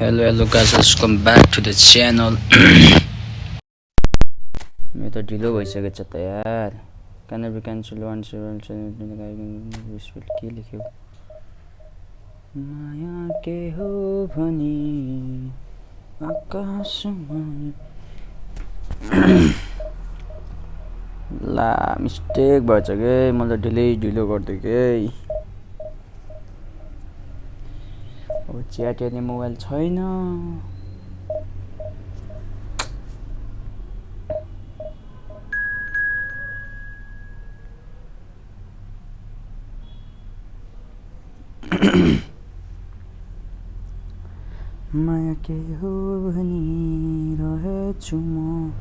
Hello guys, welcome back to the channel. मैं तो ढिलो भइसकेको छ त यार. Can I be cancel 177 के लेख्यो माया के हो भनी आकाशमा ला मिस्टेक भएछ के मैले ढिलो गर्दै के अब च्याट हेर्ने मोबाइल छैन माया के हो भनी रहेछु म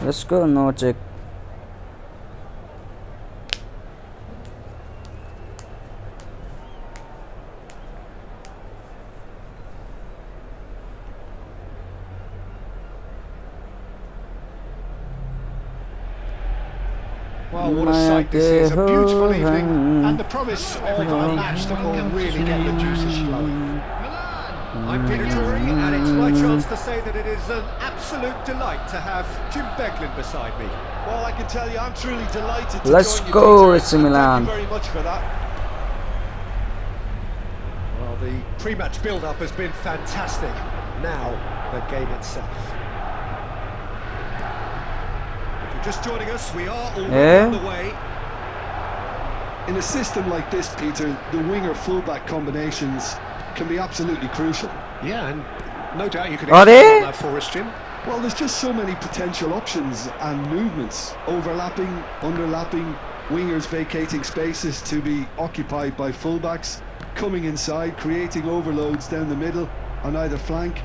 Let's go, no check. Well, what a sight this is. A beautiful evening and the promise of a match that will really get the juices flowing. I'm Peter Drury and it's my chance to say that it is an absolute delight to have Jim Beglin beside me. Well, I can tell you I'm truly delighted to Let's join you, go, Peter. AC Milan. Thank you very much for that. Well, the pre-match build-up has been fantastic. Now, the game itself. Just joining us, we are already on the way. In a system like this, Peter, the winger-fullback combinations can be absolutely crucial. Yeah, and no doubt you can expand on that for us, Jim. Well, there's just so many potential options and movements. Overlapping, underlapping, wingers vacating spaces to be occupied by fullbacks, coming inside, creating overloads down the middle on either flank.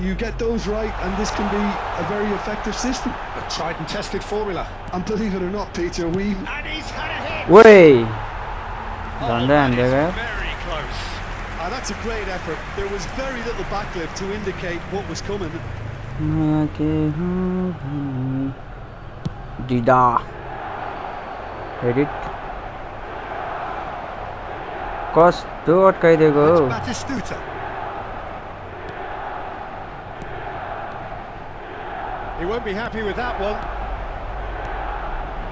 You get those right and this can be a very effective system. A tried and tested formula. And believe it or not, Peter, And he's had a hit! Way! That is very close. That's a great effort. There was very little backlift to indicate what was coming. Dida. Hit it. कस्तो अटकाइदिएको हो Batistuta. He won't be happy with that one.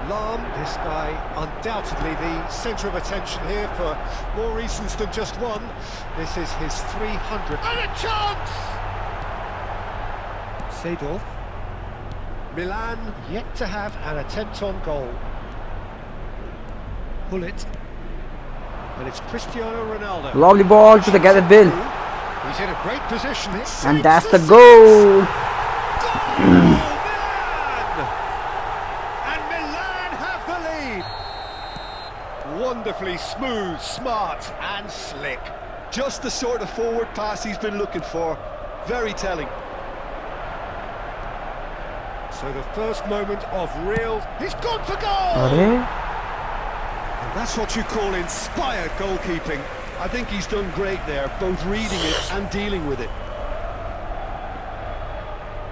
Lam, this guy undoubtedly the centre of attention here for more reasons than just one. This is his 300th. And a chance! Seedorf. Milan yet to have an attempt on goal. Pull it. And it's Cristiano Ronaldo. Lovely ball to the gathered bill. He's in a great position. And that's the goal. And Milan have the lead. Wonderfully smooth, smart and slick. Just the sort of forward pass he's been looking for. Very telling. So the first moment of real... He's gone for goal! And that's what you call inspired goalkeeping. I think he's done great there, both reading it and dealing with it.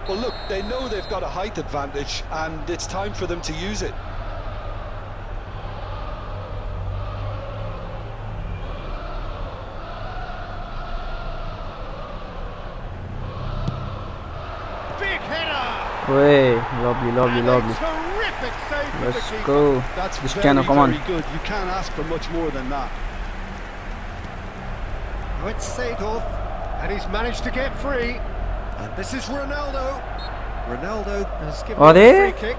Well, look, they know they've got a height advantage, and it's time for them to use it. Big header! Way, lovely. Terrific save from the Let's keeper. go. That's Cristiano, very, come on. very good. You can't ask for much more than that. Now it's Seedorf, and he's managed to get free. And this is Ronaldo. Ronaldo has given him a free kick.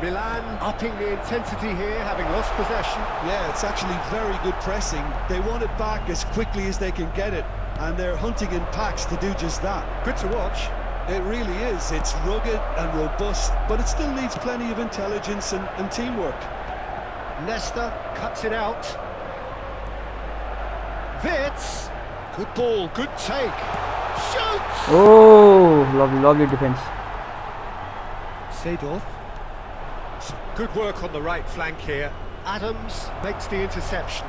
Milan upping the intensity here, having lost possession. Yeah, it's actually very good pressing. They want it back as quickly as they can get it, and they're hunting in packs to do just that. Good to watch. It really is. It's rugged and robust, but it still needs plenty of intelligence and teamwork. Nesta cuts it out. Vitz. Good ball, good take. Shoots! Oh, lovely defense. Seedorf. Some good work on the right flank here. Adams makes the interception.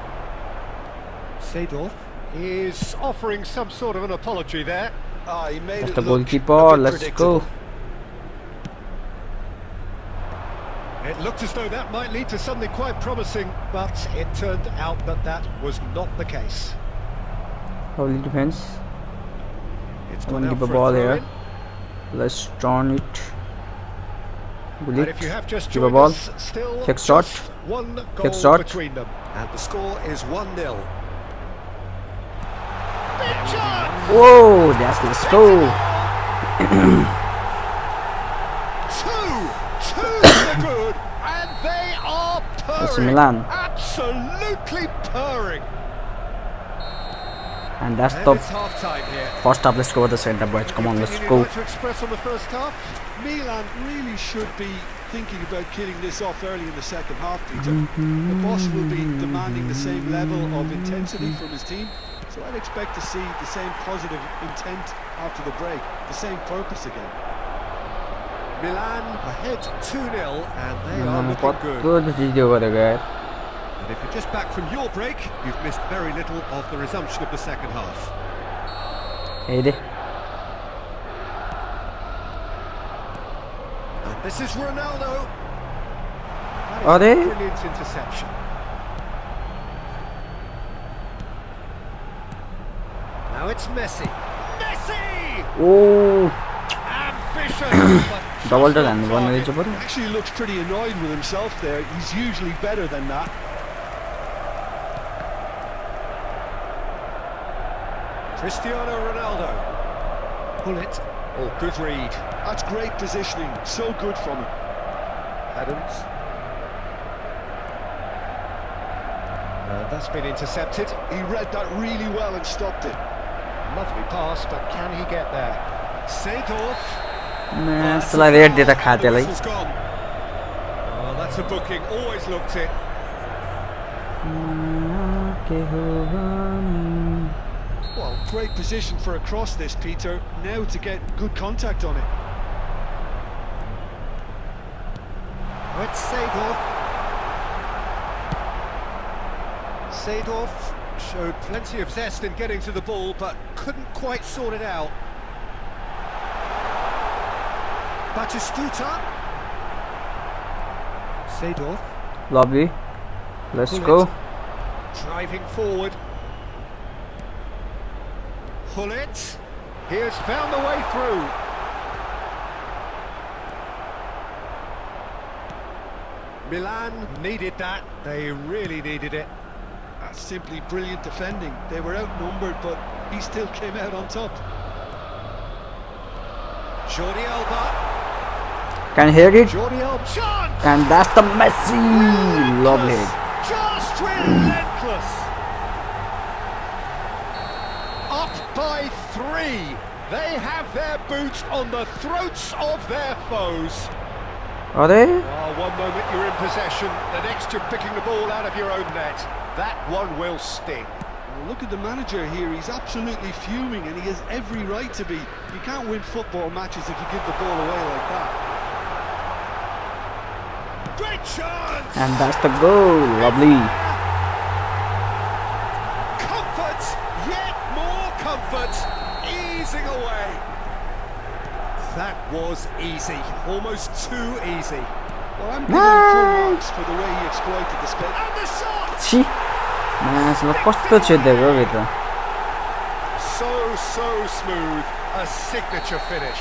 Seedorf is offering some sort of an apology there. He made That's it the look goalkeeper. a bit Let's predictable. go. It looked as though that might lead to something quite promising, but it turned out that that was not the case. Lovely defense. It's I'm gone gonna out give a for ball throw here. in. Let's turn it. And Bullet. if you have just Give a joined ball. us, still Kick shot. just one goal Kick shot. between them. And the score is 1-0. Big chance! Whoa, that's the score. Two for the good, and they are AC purring. Milan. Absolutely purring. And that's And the it's half time here. first half. Let's go with the center, boys. Come on, let's Anything go. you'd like to express on the first half? Milan really should be thinking about killing this off early in the second half, Peter. The boss will be demanding the same level of intensity from his team, so I'd expect to see the same positive intent after the break, the same purpose again. Milan ahead 2-0, and they are looking बहुत good. good video करेगा यार. And if you're just back from your break, you've missed very little of the resumption of the second half. Hey de. And this is Ronaldo. That is Are they? a brilliant interception. Now it's Messi. Messi! Oh, Ambitious! but double just the on and one target. reachable. Actually looks pretty annoyed with himself there. He's usually better than that. Cristiano Ronaldo. Pull it. Oh, good read. That's great positioning, so good from him. Adams. That's been intercepted. He read that really well and stopped it. Lovely pass, but can he get there? Seedorf. मैं सला rate देता खाते लाई. Whistle's gone. Oh, that's a booking. Always looked it. Well, great position for a cross this, Peter. Now to get good contact on it. Oh, it's Seedorf. Seedorf showed plenty of zest in getting to the ball, but couldn't quite sort it out. Batistuta. Seedorf. Lovely. Let's Pull go. it. Driving forward. Pull it. He has found the way through. Milan needed that. They really needed it. That's simply brilliant defending. They were outnumbered, but he still came out on top. Jordi Alba. Can hear it. Jordi Alba. Chance! And that's the Messi. Lovely. Just relentless. Up by 3. They have their boots on the throats of their foes. Are they? Oh, one moment you're in possession, the next you're picking the ball out of your own net. That one will sting. Well, look at the manager here. He's absolutely fuming, and he has every right to be. You can't win football matches if you give the ball away like that. Great chance! And that's the goal. Lovely. Comfort, yet more comfort, easing away. That was easy, almost too easy. Well, I'm giving him full marks for the way he exploited the space. And the shot! छी. मैं इसमें कस्तो छेदेको भित्र. So smooth, a signature finish.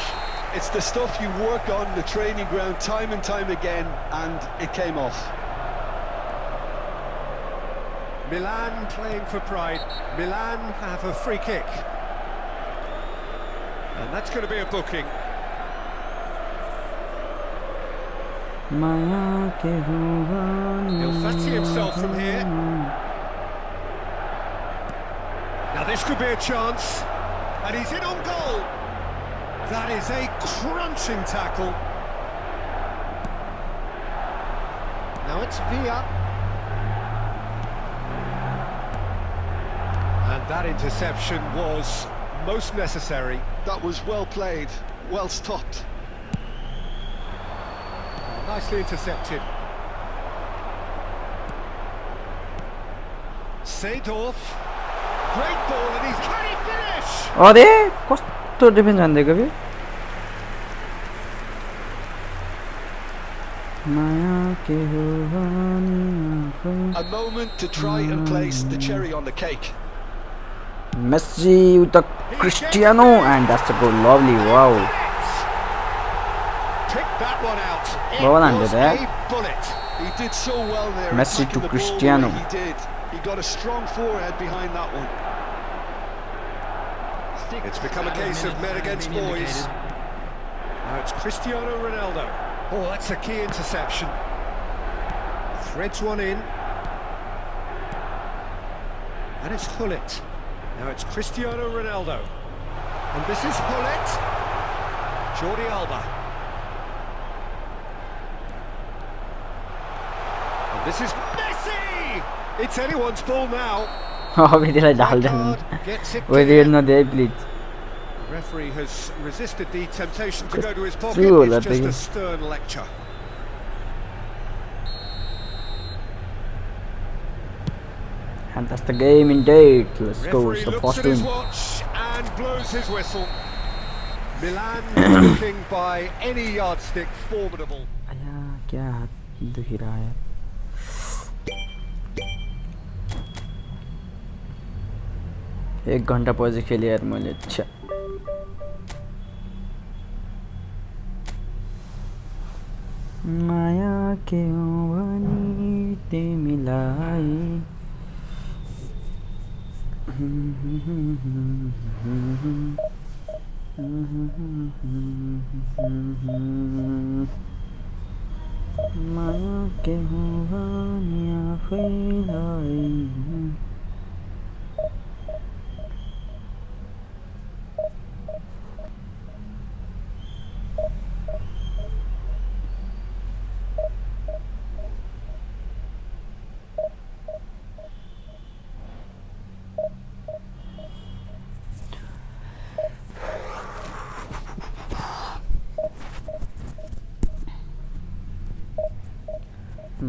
It's the stuff you work on the training ground time and time again, and it came off. Milan playing for pride. Milan have a free kick. And that's going to be a booking. He'll fancy himself from here. Now this could be a chance. And he's in on goal. That is a crunching tackle. Now it's Villa. And that interception was most necessary. That was well played, well stopped. Nicely intercepted. Seedorf. Great ball and he's... Can he finish? अरे कस्तो defence हान्दिएको बे. माया के हो भनी आफै A moment to try and place the cherry on the cake. Messi with the Cristiano, and that's a goal. Lovely, wow. Pick that one out. It Well done, was did a bullet. He did so well there. Messi attacking to the ball Cristiano. the way he did. He got a strong forehead behind that one. It's become a case of men against boys. Now it's Cristiano Ronaldo. Oh, that's a key interception. Threads one in. And it's Hullet. Now it's Cristiano Ronaldo. And this is Hullet. Jordi Alba. And this is Messi! It's anyone's ball now. Oh, we did a Dalton. We did not there, please. Referee has resisted the temptation to go to his pocket. True, It's just that a stern lecture. And that's the game indeed. Let's go. Referee It's the looks first at his one. watch and blows his whistle. Milan looking by any yardstick formidable. आया क्या हाथ दुख रहा है एक घंटा पछि खेलेँ यार मैले अच्छा माया के हो भनी तिमीलाई माया के हो भनी आफैलाई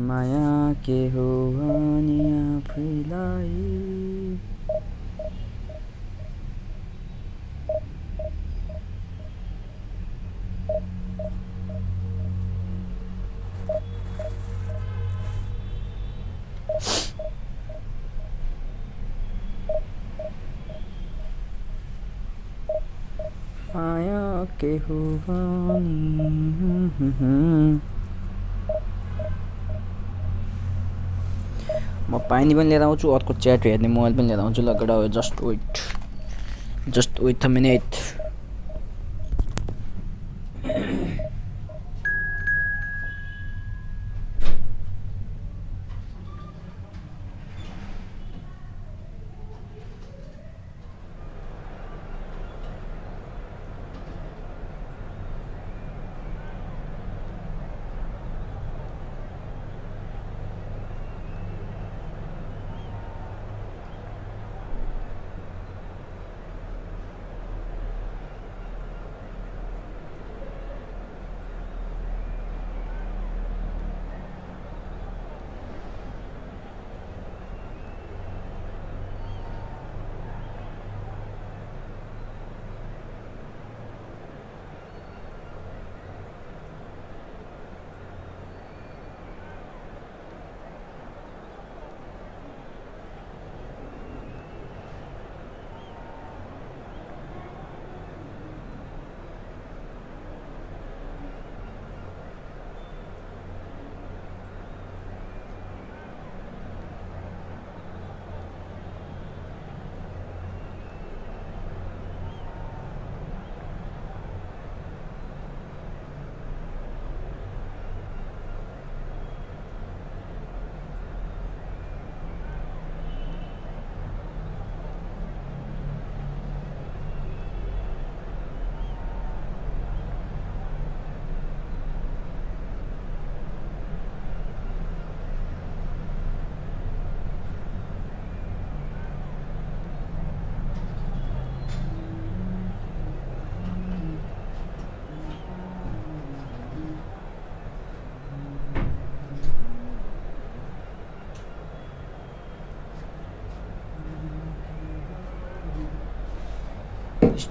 माया के हो भनी आफैलाई माया के हो भनी म पानी पनि लिएर आउँछु अर्को च्याट हेर्ने मोबाइल पनि लिएर आउँछु लगडा हो just wait a minute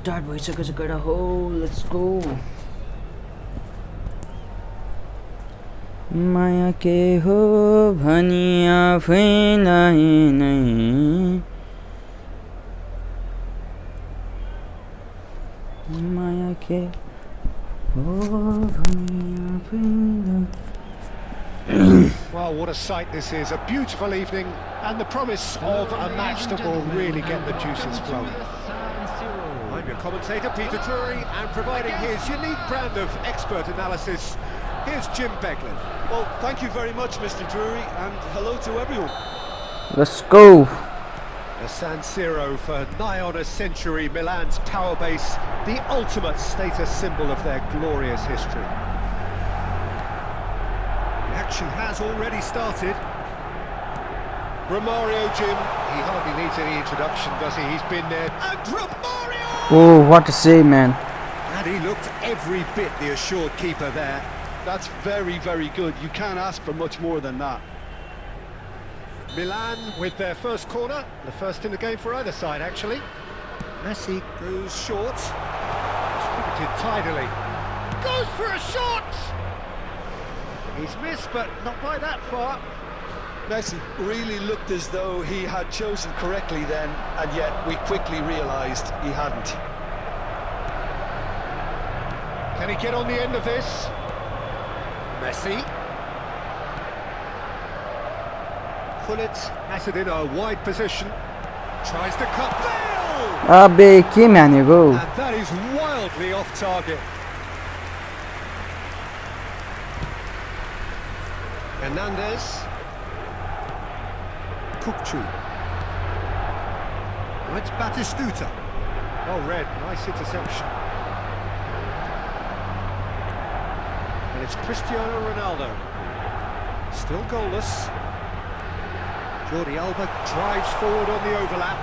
start भइसकेको छ केटा हो लेट्स गो माया के हो भनी आफैलाई नै माया के हो भनी आफैलाई. Well, what a sight this is. A beautiful evening and the promise of a match that will really get the juices flowing. I'm your commentator, Peter Drury, and providing his unique brand of expert analysis, here's Jim Beglin. Well, thank you very much, Mr. Drury, and hello to everyone. Let's go. The San Siro for nigh on a century, Milan's power base, the ultimate status symbol of their glorious history. The action has already started. Romario, Jim, he hardly needs any introduction, does he? He's been there. And Romario! Oh, what a save, man. And he looked every bit the assured keeper there. That's very, very good. You can't ask for much more than that. Milan with their first corner, the first in the game for either side, actually. Messi goes short. Distributed tidily. Goes for a shot! He's missed, but not by that far. Messi really looked as though he had chosen correctly then, and yet we quickly realised he hadn't. Can he get on the end of this? Messi. Gullit has it in a wide position. Tries to cut. Bale! Abi kim yani go? And that is wildly off target. Hernandez. Kukçu. Oh, it's Batistuta. Oh, red, nice interception. And it's Cristiano Ronaldo. Still goalless. Jordi Alba drives forward on the overlap.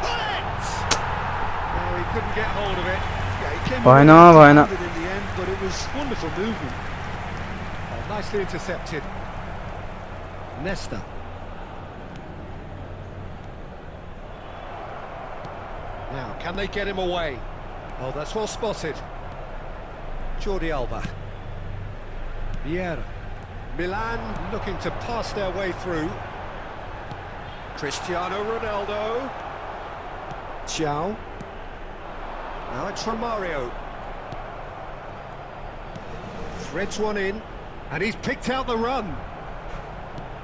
Bullet! No, he couldn't get hold of it. Yeah, he came Why away not? Why with not? it in the end, but it was wonderful movement. Oh, nicely intercepted. Nesta. Now, can they get him away? Oh, that's well spotted. Jordi Alba. Vieira. Milan looking to pass their way through. Cristiano Ronaldo. Ciao. Now it's Romario. Threads one in, and he's picked out the run.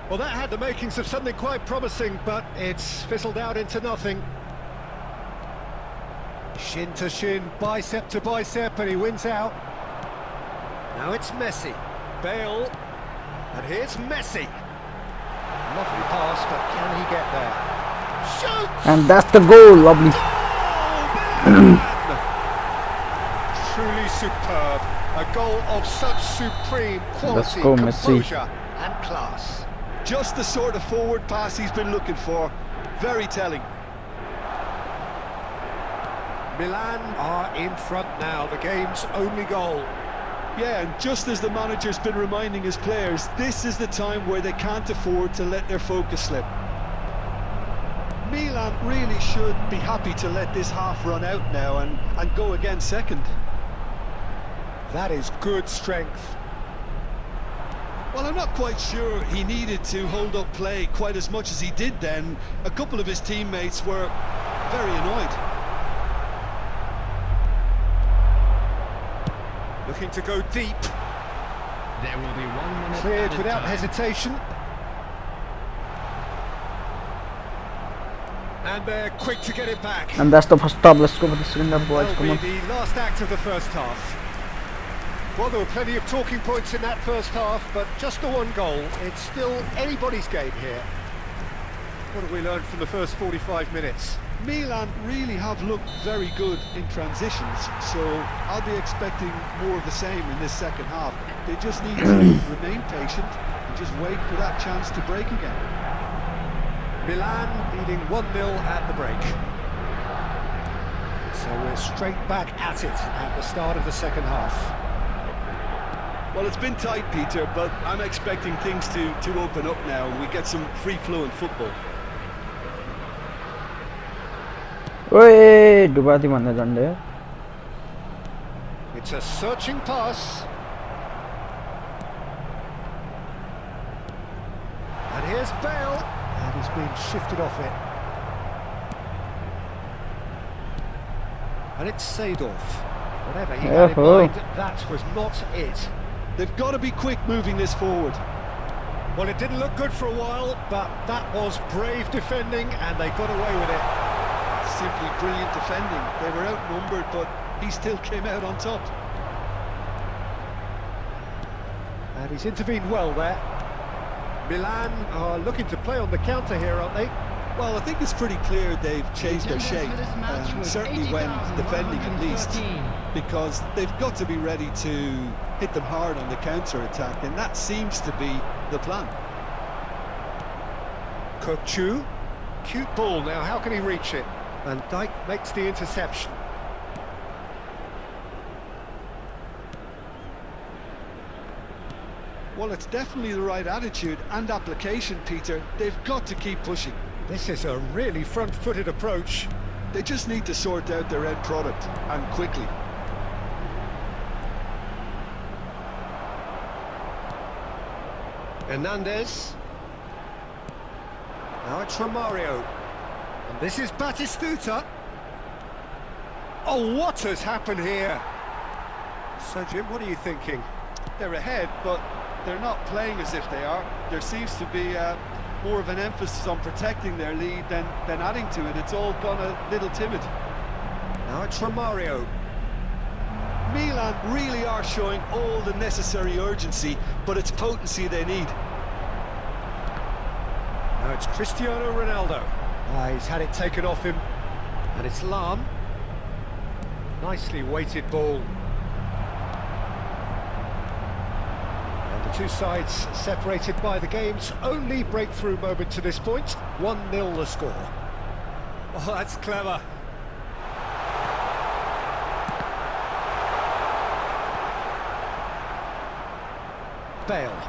Well, that had the makings of something quite promising, but it's fizzled out into nothing. Shin to shin, bicep to bicep, and he wins out. Now it's Messi. Bale. And here's Messi. Lovely pass, but can he get there? Shoots! And that's the goal, lovely. Truly superb. A goal of such supreme Let's quality, go, Messi. composure and class. Just the sort of forward pass he's been looking for. Very telling. Milan are in front now, the game's only goal. Yeah, and just as the manager's been reminding his players, this is the time where they can't afford to let their focus slip. Milan really should be happy to let this half run out now and go again second. That is good strength. Well, I'm not quite sure he needed to hold up play quite as much as he did then. A couple of his teammates were very annoyed. Looking to go deep. There will be 1 minute. Cleared added without time. hesitation. And they're quick to get it back. And that's the first stop. Let's go for the second half, boys. Come That'll on. be the last act of the first half. Well, there were plenty of talking points in that first half, but just the one goal. It's still anybody's game here. What have we learned from the first 45 minutes? Milan really have looked very good in transitions, so I'll be expecting more of the same in this second half. They just need to remain patient and just wait for that chance to break again. Milan leading 1-0 at the break. So we're straight back at it at the start of the second half. Well, it's been tight, Peter, but I'm expecting things to open up now and we get some free-flowing football. Oi, डुबाती बंदा डंडे. It's a searching pass. And here's Bale. And he's been shifted off it. And it's Seedorf. Whatever he had in mind, that was not it. They've got to be quick moving this forward. Well, it didn't look good for a while, but that was brave defending, and they got away with it. Simply brilliant defending. They were outnumbered, but he still came out on top. And he's intervened well there. Milan are looking to play on the counter here, aren't they? Well, I think it's pretty clear they've changed their shape, certainly when defending at least, because they've got to be ready to hit them hard on the counter-attack, and that seems to be the plan. Kochu, cute ball now, how can he reach it? Van Dijk makes the interception. Well, it's definitely the right attitude and application, Peter. They've got to keep pushing. This is a really front-footed approach. They just need to sort out their end product, and quickly. Hernandez. Now it's Romario. And this is Batistuta. Oh, what has happened here? So, Jim, what are you thinking? They're ahead, but they're not playing as if they are. There seems to be more of an emphasis on protecting their lead than adding to it. It's all gone a little timid. Now it's Romario. Milan really are showing all the necessary urgency, but it's potency they need. Now it's Cristiano Ronaldo. He's had it taken off him. And it's Lahm. Nicely weighted ball. The two sides separated by the game's only breakthrough moment to this point. 1-0 the score. Oh, that's clever. Bale.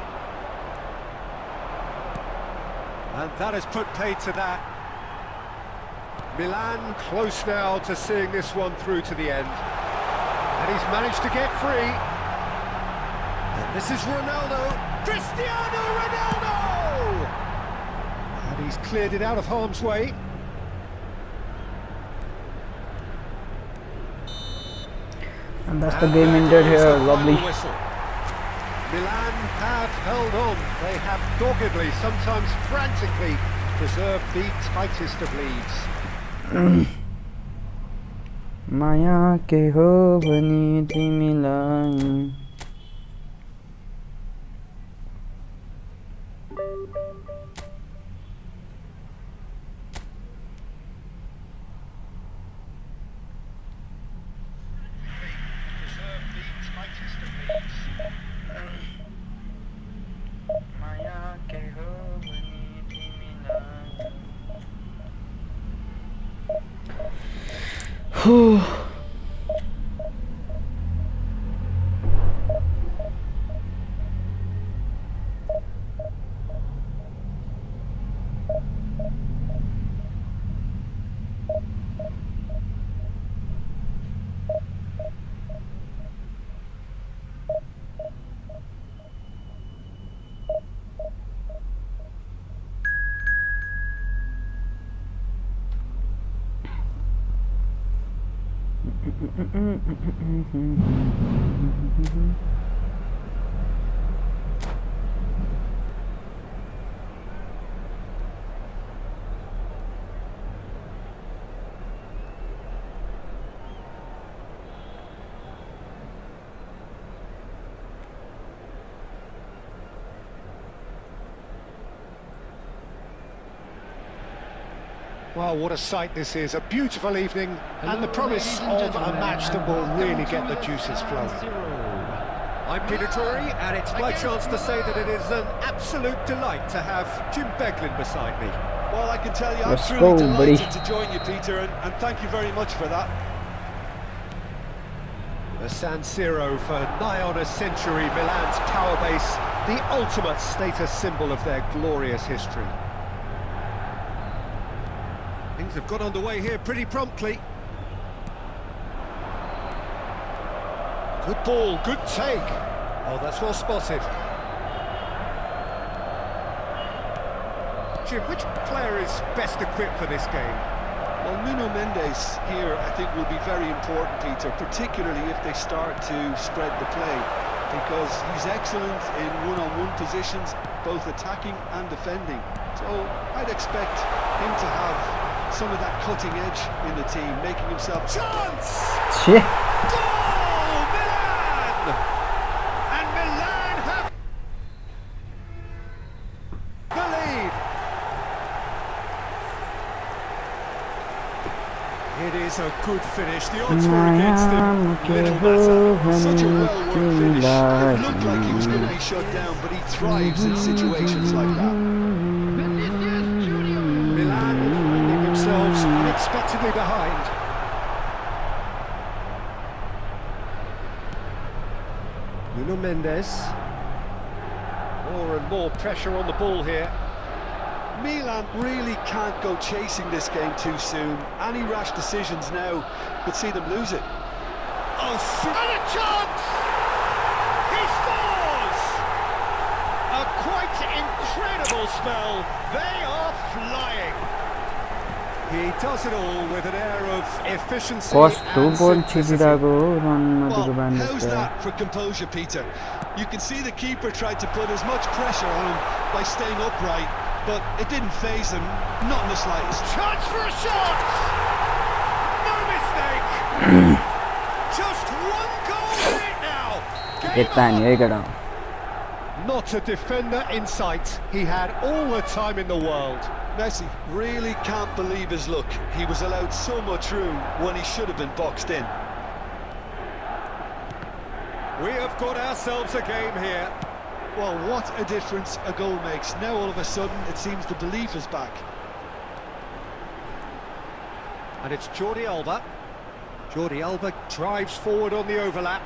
And that has put paid to that. Milan close now to seeing this one through to the end. And he's managed to get free. And this is Ronaldo. Cristiano Ronaldo! And he's cleared it out of harm's way. And that's the game ended here. Lovely. Milan have held on. They have doggedly, sometimes frantically, preserved the tightest of leads. Maya ke ho bani thi Milan. Whew. Well, what a sight this is. A beautiful evening and the promise of a match that will really get the juices flowing. I'm Peter Drury, and it's my chance to say that it is an absolute delight to have Jim Beglin beside me. Well, I can tell you, I'm Let's truly go, delighted buddy. to join you, Peter, and thank you very much for that. The San Siro for nigh on a century, Milan's power base, the ultimate status symbol of their glorious history. Things have got underway here pretty promptly. Good ball, good take. Oh, that's well spotted. Jim, which player is best equipped for this game? Well, Nuno Mendes here, I think, will be very important, Peter, particularly if they start to spread the play, because he's excellent in one-on-one positions, both attacking and defending. So I'd expect him to have some of that cutting edge in the team, making himself... Chance! Shit. Goal! Milan! And Milan have the lead. It is a good finish. The odds were against him. Little matter. Such a well-worked finish. It looked like he was going to be shut down, but he thrives in situations like that. Milan finding themselves unexpectedly behind. Nuno Mendes. More and more pressure on the ball here. Milan really can't go chasing this game too soon. Any rash decisions now could see them lose it. Oh, and a chance! He scores! A quite incredible spell. They are flying. He does it all with an air of efficiency and simplicity. Well, how's that for composure, Peter? You can see the keeper tried to put as much pressure on him by staying upright, but it didn't faze him, not in the slightest. Chance for a shot! No mistake! Just one goal in it now! Game on. Not a defender in sight. He had all the time in the world. Messi really can't believe his luck. He was allowed so much room when he should have been boxed in. We have got ourselves a game here. Well, what a difference a goal makes. Now all of a sudden it seems the belief is back. And it's Jordi Alba. Jordi Alba drives forward on the overlap.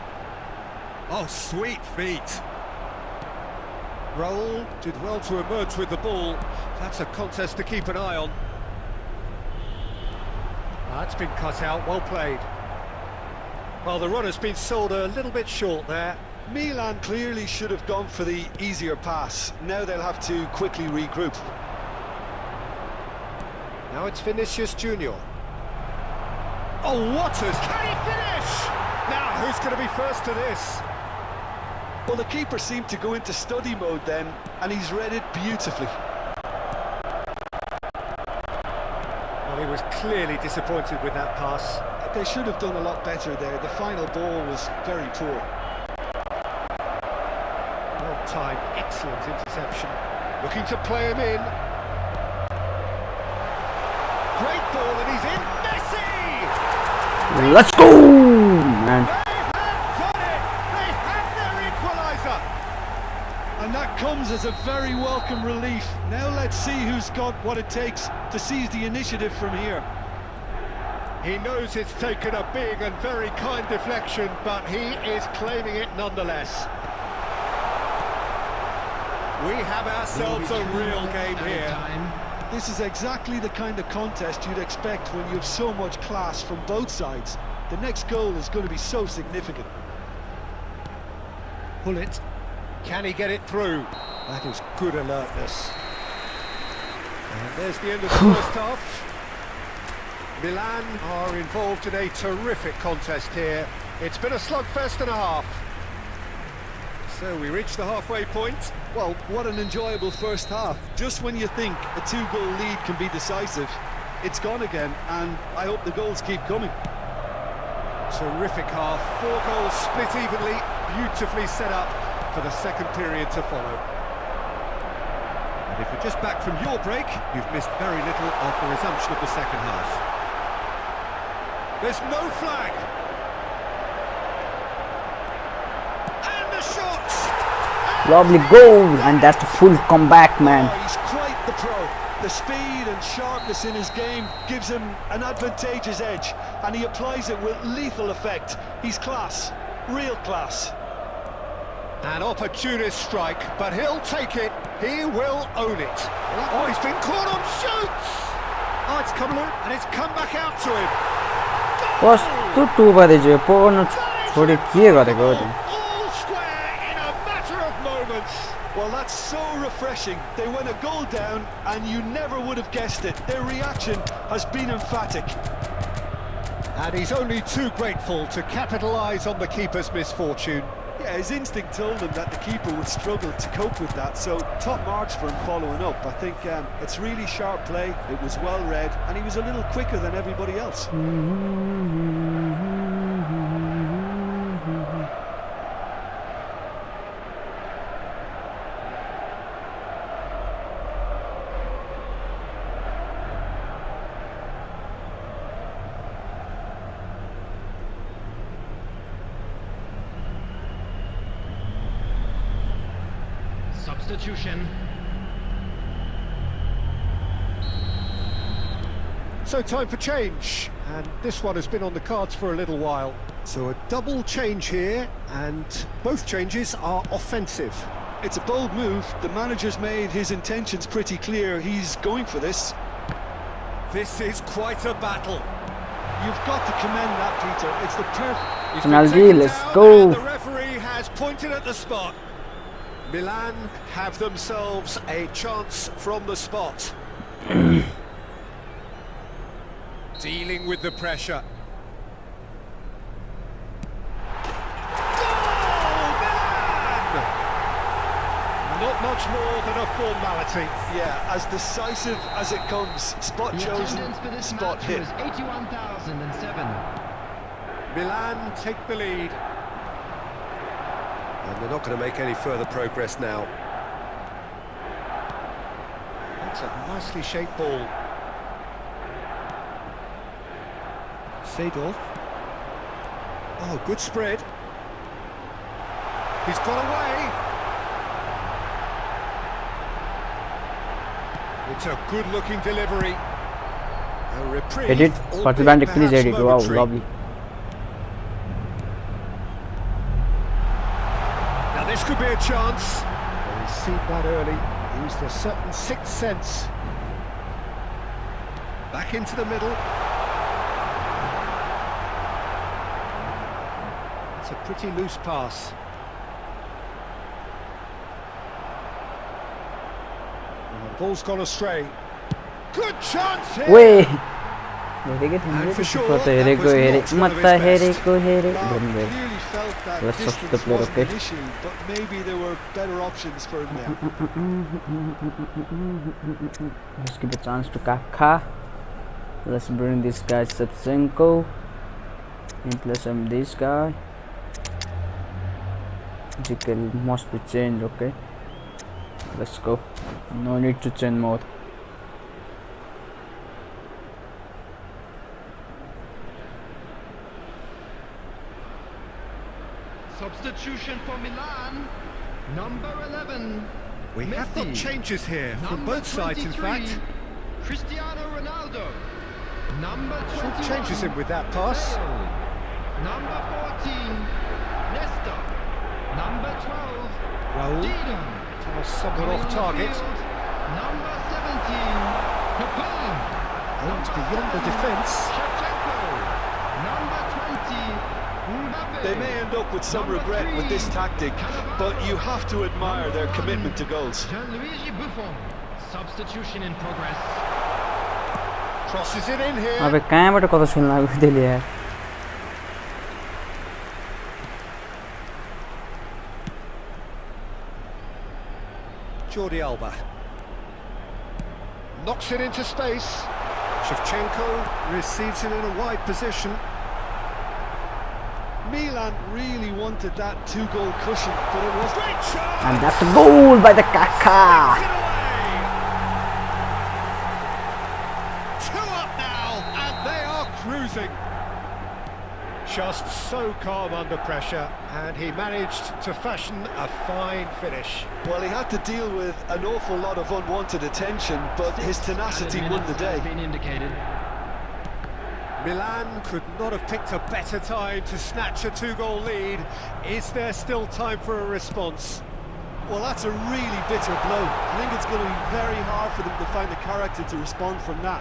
Oh, sweet feet. Raul did well to emerge with the ball. That's a contest to keep an eye on. That's been cut out, well played. Well, the run has been sold a little bit short there. Milan clearly should have gone for the easier pass. Now they'll have to quickly regroup. Now it's Vinicius Junior. Oh, Waters, can he finish? Now, who's going to be first to this? Well, the keeper seemed to go into study mode then, and he's read it beautifully. Well, he was clearly disappointed with that pass. They should have done a lot better there. The final ball was very poor. Well timed, excellent interception. Looking to play him in. Great ball, and he's in. Messi! Let's go, man. And that comes as a very welcome relief. Now let's see who's got what it takes to seize the initiative from here. He knows it's taken a big and very kind deflection, but he is claiming it nonetheless. We have ourselves a real game here. This is exactly the kind of contest you'd expect when you have so much class from both sides. The next goal is going to be so significant. Pull it. Can he get it through? That is good alertness. And there's the end of the first half. Milan are involved in a terrific contest here. It's been a slugfest and a half. So we reach the halfway point. Well, what an enjoyable first half. Just when you think a two-goal lead can be decisive, it's gone again, and I hope the goals keep coming. Terrific half. 4 goals split evenly, beautifully set up for the second period to follow. And if you're just back from your break, you've missed very little of the resumption of the second half. There's no flag. And the shots. Lovely goal, and that's the full comeback, man. Oh, he's quite the pro. The speed and sharpness in his game gives him an advantageous edge, and he applies it with lethal effect. He's class, real class. An opportunist strike, but he'll take it. He will own it. Oh, he's been caught on shoots. Oh, it's come and it's come back out to him. Kस्तो टुबा दियो porn छोडी के गरेको हो all square in a matter of moments. Well, that's so refreshing. They went a goal down and you never would have guessed it. Their reaction has been emphatic. And he's only too grateful to capitalise on the keeper's misfortune. Yeah, his instinct told him that the keeper would struggle to cope with that, so top marks for him following up. I think it's really sharp play, it was well read, and he was a little quicker than everybody else. Substitution. So time for change, and this one has been on the cards for a little while. So a double change here, and both changes are offensive. It's a bold move. The manager's made his intentions pretty clear. He's going for this. This is quite a battle. You've got to commend that, Peter. It's the perfect... Penalty, let's go. The referee has pointed at the spot. Milan have themselves a chance from the spot. Dealing with the pressure. Goal, Milan! Not much more than a formality. Yeah, as decisive as it comes. Spot The chosen, attendance for this spot match hit. was 81,007. Milan take the lead. And they're not going to make any further progress now. That's a nicely shaped ball. Seedorf. Oh, good spread. He's got away. It's a good-looking delivery. A reprieve. Edit, albeit participant please perhaps edit. Wow, momentary. lovely. Now this could be a chance. Well, he's seen that early. Used a certain sixth sense. Back into the middle. It's a pretty loose pass. And the ball's gone astray. Good chance here. Wait. And for sure, Mata that was हेरेको not one of his best. Well, clearly felt that Let's distance just the player, wasn't okay? an issue, but maybe there were better options for him there. Let's give a chance to Kaka. Let's bring this guy Shevchenko. And plus this guy. GK must be changed, okay? Let's go. No need to change more. Substitution for Milan. Number 11. We have got Messi. changes here from Number both sides, in 23, fact. Cristiano Ronaldo. Number 21. Changes him with that pass. Bale. Number 14. Nesta. Number 12. Raul. Didon. Somewhat off target. Number 17. Capone. Aimed beyond the defence. Shevchenko. Number 20. Mbappe. They may end up with some Number regret with 3, this tactic, but you have to admire their commitment to goals. Gianluigi Buffon. Substitution in progress. Crosses it in here. अबे कहाँबाट कता खेल्न लाग्यो त्यसले यार Jordi Alba. Knocks it into space. Shevchenko receives it in a wide position. Milan really wanted that two-goal cushion, but it was Great shot! And that's a goal by the Kaka. It away! 2 up now, and they are cruising. Just so calm under pressure, and he managed to fashion a fine finish. Well, he had to deal with an awful lot of unwanted attention, but his tenacity won the day. Been indicated. Milan could not have picked a better time to snatch a 2-goal lead. Is there still time for a response? Well, that's a really bitter blow. I think it's going to be very hard for them to find the character to respond from that.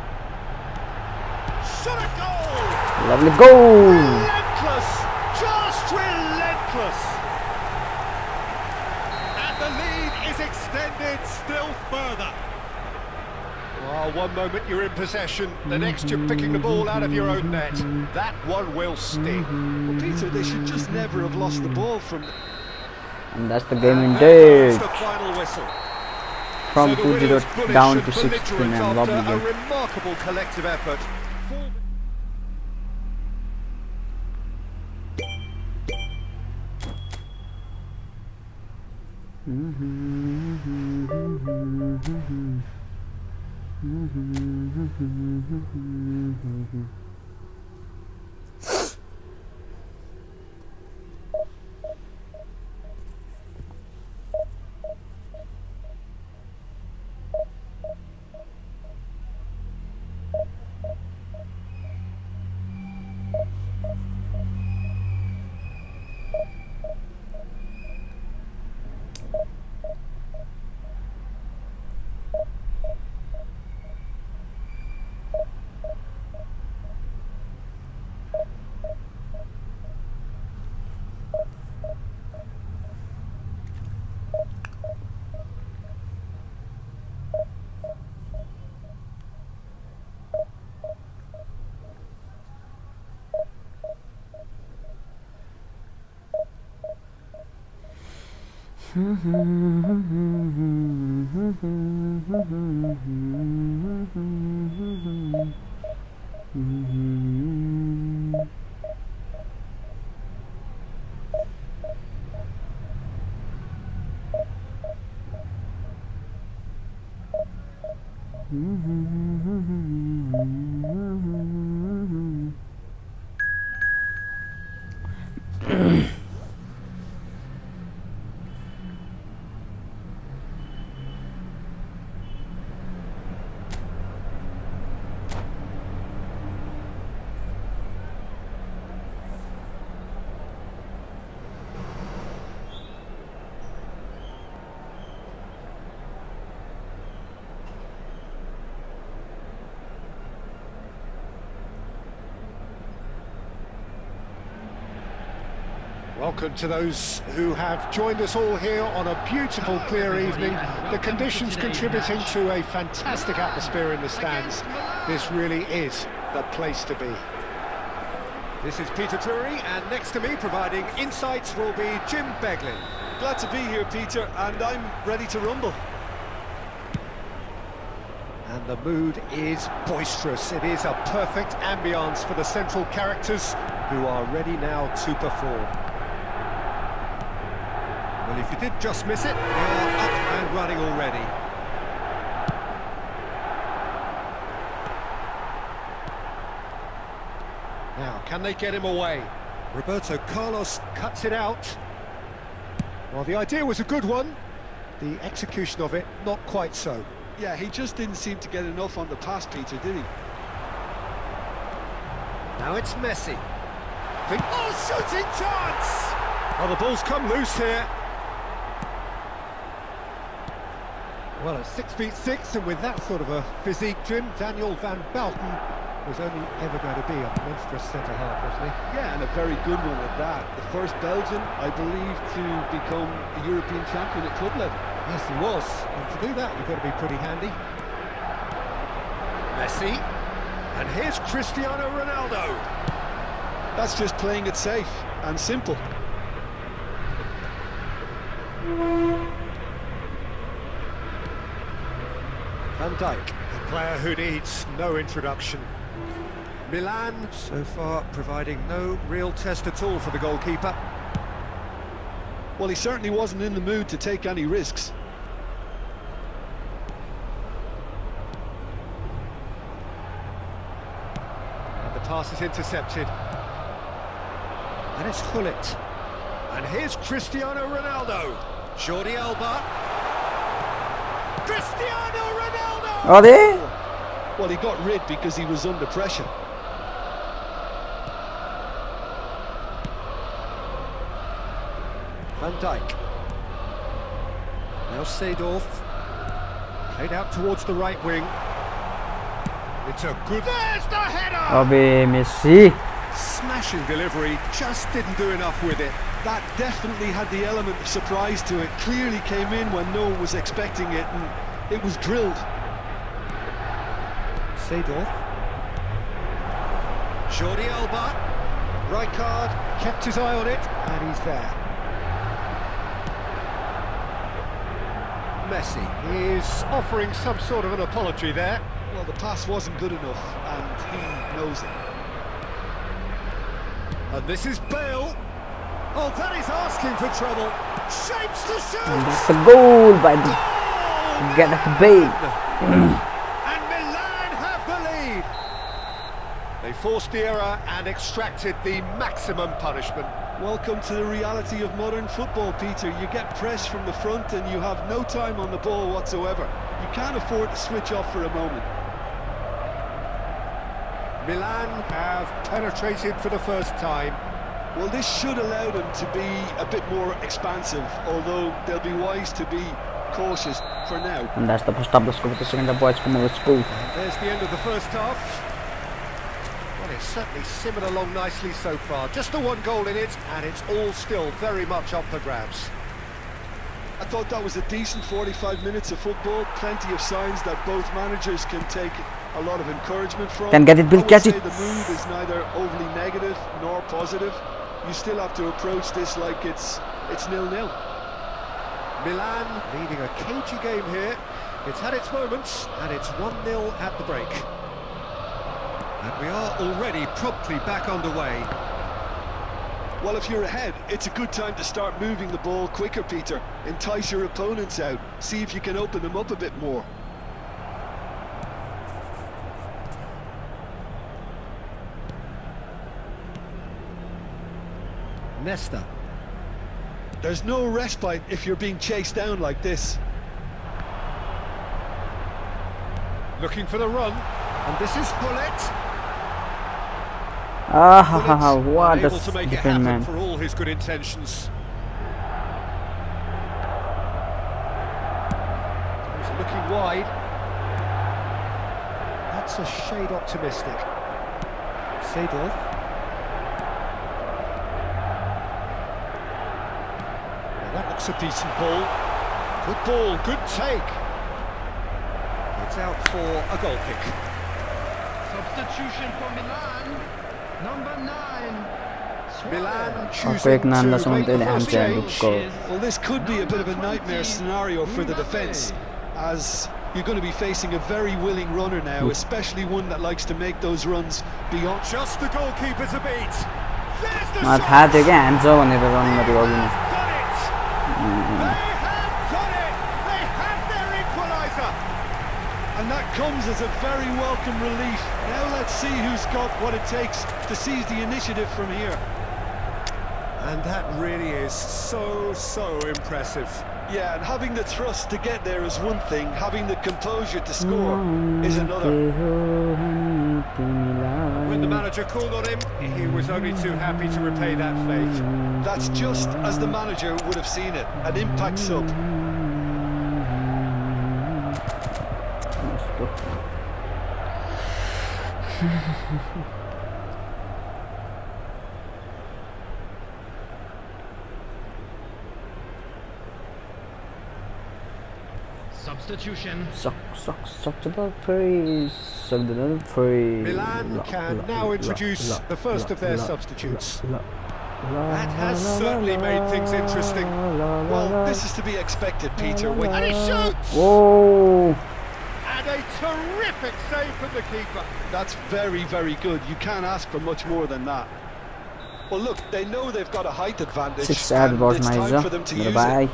Shot a goal! Lovely goal. Relentless! Just relentless. And the lead is extended still further. Well, one moment you're in possession, the next you're picking the ball out of your own net. That one will sting. Well, Peter, they should just never have lost the ball from... And that's the game And there indeed. goes the final whistle. From So the 2-0 winners bullish down and to 16 belligerent and lovely after a game. remarkable collective effort. Welcome to those who have joined us all here on a beautiful, clear evening. The conditions contributing to a fantastic atmosphere in the stands. This really is the place to be. This is Peter Drury, and next to me, providing insights, will be Jim Beglin. Glad to be here, Peter, and I'm ready to rumble. And the mood is boisterous. It is a perfect ambience for the central characters who are ready now to perform. Well, if you did just miss it, they are up and running already. Now, can they get him away? Roberto Carlos cuts it out. Well, the idea was a good one. The execution of it, not quite so. Yeah, he just didn't seem to get enough on the pass, Peter, did he? Now it's Messi. Oh, shooting chance! Well, the ball's come loose here. Well, at 6'6", and with that sort of a physique, Jim, Daniel van Belten was only ever going to be a monstrous centre-half, wasn't he? Yeah, and a very good one at that. The first Belgian, I believe, to become a European champion at club level. Yes, he was. And to do that, you've got to be pretty handy. Messi. And here's Cristiano Ronaldo. That's just playing it safe and simple. Van Dijk, a player who needs no introduction. Milan, so far, providing no real test at all for the goalkeeper. Well, he certainly wasn't in the mood to take any risks. And the pass is intercepted. And it's Gullit. And here's Cristiano Ronaldo. Jordi Alba. Cristiano Ronaldo! Are they? Well, he got rid because he was under pressure. Van Dijk. Now Seedorf. Played out towards the right wing. It's a good... There's the header! Obe Messi. Smashing delivery, just didn't do enough with it. That definitely had the element of surprise to it. Clearly came in when no one was expecting it, and it was drilled. Seedorf. Jordi Alba. Rijkaard kept his eye on it, and he's there. Messi is offering some sort of an apology there. Well, the pass wasn't good enough, and he knows it. And this is Bale. Oh, that is asking for trouble. Shapes to shoot. And that's the goal by the Gareth Bale. And Milan have the lead. They forced the error and extracted the maximum punishment. Welcome to the reality of modern football, Peter. You get pressed from the front and you have no time on the ball whatsoever. You can't afford to switch off for a moment. Milan have penetrated for the first time. Well, this should allow them to be a bit more expansive, although they'll be wise to be cautious for now. And that's the first half. Let's go for the second half, boys. Come on, let's go. There's the end of the first half. Well, it's certainly simmered along nicely so far. Just the one goal in it, and it's all still very much up for grabs. I thought that was a decent 45 minutes of football. Plenty of signs that both managers can take a lot of encouragement from. Can get it, Bill, catch it. The mood is neither overly negative nor positive. You still have to approach this like it's 0-0. Milan leading a cagey game here. It's had its moments, and it's 1-0 at the break. And we are already promptly back underway. Well, if you're ahead, it's a good time to start moving the ball quicker, Peter. Entice your opponents out. See if you can open them up a bit more. Nesta. There's no respite if you're being chased down like this. Looking for the run, and this is Bullet. What Unable a to make it different happen man. for all his good intentions. He's looking wide. That's a shade optimistic. Seedorf. That looks a decent ball. Good ball, good take. It's out for a goal kick. Substitution for Milan. Number 9. Milan Quick, choosing to Nanda, make someone the tell first him to change. go. Well, this could be a bit of a nightmare scenario for the defence, as you're going to be facing a very willing runner now, especially one that likes to make those runs beyond. Just the goalkeeper to beat. There's the Maat shot. häädega Hanzo-ni run'adi olin. They have done it! They have their equaliser! And that comes as a very welcome relief. Now let's see who's got what it takes to seize the initiative from here. And that really is so impressive. Yeah, and having the thrust to get there is one thing, having the composure to score is another. When the manager called on him, he was only too happy to repay that faith. That's just as the manager would have seen it, an impact sub. Substitution. Suck to the free. Suck to the free. Milan can now introduce the first of their substitutes. That has certainly made things interesting. Well, this is to be expected, Peter. And he shoots! Whoa! And a terrific save from the keeper. That's very, very good. You can't ask for much more than that. Well, look, they know they've got a height advantage, Six and board it's time Maiza. for them to use Bye. it.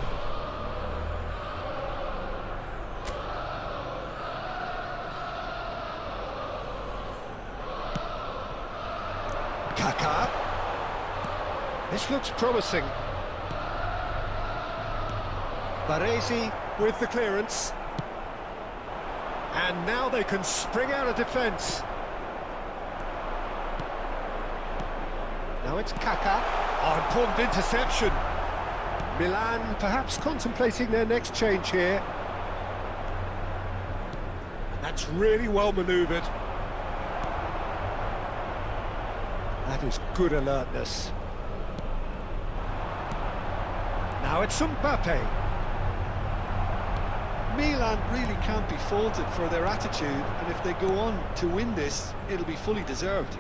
Kaká. This looks promising. Baresi with the clearance. And now they can spring out of defence. Now it's Kaká. Oh, important interception. Milan perhaps contemplating their next change here. That's really well manoeuvred. That is good alertness. Now it's Mbappe. Milan really can't be faulted for their attitude, and if they go on to win this, it'll be fully deserved.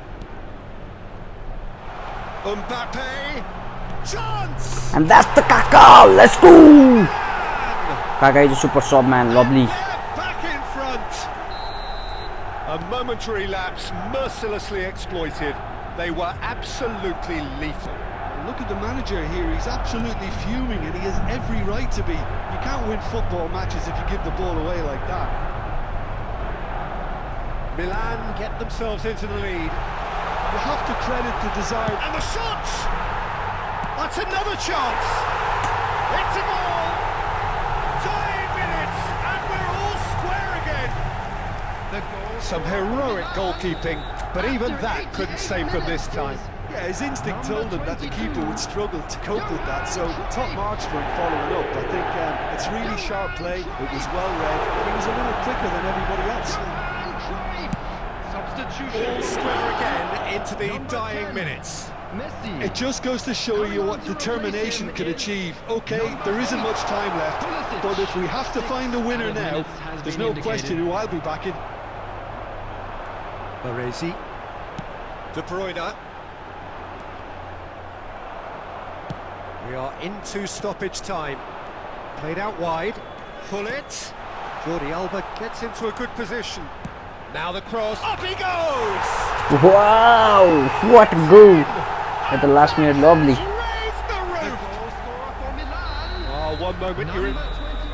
Mbappe! Chance! And that's the Kaká! Let's go! Kaká is a super sub, man. Lovely. Back in front! A momentary lapse mercilessly exploited. They were absolutely lethal. Look at the manager here, he's absolutely fuming, and he has every right to be. You can't win football matches if you give the ball away like that. Milan get themselves into the lead. You have to credit the desire. And the shot! That's another chance! It's a goal! 9 minutes, and we're all square again! Some heroic goalkeeping, but even that couldn't save them this time. Yeah, his instinct told him that the keeper would struggle to cope with that, so top marks for him following up. I think it's really sharp play, it was well read, and he was a little quicker than everybody else. Substitution. All square again into the dying minutes. Messi. It just goes to show you what determination can achieve. Okay, there isn't much time left, but if we have to find the winner now, there's no question who I'll be backing. Baresi. De Bruyne. We are into stoppage time. Played out wide. Pull it. Jordi Alba gets into a good position. Now the cross. Up he goes! Wow! What a goal! At the last minute, lovely. Raise the roof! Oh, 1 moment you're in.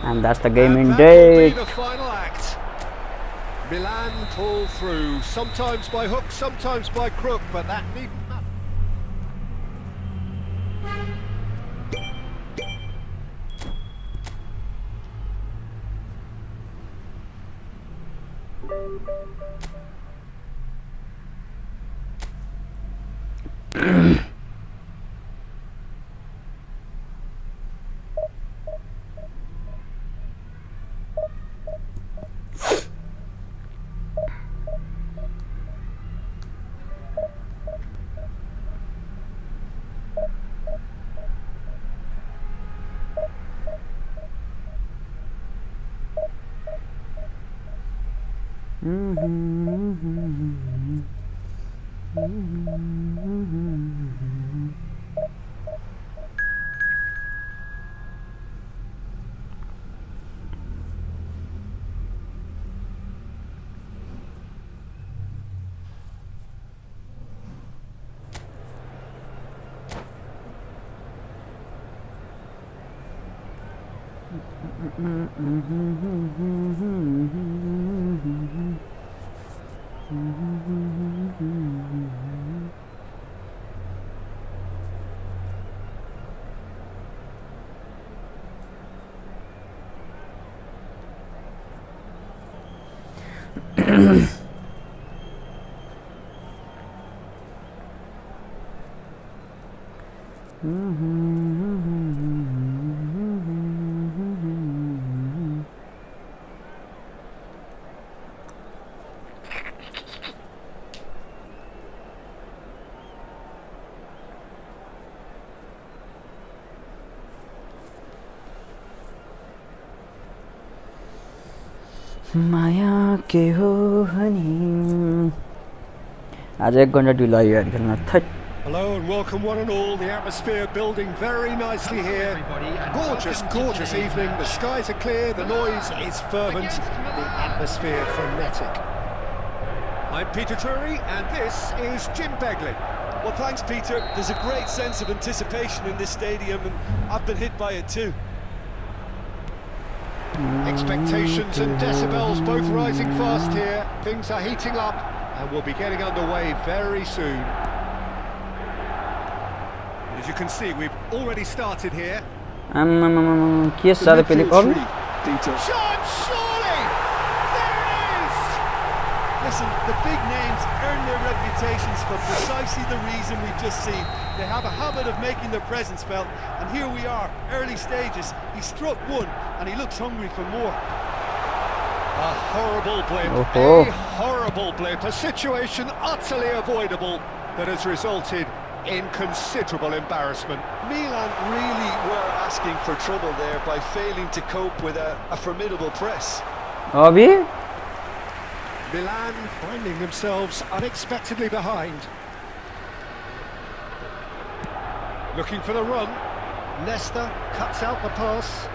And that's the game And that will be indeed. the final act. Milan pull through, sometimes by hook, sometimes by crook, but that need not. माया के हो हनी आज 1 घण्टा ढिलो आयो यार खेल्न that Hello and welcome one and all. The atmosphere building very nicely here. Gorgeous, gorgeous evening. The skies are clear, the noise is fervent, the atmosphere frenetic. I'm Peter Drury and this is Jim Begley. Well, thanks, Peter. There's a great sense of anticipation in this stadium, and I've been hit by it too. Expectations and decibels both rising fast here. Things are heating up and we'll be getting underway very soon. As you can see, we've already started here. के साह्रो पेले गर्नु Peter. Shot, surely! There it is! Listen, the big names earn their reputations for precisely the reason we've just seen. They have a habit of making their presence felt, and here we are, early stages. He struck one, and he looks hungry for more. A horrible blip, Oh. a horrible blip, a situation utterly avoidable that has resulted in considerable embarrassment. Milan really were asking for trouble there by failing to cope with a formidable press. अभी Milan finding themselves unexpectedly behind. Looking for the run. Nesta cuts out the pass.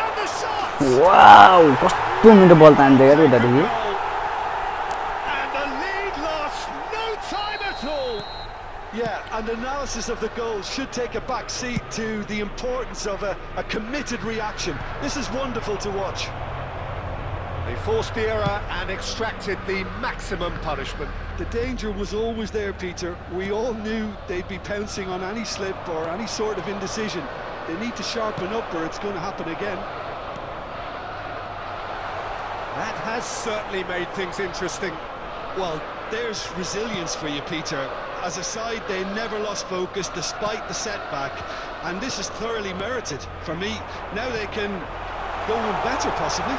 And the shot! Wow कस्तो मिठो बल तान्दै गरे उतादेखि And the lead lost no time at all. Yeah, and analysis of the goal should take a back seat to the importance of a committed reaction. This is wonderful to watch. They forced the error and extracted the maximum punishment. The danger was always there, Peter. We all knew they'd be pouncing on any slip or any sort of indecision. They need to sharpen up or it's going to happen again. That has certainly made things interesting. Well, there's resilience for you, Peter. As a side, they never lost focus despite the setback, and this is thoroughly merited for me. Now they can go on better, possibly.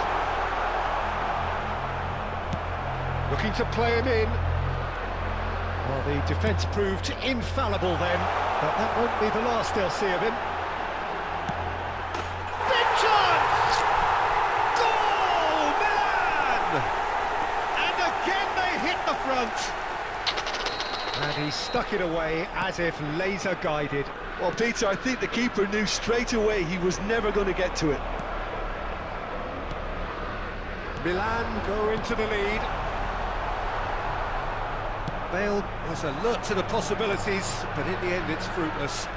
Looking to play him in. Well, the defence proved infallible then, but that won't be the last they'll see of him. Big chance! Goal, Milan! And again they hit the front. And he stuck it away as if laser guided. Well, Peter, I think the keeper knew straight away he was never going to get to it. Milan go into the lead. Bale was alert to the possibilities, but in the end it's fruitless.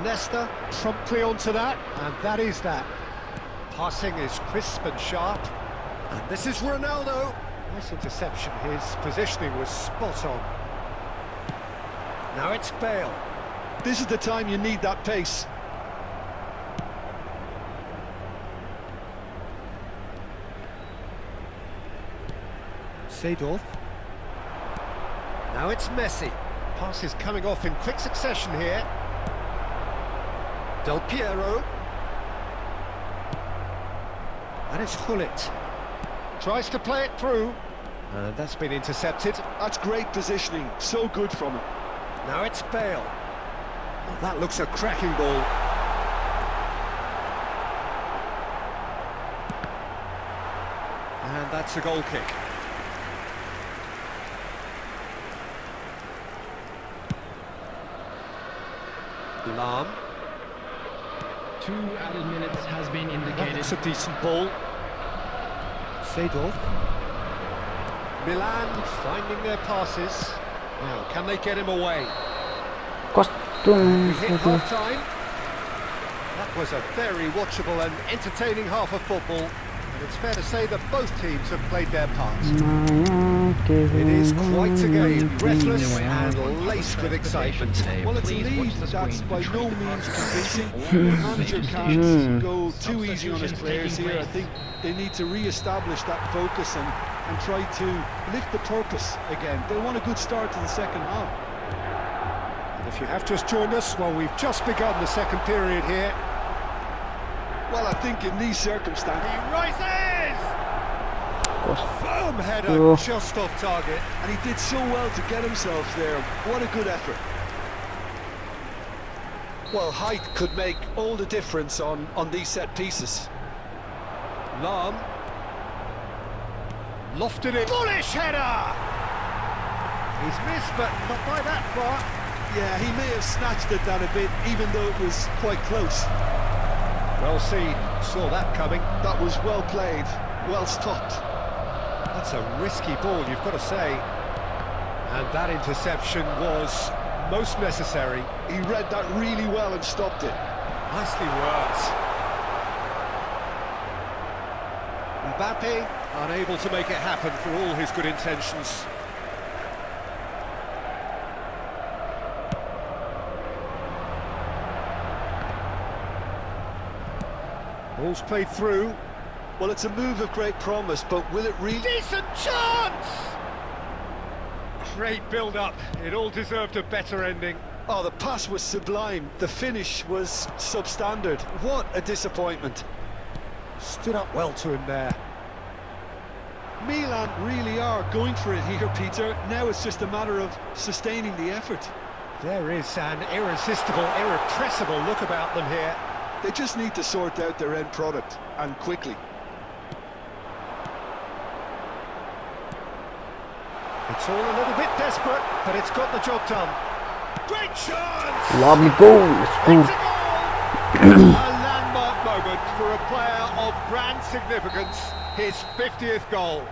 Nesta promptly onto that, and that is that. Passing is crisp and sharp, and this is Ronaldo. Nice interception, his positioning was spot on. Now it's Bale. This is the time you need that pace. Seedorf. Now it's Messi. Pass is coming off in quick succession here. Del Piero. And it's Hullet. Tries to play it through. And that's been intercepted. That's great positioning, so good from him. Now it's Bale. Well, that looks a cracking ball. And that's a goal kick. Lam. 2 added minutes has been indicated. That's a decent ball. Seedorf. Milan finding their passes. Now, can they get him away? कस्तो We hit half-time. That was a very watchable and entertaining half of football. And it's fair to say that both teams have played their parts. It is quite a game, breathless and laced with excitement. Well, it's a lead that's by no means convincing. The manager can't go too easy on his players here. I think they need to re-establish that focus and try to lift the purpose again. They want a good start to the second half. And if you have just joined us, well, we've just begun the second period here. Well, I think in these circumstances... He rises! Firm header, just off target. And he did so well to get himself there. What a good effort. Well, height could make all the difference on these set pieces. Lam. Lofted it. Bullish header! He's missed, but not by that far. Yeah, he may have snatched it down a bit, even though it was quite close. Well seen, saw that coming. That was well played, well stopped. That's a risky ball, you've got to say. And that interception was most necessary. He read that really well and stopped it. Nicely worked. Mbappe unable to make it happen for all his good intentions. Ball's played through. Well, it's a move of great promise, but will it really... Decent chance! Great build-up. It all deserved a better ending. Oh, the pass was sublime. The finish was substandard. What a disappointment. Stood up well to him there. Milan really are going for it here, Peter. Now it's just a matter of sustaining the effort. There is an irresistible, irrepressible look about them here. They just need to sort out their end product, and quickly. It's all a little bit desperate, but it's got the job done. Great chance! Lovely goal. Let's go. A landmark moment for a player of brand significance, his 50th goal.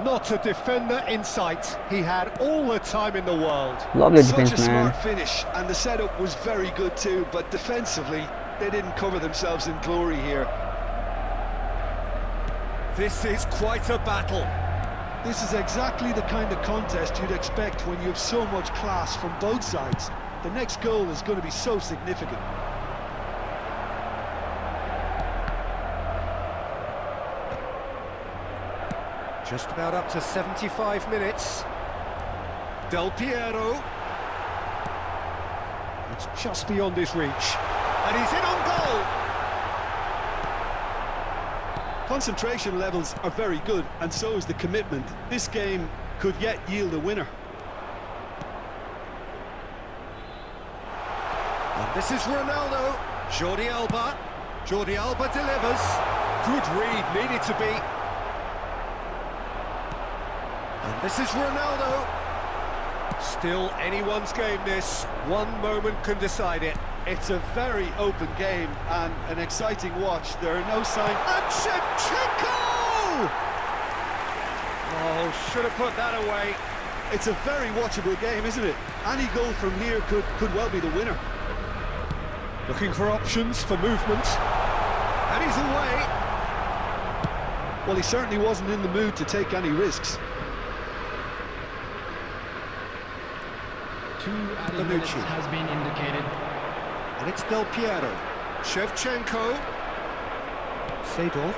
Not a defender in sight. He had all the time in the world. Lovely Such defense, a man. smart finish, and the setup was very good too, but defensively, they didn't cover themselves in glory here. This is quite a battle. This is exactly the kind of contest you'd expect when you have so much class from both sides. The next goal is going to be so significant. Just about up to 75 minutes. Del Piero. It's just beyond his reach. And he's in on goal! Concentration levels are very good, and so is the commitment. This game could yet yield a winner. And this is Ronaldo. Jordi Alba. Jordi Alba delivers. Good read, needed to be. And this is Ronaldo. Still anyone's game this. One moment can decide it. It's a very open game and an exciting watch. There are no signs. And Shevchenko! Oh, should have put that away. It's a very watchable game, isn't it? Any goal from here could well be the winner. Looking for options for movement. And he's away. Well, he certainly wasn't in the mood to take any risks. 2 added minutes has been indicated. And it's Del Piero. Shevchenko. Seedorf.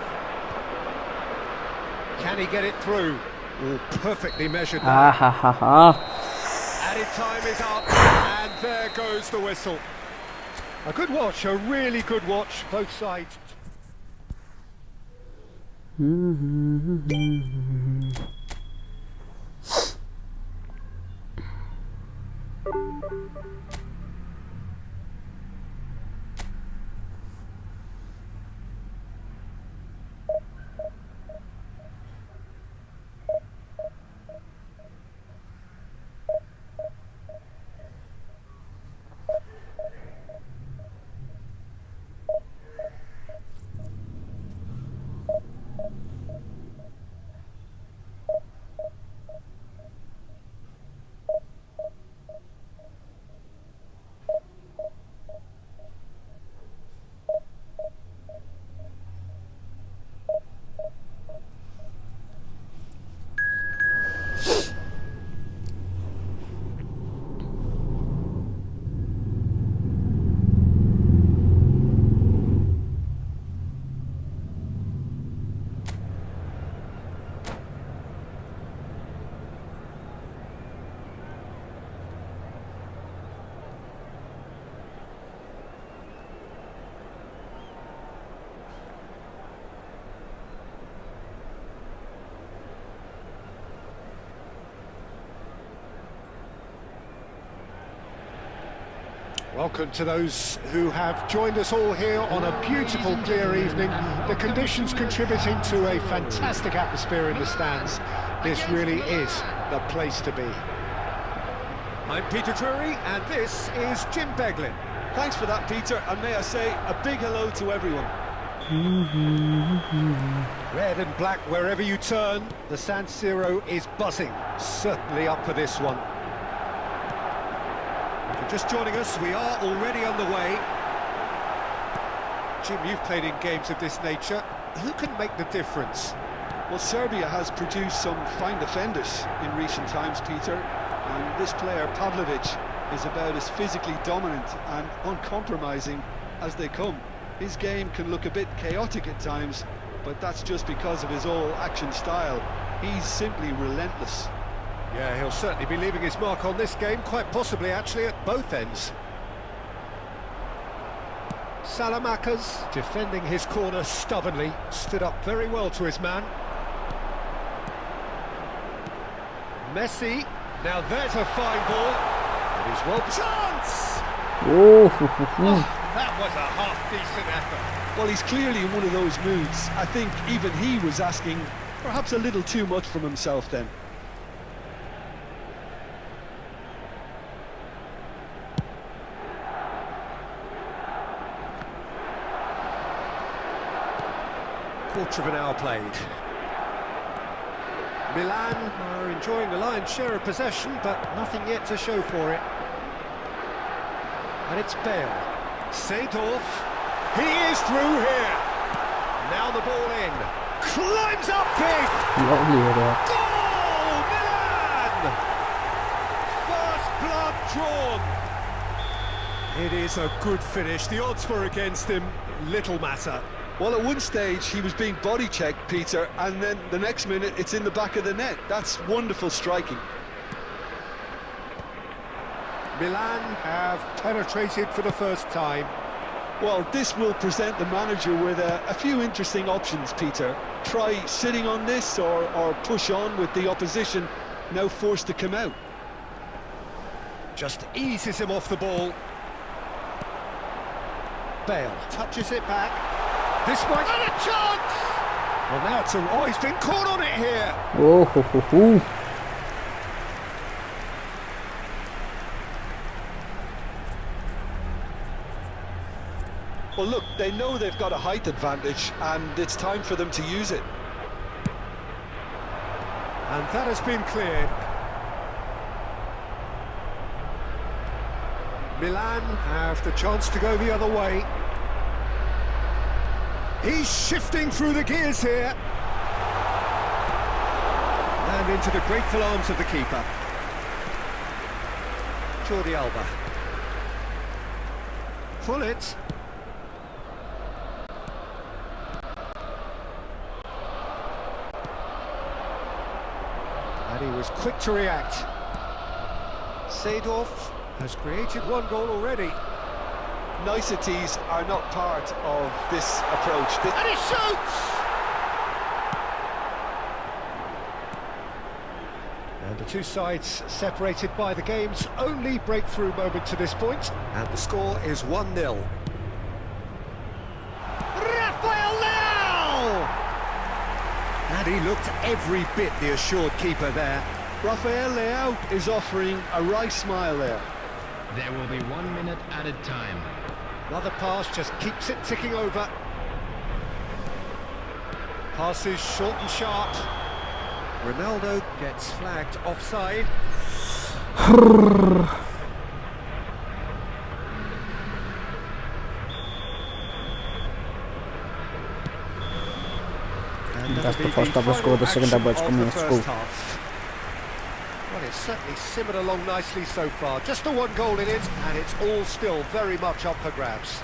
Can he get it through? Oh, perfectly measured there. Ah ha ha ha. Added time is up, and there goes the whistle. A good watch, a really good watch, both sides. Welcome to those who have joined us all here on a beautiful, clear evening. The conditions contributing to a fantastic atmosphere in the stands. This really is the place to be. I'm Peter Drury, and this is Jim Beglin. Thanks for that, Peter, and may I say a big hello to everyone. Red and black wherever you turn, the San Siro is buzzing. Certainly up for this one. If you're just joining us, we are already on the way. Jim, you've played in games of this nature. Who can make the difference? Well, Serbia has produced some fine defenders in recent times, Peter, and this player, Pavlovic, is about as physically dominant and uncompromising as they come. His game can look a bit chaotic at times, but that's just because of his all-action style. He's simply relentless. Yeah, he'll certainly be leaving his mark on this game, quite possibly actually at both ends. Salamakers defending his corner stubbornly, stood up very well to his man. Messi, now there's a fine ball. It is well chance! Oh, That was a half-decent effort. Well, he's clearly in one of those moods. I think even he was asking perhaps a little too much from himself then. Quarter of an hour played. Milan are enjoying the lion's share of possession, but nothing yet to show for it. And it's Bale. Seedorf. He is through here. Now the ball in. Climbs up big. lovely area. Goal! Milan! First blood drawn. It is a good finish. The odds were against him. Little matter. Well, at one stage he was being body checked, Peter, and then the next minute it's in the back of the net. That's wonderful striking. Milan have penetrated for the first time. Well, this will present the manager with a few interesting options, Peter. Try sitting on this or push on with the opposition now forced to come out. Just eases him off the ball. Bale touches it back. This might... And a chance! Well, now it's oh, he's been caught on it here. Oh. Well, look, they know they've got a height advantage, and it's time for them to use it. And that has been cleared. Milan have the chance to go the other way. He's shifting through the gears here. And into the grateful arms of the keeper. Jordi Alba. Pull it. And he was quick to react. Seedorf has created one goal already. Niceties are not part of this approach. And he shoots! And the two sides separated by the game's only breakthrough moment to this point. And the score is 1-0. Rafael Leao! And he looked every bit the assured keeper there. Rafael Leao is offering a wry smile there. There will be 1 minute added time. Another pass just keeps it ticking over. Passes short and sharp. Ronaldo gets flagged offside. That's the first half score, the second half is coming to school. Well, it's certainly simmered along nicely so far. Just the one goal in it, and it's all still very much up for grabs.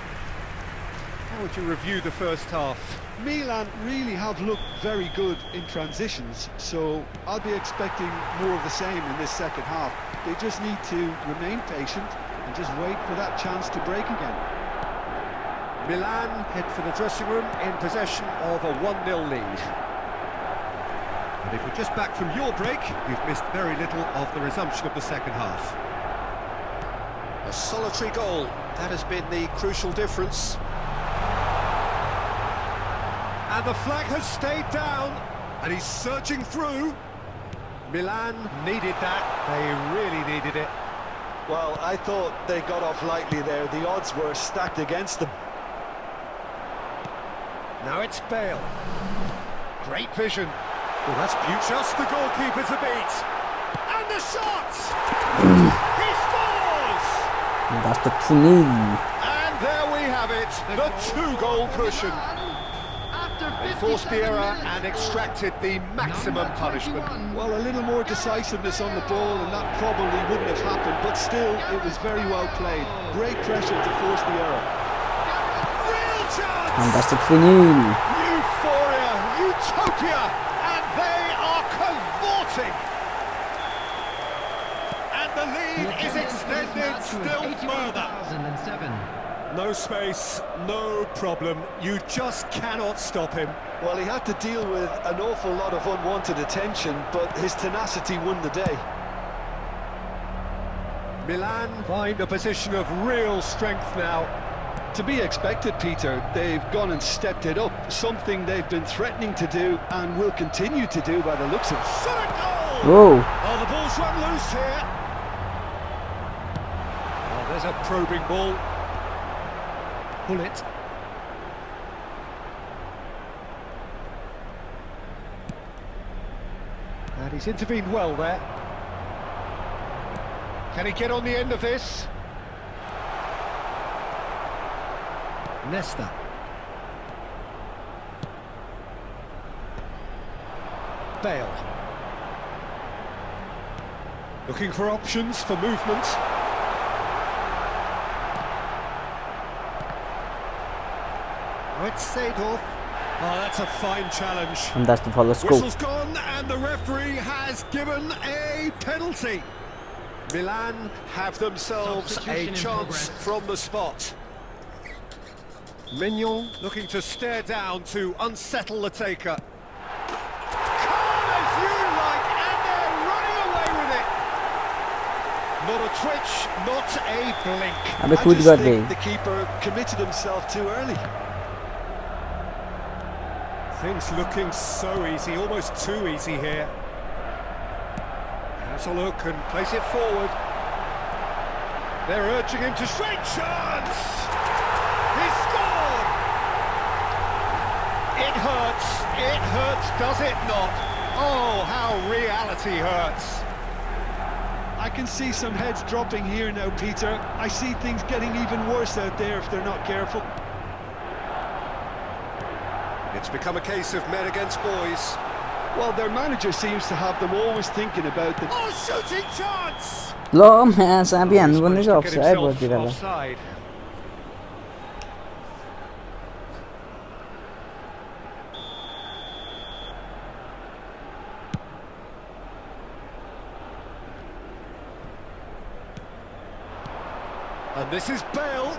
How would you review the first half? Milan really have looked very good in transitions, so I'll be expecting more of the same in this second half. They just need to remain patient and just wait for that chance to break again. Milan head for the dressing room in possession of a 1-0 lead. And if you're just back from your break, you've missed very little of the resumption of the second half. A solitary goal, that has been the crucial difference. And the flag has stayed down, and he's surging through. Milan needed that, they really needed it. Well, I thought they got off lightly there. The odds were stacked against them. Now it's Bale. Great vision. Well, that's just the goalkeeper to beat. And the shot! He scores! And that's the 2-0. And there we have it, the two-goal cushion. They forced the error and extracted the maximum punishment. Well, a little more decisiveness on the ball and that probably wouldn't have happened, but still, it was very well played. Great pressure to force the error. Real chance! And that's the 3-0. Euphoria, utopia, and they are cavorting. lead is extended still further. 81,007. No space, no problem. You just cannot stop him. Well, he had to deal with an awful lot of unwanted attention, but his tenacity won the day. Milan find a position of real strength now. To be expected, Peter. They've gone and stepped it up, something they've been threatening to do and will continue to do by the looks of it. Shot a goal! Whoa. Oh, the ball's run loose here. Oh, there's a probing ball. Pull it. And he's intervened well there. Can he get on the end of this? Nesta. Bale. Looking for options for movement. Oh, it's Seedorf. Oh, that's a fine challenge. And that's the follow scope. Whistle's gone and the referee has given a penalty. Milan have themselves a Substitution in chance progress. from the spot. Mignon looking to stare down to unsettle the taker. Calm as you like, and they're running away with it. Not a twitch, not a blink. अबे I कूद just गए think the keeper committed himself too early. Things looking so easy, almost too easy here. Has a look and place it forward. They're urging him to straight chance. He scored. It hurts, does it not? Oh, how reality hurts. I can see some heads dropping here now, Peter. I see things getting even worse out there if they're not careful. It's become a case of men against boys. Well, their manager seems to have them always thinking about the... Oh, shooting chance! ल match आबी He's हान्नु पर्ने managed to चाहिँ get offside himself भयो तिनीहरूलाई offside. And this is Bale.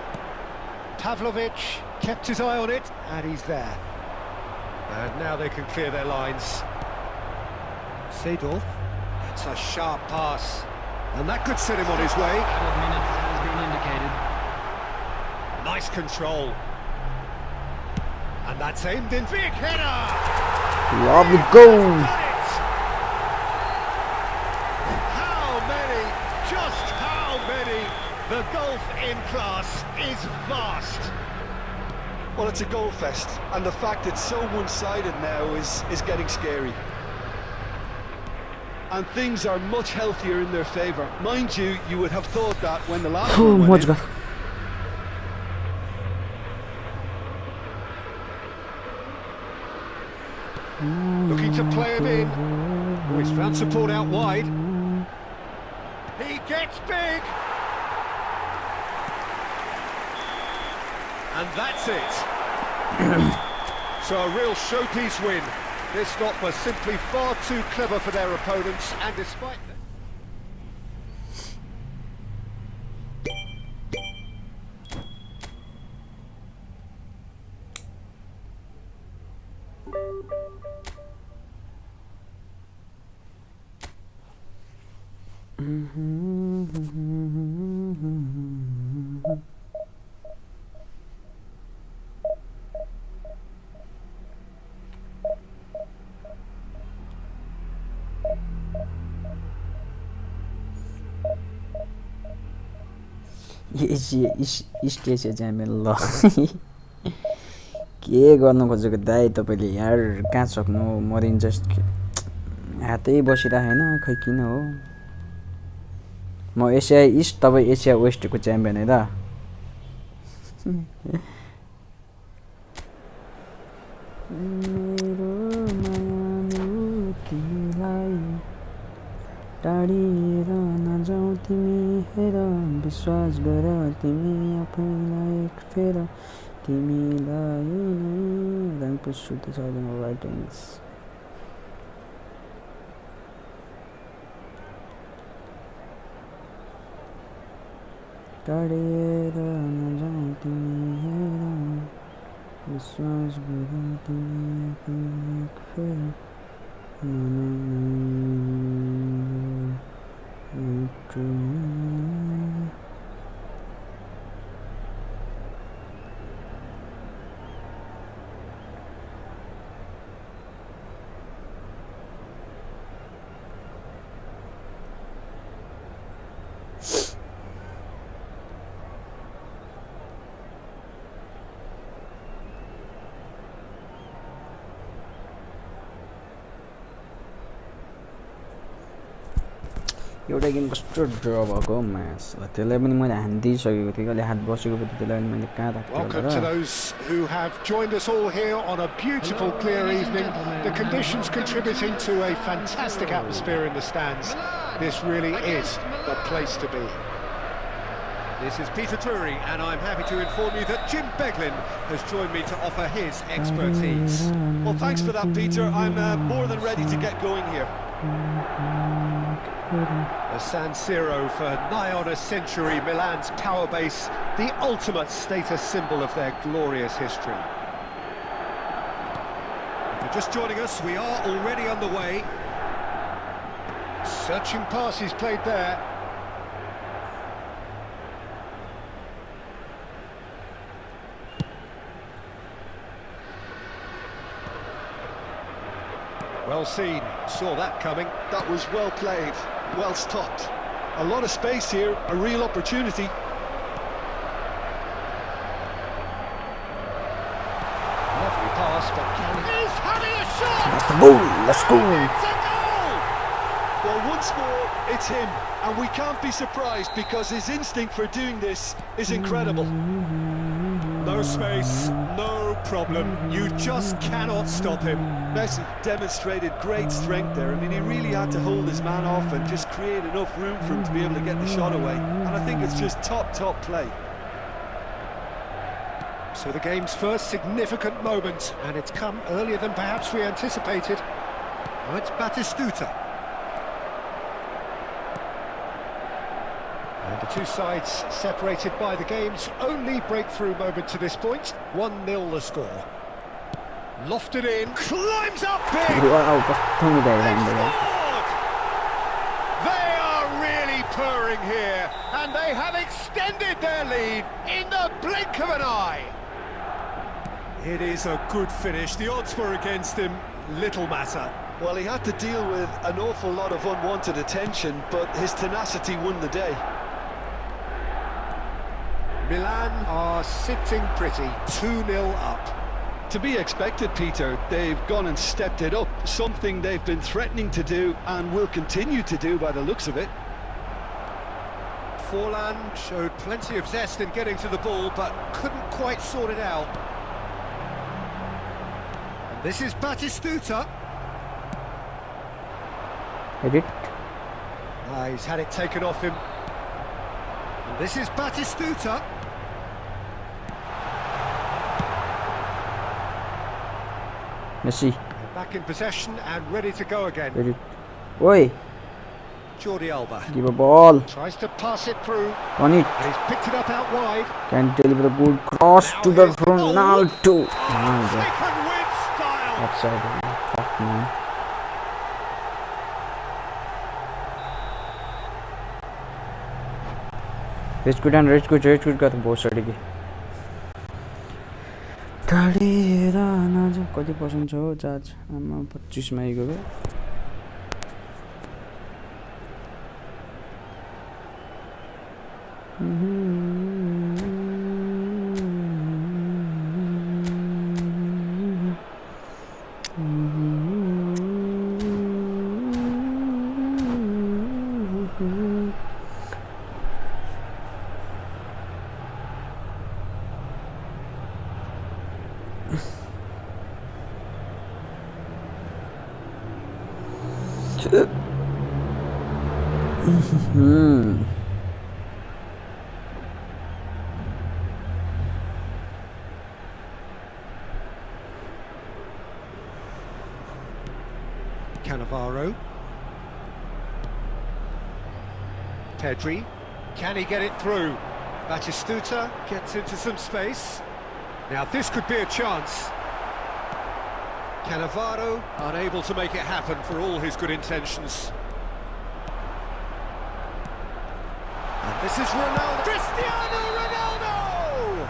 Pavlovic kept his eye on it, and he's there. And now they can clear their lines. Seedorf. It's a sharp pass. And that could set him on his way. Added minutes has been indicated. Nice control. And that's aimed in. Big header! Lovely goal. Done it! How many? Just how many? The gulf in class is vast. Well, it's a goal fest, and the fact it's so one-sided now is getting scary. And things are much healthier in their favour. Mind you, you would have thought that when the last one went मोज in. गर Looking to play him in. Oh, he's found support out wide. He gets big. And that's it. So a real showpiece win. This stop was simply far too clever for their opponents, and despite that... stage चाहिँ ल के गर्नु खोजेको दाइ तपाईँले यार कहाँ सक्नु Marin just हातै बसिरहेको होइन खै किन हो म एसिया इस्ट तपाईँ एसिया वेस्टको च्याम्पियन है त मेरो मायालु तिमीलाई टाढिएर नजाऊ तिमी हेर विश्वास गर तिमी आफैलाई एक फेर तिमीलाई then push to the side and writings टाढिएर नजाऊ तिमी हेर विश्वास गर तिमी आफैलाई एक फेर एउटा गेम कस्तो ड्र भएको म्याच त्यसलाई पनि मैले हानिदिइसकेको थिएँ कहिले हात बसेको पनि त्यसलाई पनि मैले कहाँ राख्थेँ Welcome to those who have joined us all here on a beautiful clear evening. The conditions contributing to a fantastic atmosphere in the stands. This really is the place to be. This is Peter Drury, and I'm happy to inform you that Jim Beglin has joined me to offer his expertise. Well, thanks for that, Peter. I'm more than ready to get going here. The San Siro for nigh on a century, Milan's power base, the ultimate status symbol of their glorious history. If you're just joining us, we are already underway. Searching passes played there. Well seen, saw that coming. That was well played, well stopped. A lot of space here, a real opportunity. Lovely pass, but can he's having a shot! That's a goal, let's go! It's a goal! Well, once more, it's him, and we can't be surprised because his instinct for doing this is incredible. No space, no problem. You just cannot stop him. Messi demonstrated great strength there. I mean, he really had to hold his man off and just create enough room for him to be able to get the shot away. And I think it's just top play. So the game's first significant moment, and it's come earlier than perhaps we anticipated. Now it's Batistuta. And the two sides separated by the game's only breakthrough moment to this point. 1-0 the score. Lofted in, climbs up big! Wow, कस्तो मिलाएर They've राम्रो scored! They are really purring here, and they have extended their lead in the blink of an eye. It is a good finish. The odds were against him, little matter. Well, he had to deal with an awful lot of unwanted attention, but his tenacity won the day. Milan are sitting pretty, 2-0 up. To be expected, Peter. They've gone and stepped it up, something they've been threatening to do and will continue to do by the looks of it. Forlan showed plenty of zest in getting to the ball, but couldn't quite sort it out. And this is Batistuta. Edit. He's had it taken off him. And this is Batistuta. Messi. Back in possession and ready to go again. Edit. Oi, Jordi Alba give a ball. tries to pass it through. On it. And he's picked it up out wide. Can deliver a good cross to the Ronaldo. Taken with style. Offside. Fuck man. Red का त बहुत सडी के टाढिएर नजाऊ कति percent छ हो charge आमा 25 मा आइगयो Cannavaro. Pedri. Can he get it through? Batistuta gets into some space. Now this could be a chance. Cannavaro unable to make it happen for all his good intentions. And this is Ronaldo. Cristiano Ronaldo!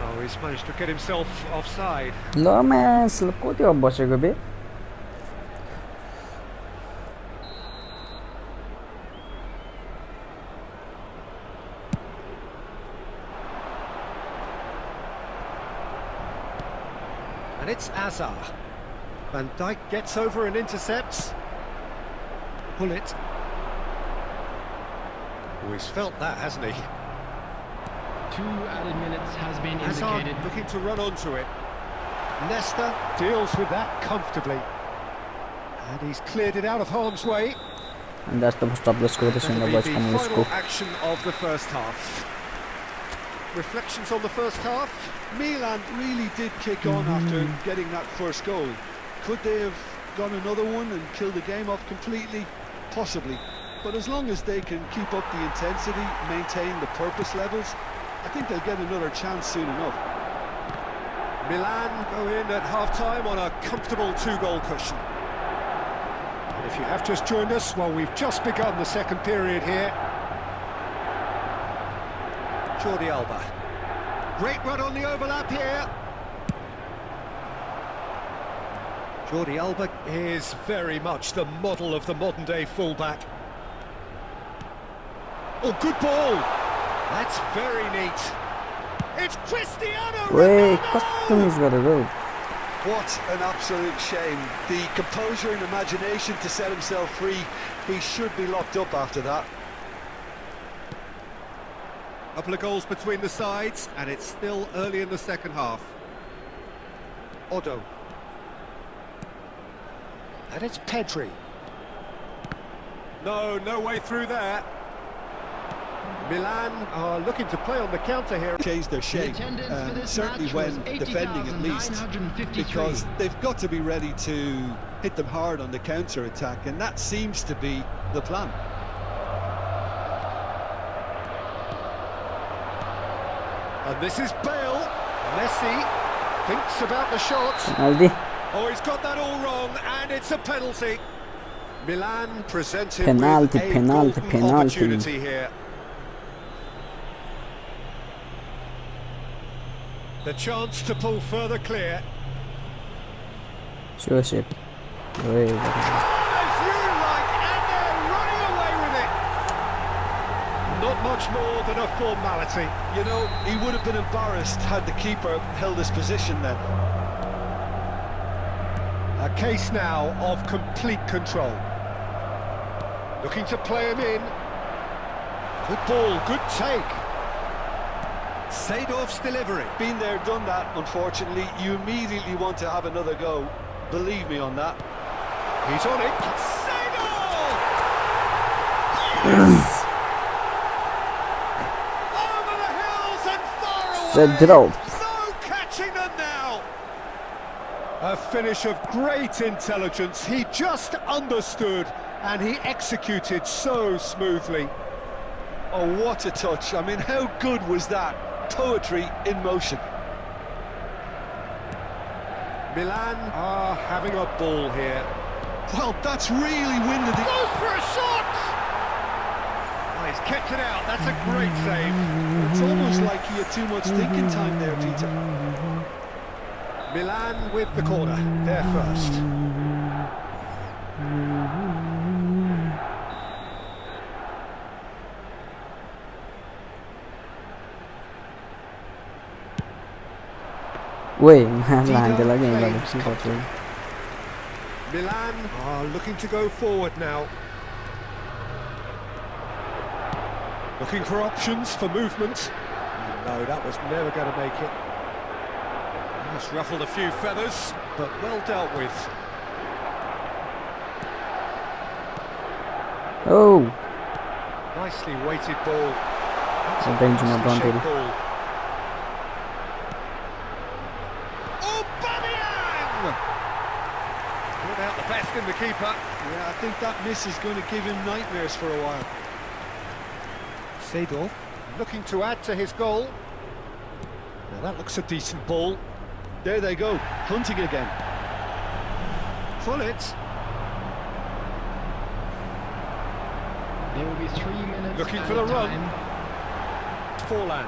Oh, he's managed to get himself offside. ल match ल कति अब बसेको बे And it's Azar. Van Dijk gets over and intercepts. Bullet. Oh, he's felt that, hasn't he? 2 added minutes has been Hazard indicated. looking to run onto it. Nesta deals with that comfortably. And he's cleared it out of harm's way. And that's the first of the score. This is That'll the be watch the coming final score. action of the first half. Reflections on the first half? Milan really did kick on after getting that first goal. Could they have gone another one and killed the game off completely? Possibly. But as long as they can keep up the intensity, maintain the purpose levels, I think they'll get another chance soon enough. Milan go in at half-time on a comfortable 2-goal cushion. And if you have just joined us, well, we've just begun the second period here. Jordi Alba. Great run on the overlap here. Jordi Alba is very much the model of the modern-day fullback. Oh, good ball! That's very neat. It's Cristiano Wait, Ronaldo! custom is gotta go. What an absolute shame. The composure and imagination to set himself free. He should be locked up after that. Couple of goals between the sides, and it's still early in the second half. Odo. And it's Pedri. No way through there. Milan are looking to play on the counter here. Change their shape, attendance for this certainly match when was defending at least, 80,953. because they've got to be ready to hit them hard on the counter-attack, and that seems to be the plan. And this is Bale. Messi thinks about the shot. Penalty. Oh, he's got that all wrong, and it's a penalty. Milan presented Penalty, with a penalty, golden penalty. opportunity here. The chance to pull further clear. Sure shit. Wait. As you like, and they're running away with it. Not much more than a formality. You know, he would have been embarrassed had the keeper held his position then. A case now of complete control. Looking to play him in. Good ball, good take. Seedorf's delivery. Been there, done that, unfortunately. You immediately want to have another go. Believe me on that. He's on it. Seedorf! Yes! Over the hills and far away. Seedorf. No catching them now. A finish of great intelligence. He just understood and he executed so smoothly. Oh, what a touch. I mean, how good was that? Poetry in motion. Milan are having a ball here. Well, that's really winded it. Goes for a shot! Oh, he's kept it out. That's a great save. It's almost like he had too much thinking time there, Peter. Milan with the corner. They're first. Wait, lahanti lagi ang lalabas ng control. Milan are looking to go forward now. Looking for options for movement. No, that was never going to make it. Just ruffled a few feathers, but well dealt with. Oh! Nicely weighted ball. That's Ang danger mo, nicely Bronte. shaped ball. Aubameyang! Brought out the best in the keeper. Yeah, I think that miss is going to give him nightmares for a while. Seedorf Looking to add to his goal. Now that looks a decent ball. There they go, hunting again. Full it. There will be 3 minutes. Looking for the run. Forlan.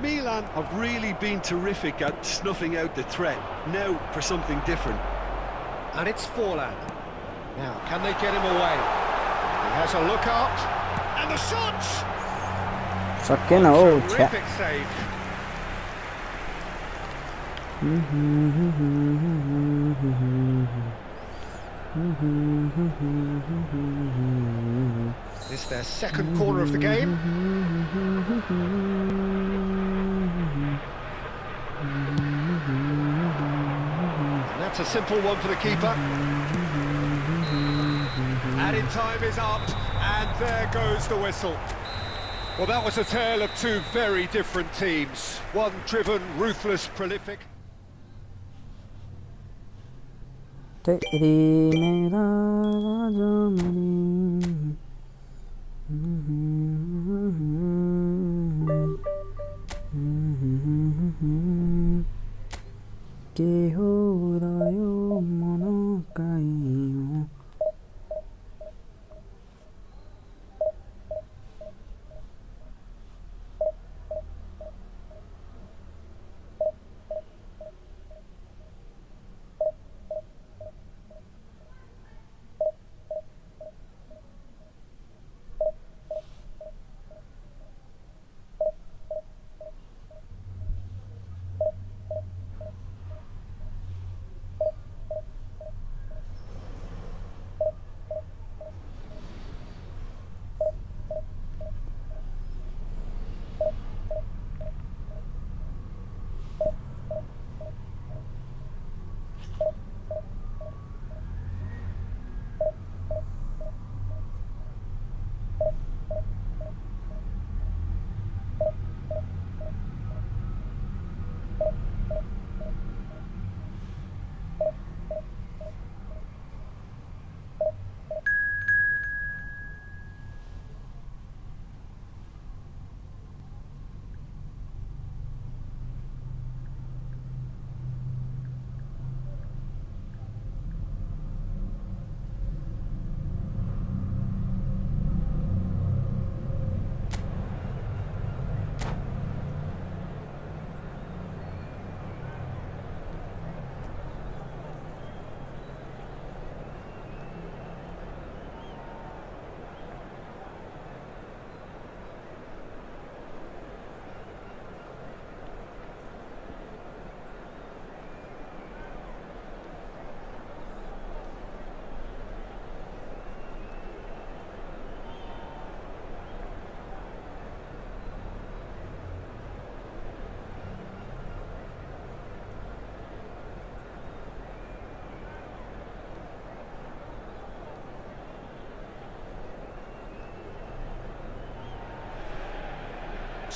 Milan have really been terrific at snuffing out the threat. Now for something different. And it's Forlan. Now, can they get him away? He has a look up. And the shot! Só que não, tchá. Terrific save. It's their second corner of the game. And that's a simple one for the keeper. Added time is up, and there goes the whistle. Well, that was a tale of two very different teams. One driven, ruthless, prolific. तेरी मेरा राजा मरी के हो रयो मनो काइयो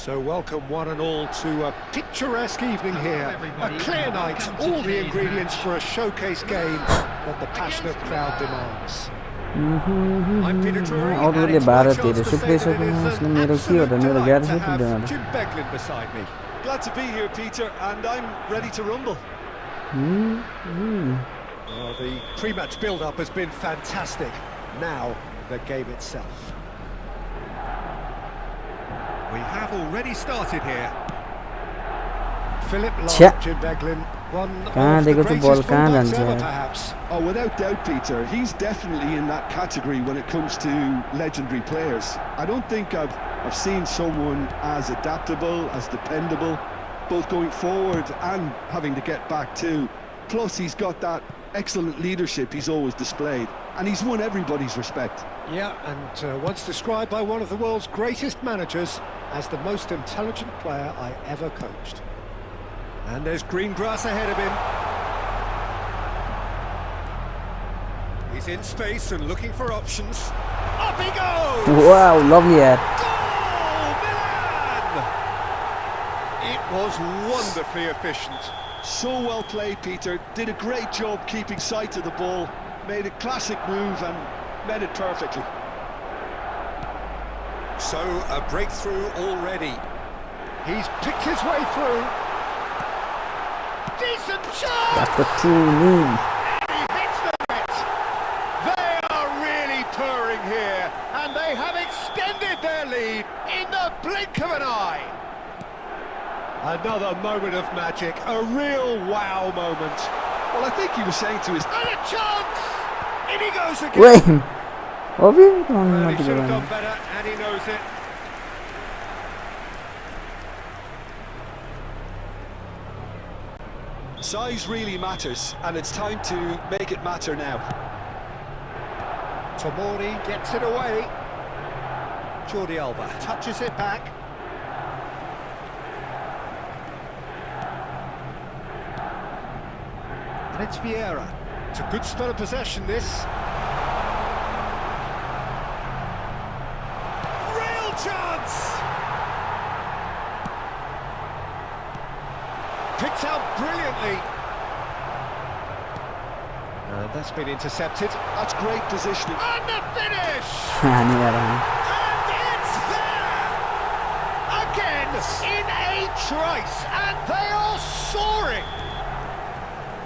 So welcome one and all to a picturesque evening here. A clear night, all the ingredients for a showcase game that the passionate crowd demands. I'm Peter Drury, and it's my chance to say that it is an absolute delight to have Jim Beglin beside me. Glad to be here, Peter, and I'm ready to rumble. Well, the pre-match build-up has been fantastic. Now, the game itself. We have already started here. Philip Lahm, Jim Beglin, one of the greatest fullbacks ever, perhaps. Oh, without doubt, Peter, he's definitely in that category when it comes to legendary players. I don't think I've seen someone as adaptable, as dependable, both going forward and having to get back too. Plus, he's got that excellent leadership he's always displayed, and he's won everybody's respect. Yeah, and once described by one of the world's greatest managers as the most intelligent player I ever coached. And there's green grass ahead of him. He's in space and looking for options. Up he goes! Wow, lovely ad. Goal, Milan! It was wonderfully efficient. So well played, Peter. Did a great job keeping sight of the ball. Made a classic move and met it perfectly. So, a breakthrough already. He's picked his way through. Decent chance! That's the true name. He hits the net. They are really purring here, and they have extended their lead in the blink of an eye. Another moment of magic, a real wow moment. Well, I think he was saying to his... And a chance! In he goes again. Wait. Obi? Well, he should have done better, and he knows it. Size really matters, and it's time to make it matter now. Tomori gets it away. Jordi Alba touches it back. And it's Vieira. It's a good spell of possession, this. Real chance! Picked out brilliantly. And that's been intercepted. That's great positioning. And the finish! I knew that one. And it's there! Again, in a trice, and they are soaring!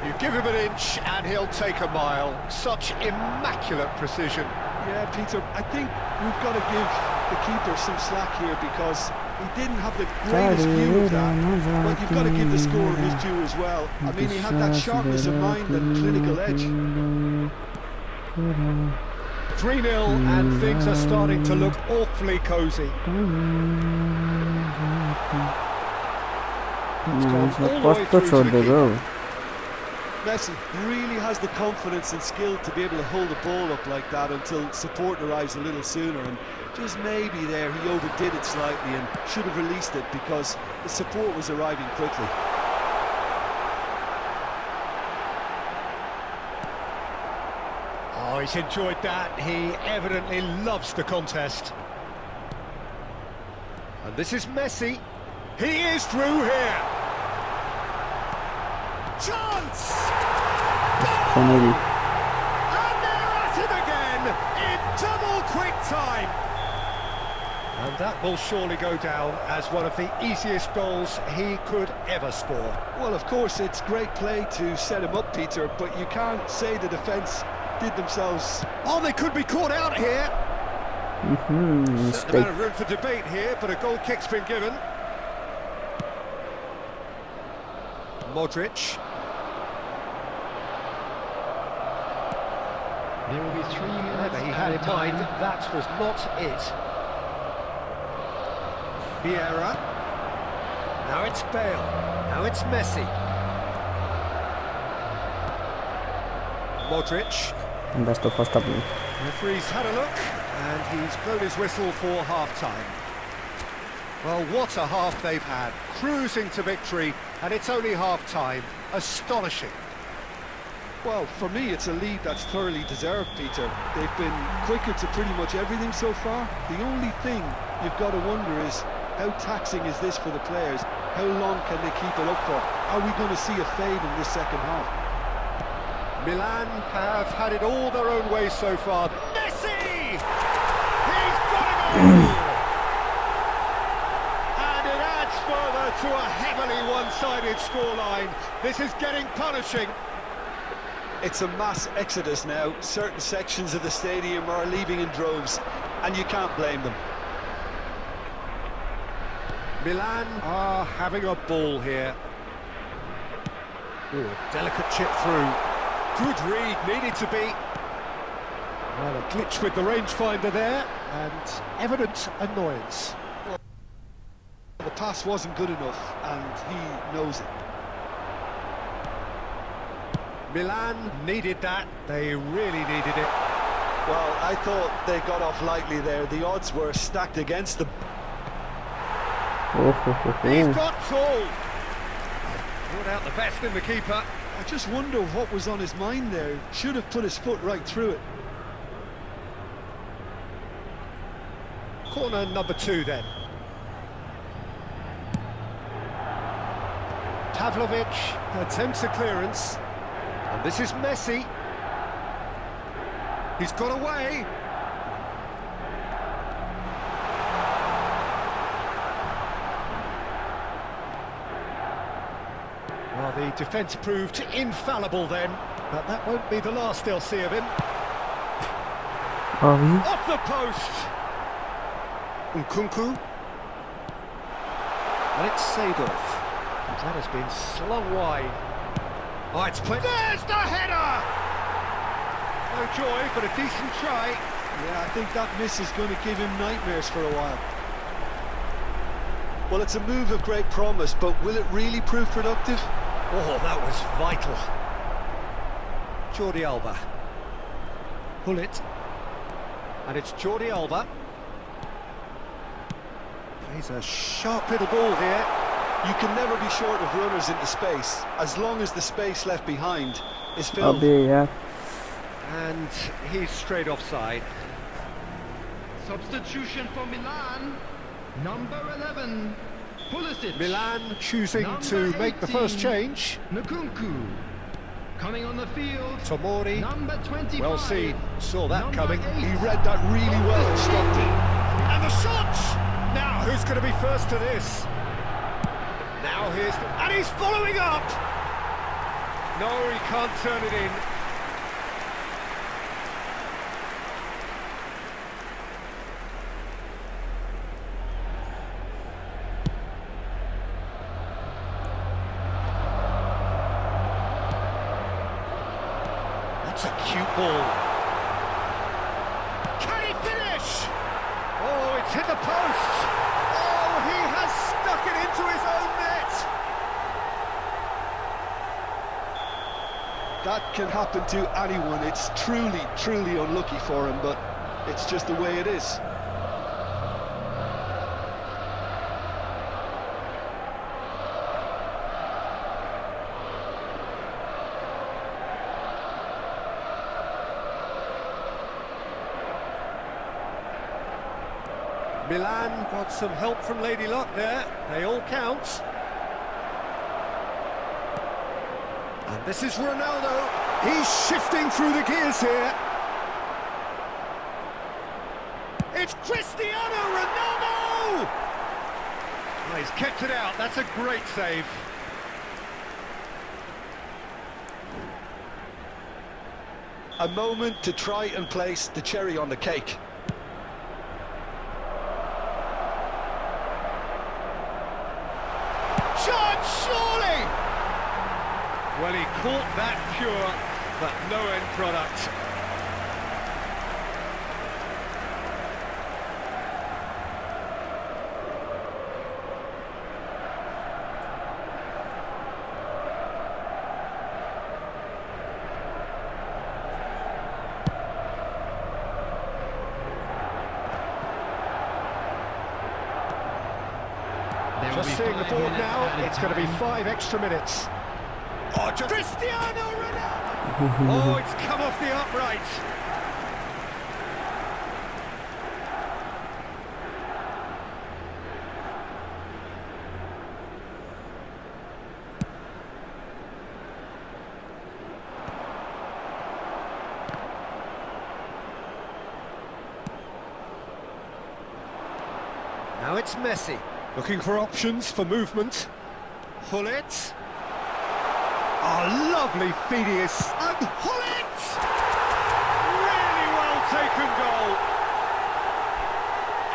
You give him an inch and he'll take a mile. Such immaculate precision. Yeah, Peter, I think we've got to give the keeper some slack here because he didn't have the greatest view of that. But you've got to give the scorer his due as well. I mean, he had that sharpness of mind and clinical edge. 3-0 and things are starting to look awfully cosy. Messi really has the confidence and skill to be able to hold the ball up like that until support arrives a little sooner, and just maybe there he overdid it slightly and should have released it because the support was arriving quickly. Oh, he's enjoyed that. He evidently loves the contest. And this is Messi. He is through here. Chance! Rossoneri. And they're at it again in double quick time. And that will surely go down as one of the easiest goals he could ever score. Well, of course, it's great play to set him up, Peter, but you can't say the defence did themselves... Oh, they could be caught out here. Mistake. Certain amount of room for debate here, but a goal kick's been given. Modric. There will be 3 minutes. Whatever he had in mind, that was not it. Vieira. Now it's Bale. Now it's Messi. Modric. And that's the first opening. Referee's had a look, and he's blown his whistle for half-time. Well, what a half they've had. Cruising to victory, and it's only half-time. Astonishing. Well, for me, it's a lead that's thoroughly deserved, Peter. They've been quicker to pretty much everything so far. The only thing you've got to wonder is, how taxing is this for the players? How long can they keep it up for? Are we going to see a fade in this second half? Milan have had it all their own way so far. Messi! He's got a goal! And it adds further to a heavily one-sided scoreline. This is getting punishing. It's a mass exodus now. Certain sections of the stadium are leaving in droves, and you can't blame them. Milan are having a ball here. Ooh, a delicate chip through. Good read, needed to be. Well, a glitch with the rangefinder there, and evident annoyance. Well, the pass wasn't good enough, and he knows it. Milan needed that, they really needed it. Well, I thought they got off lightly there. The odds were stacked against them. He's got tall. Brought out the best in the keeper. I just wonder what was on his mind there. Should have put his foot right through it. Corner number 2 then. Pavlovic attempts a clearance. And this is Messi. He's got away. The defence proved infallible then, but that won't be the last they'll see of him. Off the post! Nkunku. And it's Seedorf. That has been slung wide. Oh, it's played. There's the header! No joy, but a decent try. Yeah, I think that miss is going to give him nightmares for a while. Well, it's a move of great promise, but will it really prove productive? Oh, that was vital. Jordi Alba. Pull it. And it's Jordi Alba. Plays a sharp little ball here. You can never be short of runners into space, as long as the space left behind is filled. yeah. And he's straight offside. Substitution for Milan. Number 11, Pulisic. Milan choosing Number to make the first 18, change. Nkunku. Coming on the field. Tomori, Number 25. well seen, saw that Number coming. 8. He read that really well and stopped it. And the shot! Now, who's going to be first to this? Now here's the... And he's following up! No, he can't turn it in. That's a cute ball. Can he finish? Oh, it's hit the post. Oh, he has stuck it into his own net. That can happen to anyone. It's truly, truly unlucky for him, but it's just the way it is. Milan got some help from Lady Luck there. They all count. And this is Ronaldo. He's shifting through the gears here. It's Cristiano Ronaldo! Oh, he's kept it out. That's a great save. A moment to try and place the cherry on the cake. Shot, surely! Well, he caught that pure, but no end product. Just seeing the board now, it's going to be 5 extra minutes. Oh, Cristiano Ronaldo! Oh, it's come off the upright. Now it's Messi. Looking for options for movement. Pull it. Oh, lovely Phidias. And pull it! Really well taken goal.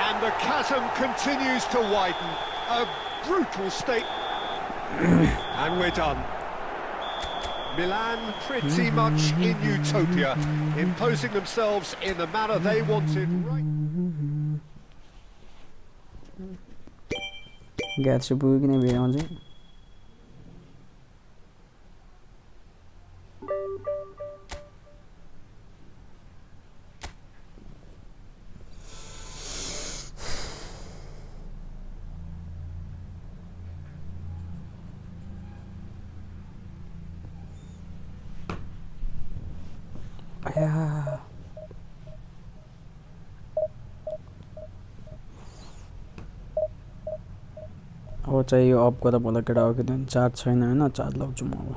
And the chasm continues to widen. A brutal state. And we're done. Milan pretty much in utopia, imposing themselves in the manner they wanted right. Gas चाहिँ पुग्यो कि नै भेडामा चाहिँ अब चाहिँ यो of गर्दा भन्दा केटा हो कि चार्ज छैन हैन चार्ज लाउँछु म अब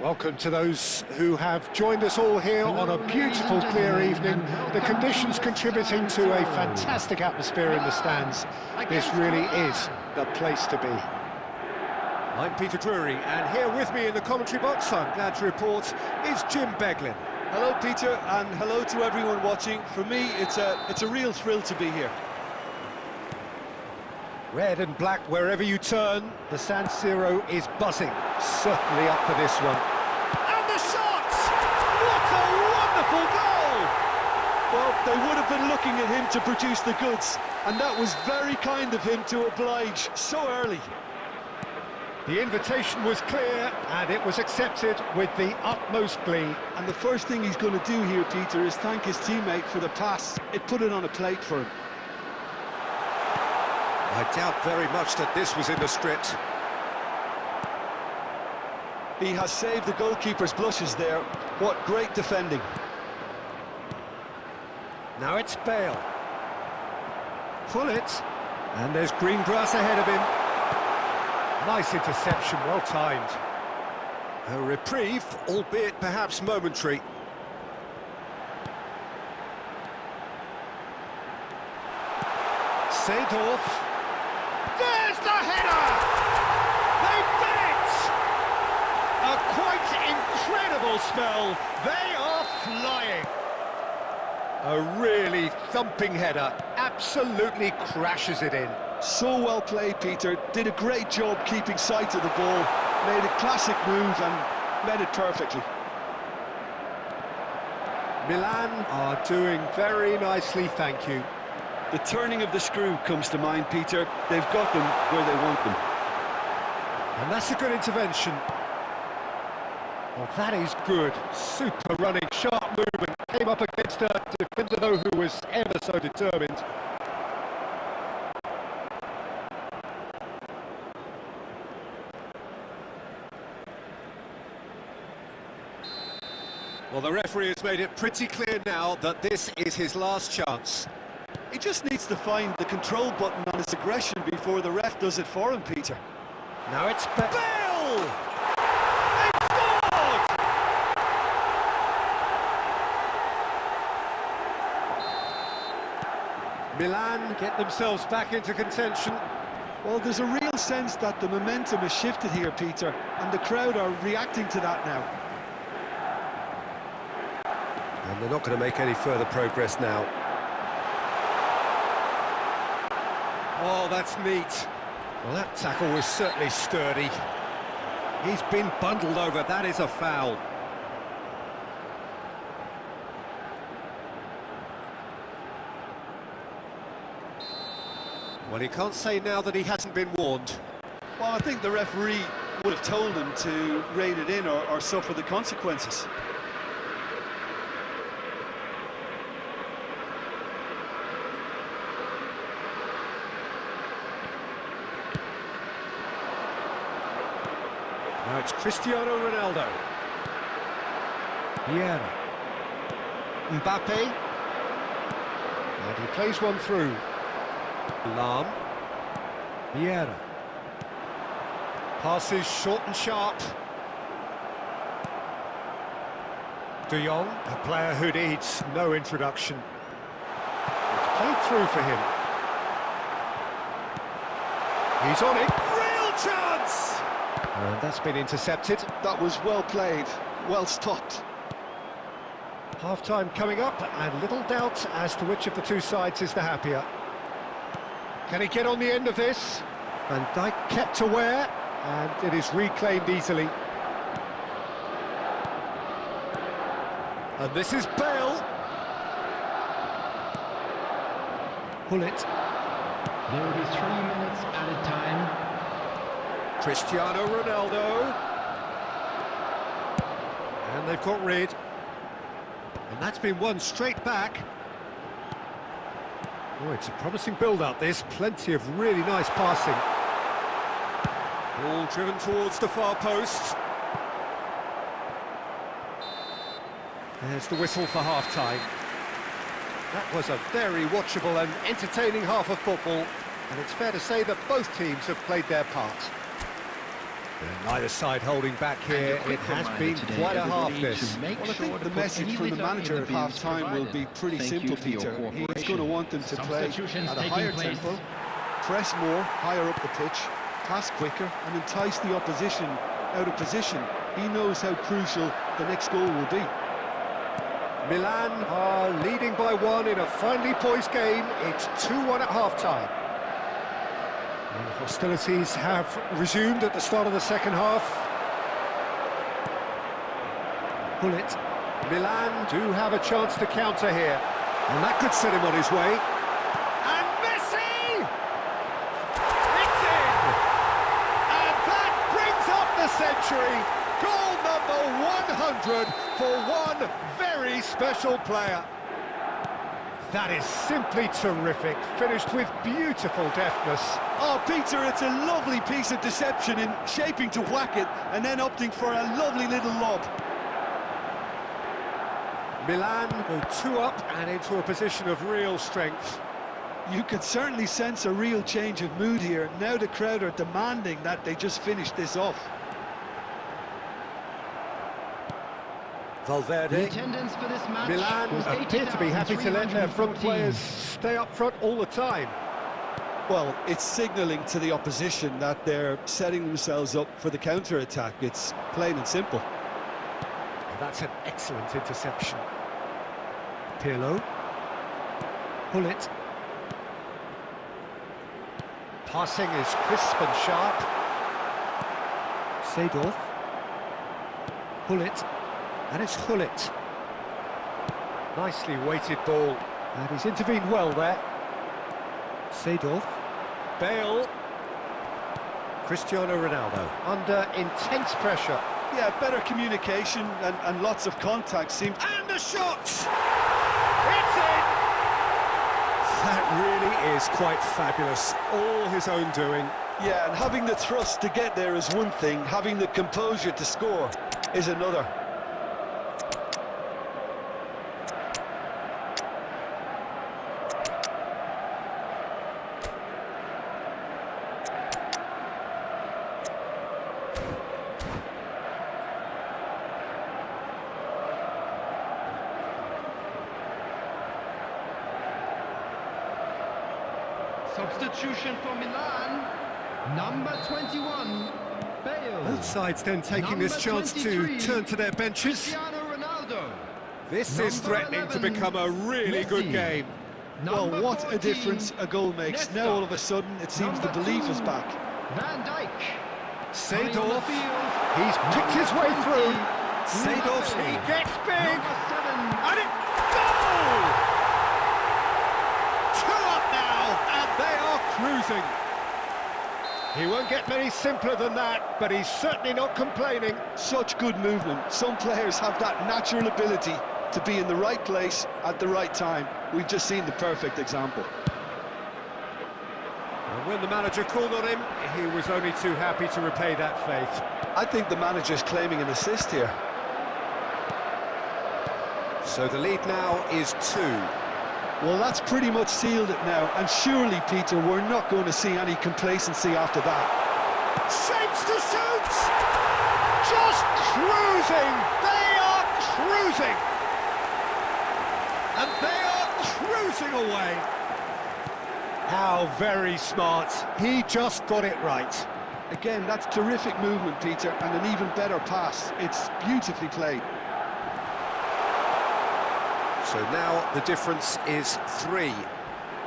Welcome to those who have joined us all here on a beautiful, clear evening. The conditions contributing to a fantastic atmosphere in the stands. This really is the place to be. I'm Peter Drury, and here with me in the commentary box, I'm glad to report, is Jim Beglin. Hello, Peter, and hello to everyone watching. For me, it's a real thrill to be here. Red and black wherever you turn, the San Siro is buzzing. Certainly up for this one. And the shot! What a wonderful goal! Well, they would have been looking at him to produce the goods, and that was very kind of him to oblige so early. The invitation was clear, and it was accepted with the utmost glee. And the first thing he's going to do here, Peter, is thank his teammate for the pass. It put it on a plate for him. I doubt very much that this was in the script. He has saved the goalkeeper's blushes there. What great defending. Now it's Bale. Pull it. And there's green grass ahead of him. Nice interception, well timed. A reprieve, albeit perhaps momentary. Seedorf. There's the header! They've done it! A quite incredible spell. They are flying. A really thumping header. Absolutely crashes it in. So well played, Peter. Did a great job keeping sight of the ball. Made a classic move and made it perfectly. Milan are doing very nicely, thank you. The turning of the screw comes to mind, Peter. They've got them where they want them. And that's a good intervention. Well, that is good. Super running, sharp movement. Came up against a defender, though, who was ever so determined. Well, the referee has made it pretty clear now that this is his last chance. He just needs to find the control button on his aggression before the ref does it for him, Peter. Now it's Bale! They've scored! Milan get themselves back into contention. Well, there's a real sense that the momentum has shifted here, Peter, and the crowd are reacting to that now. And they're not going to make any further progress now. Oh, that's neat. Well, that tackle was certainly sturdy. He's been bundled over. That is a foul. Well, he can't say now that he hasn't been warned. Well, I think the referee would have told him to rein it in or suffer the consequences. Now it's Cristiano Ronaldo. Vieira. Mbappe. And he plays one through. Lam. Vieira. Passes short and sharp. De Jong, a player who needs no introduction. It's played through for him. He's on it. Real chance! And that's been intercepted. That was well played, well stopped. Half-time coming up, and little doubt as to which of the two sides is the happier. Can he get on the end of this? Van Dijk kept aware, and it is reclaimed easily. And this is Bale. Pull it. There will be 3 minutes added time. Cristiano Ronaldo. And they've got rid. And that's been won straight back. Oh, it's a promising build-up, this. Plenty of really nice passing. Ball driven towards the far post. There's the whistle for half-time. That was a very watchable and entertaining half of football, and it's fair to say that both teams have played their part. Neither side holding back here. It has been quite a half this. Well, I think the message from the manager at half-time will be pretty simple, Peter. He's going to want them to play at a higher tempo, press more, higher up the pitch, pass quicker, and entice the opposition out of position. He knows how crucial the next goal will be. Milan are leading by 1 in a finely poised game. It's 2-1 at half-time. And hostilities have resumed at the start of the second half. Bullet. Milan do have a chance to counter here. And that could set him on his way. And Messi! It's in! And that brings up the century. Goal number 100 for one very special player. That is simply terrific, finished with beautiful deftness. Oh, Peter, it's a lovely piece of deception in shaping to whack it and then opting for a lovely little lob. Milan go 2 up and into a position of real strength. You could certainly sense a real change of mood here. Now the crowd are demanding that they just finish this off. Valverde. The attendance for this match Milan was appear to be happy to let their front players stay up front all the time. Well, it's signalling to the opposition that they're setting themselves up for the counter-attack. It's plain and simple. And that's an excellent interception. Pirlo. Bullet. Passing is crisp and sharp. Seedorf. Bullet. And it's Hullet. Nicely weighted ball. And he's intervened well there. Seedorf. Bale. Cristiano Ronaldo. Under intense pressure. Yeah, better communication and lots of contact seem... And the shot! It's in! That really is quite fabulous. All his own doing. Yeah, and having the thrust to get there is one thing. Having the composure to score is another. Substitution for Milan, number 21, Bale. Both sides then taking this chance to turn to their benches. Cristiano Ronaldo. This is threatening to become a really good game. Well, what a difference a goal makes. Now all of a sudden it seems the belief is back. Van Dijk. Seedorf, he's picked his way through. Seedorf, he gets big, and it's goal! 2 up now, and they are cruising. He won't get many simpler than that, but he's certainly not complaining. Such good movement. Some players have that natural ability to be in the right place at the right time. We've just seen the perfect example. And when the manager called on him, he was only too happy to repay that faith. I think the manager's claiming an assist here. So the lead now is 2. Well, that's pretty much sealed it now, and surely, Peter, we're not going to see any complacency after that. Shapes to shoot! Just cruising! They are cruising! And they are cruising away! How very smart. He just got it right. Again, that's terrific movement, Peter, and an even better pass. It's beautifully played. So now the difference is 3.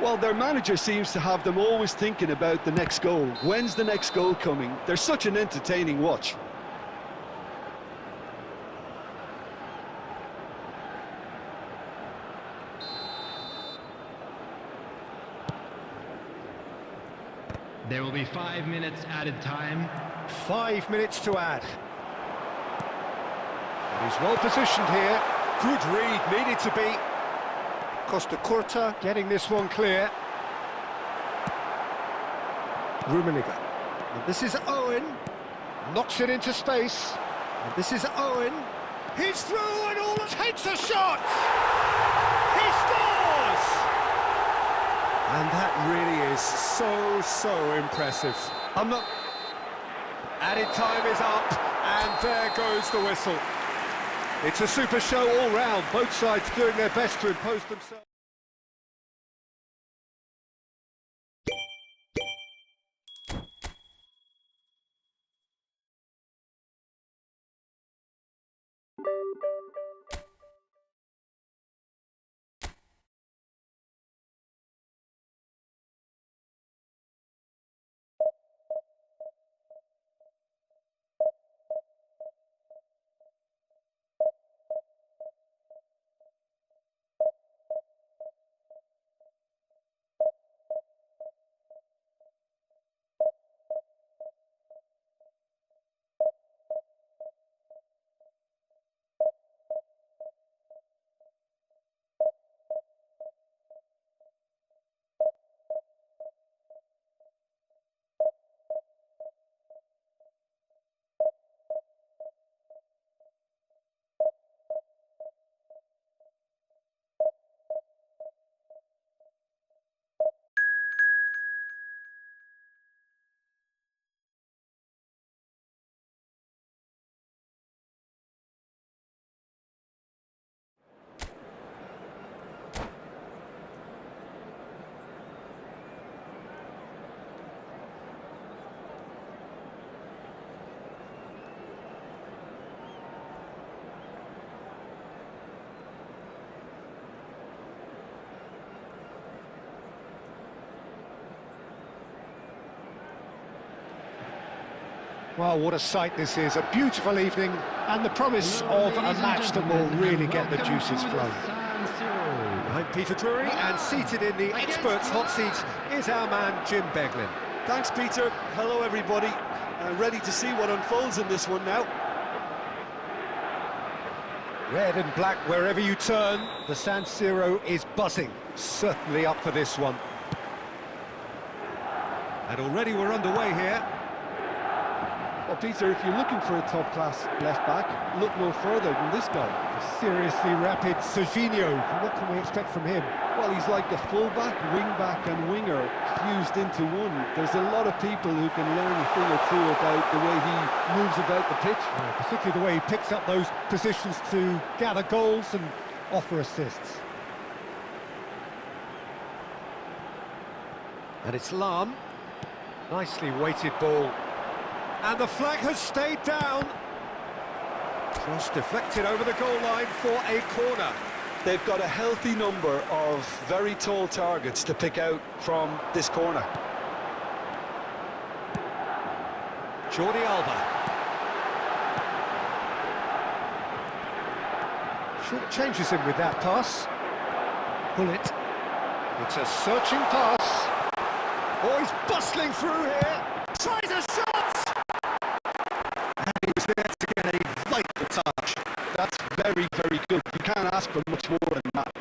Well, their manager seems to have them always thinking about the next goal. When's the next goal coming? They're such an entertaining watch. There will be 5 minutes added time. 5 minutes to add. And he's well positioned here. Good read, needed to be. Costa Curta getting this one clear. Rummenigge. And this is Owen. Knocks it into space. And this is Owen. He's through and all takes a shot! He scores! And that really is so impressive. Added time is up, and there goes the whistle. It's a super show all round, both sides doing their best to impose themselves. Well, what a sight this is, a beautiful evening, and the promise of a match that will really get the juices flowing. I'm Peter Drury, and seated in the experts' hot seat is our man Jim Beglin. Thanks, Peter. Hello, everybody. Ready to see what unfolds in this one now. Red and black wherever you turn, the San Siro is buzzing, certainly up for this one. And already we're underway here. Well, Peter, if you're looking for a top-class left-back, look no further than this guy. Seriously rapid Serginho. What can we expect from him? Well, he's like a full-back, wing-back and winger fused into one. There's a lot of people who can learn a thing or two about the way he moves about the pitch. Yeah, particularly the way he picks up those positions to gather goals and offer assists. And it's Lam. Nicely weighted ball. And the flag has stayed down. Cross deflected over the goal line for a corner. They've got a healthy number of very tall targets to pick out from this corner. Jordi Alba. Short changes him with that pass. Pull it. It's a searching pass. Oh, he's bustling through here. Tries a shot! And he was there to get a vital touch. That's very, very good. You can't ask for much more than that.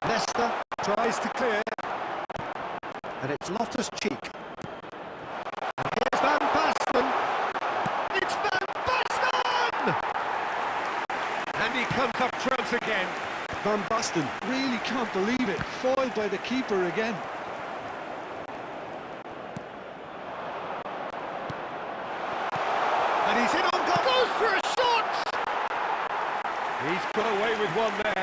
Leicester tries to clear. And it's Loftus-Cheek. And here's Van Basten. It's Van Basten! And he comes up trumps again. Van Basten, really can't believe it. Foiled by the keeper again. And he's in on goal. Goes for a shot! He's got away with one there.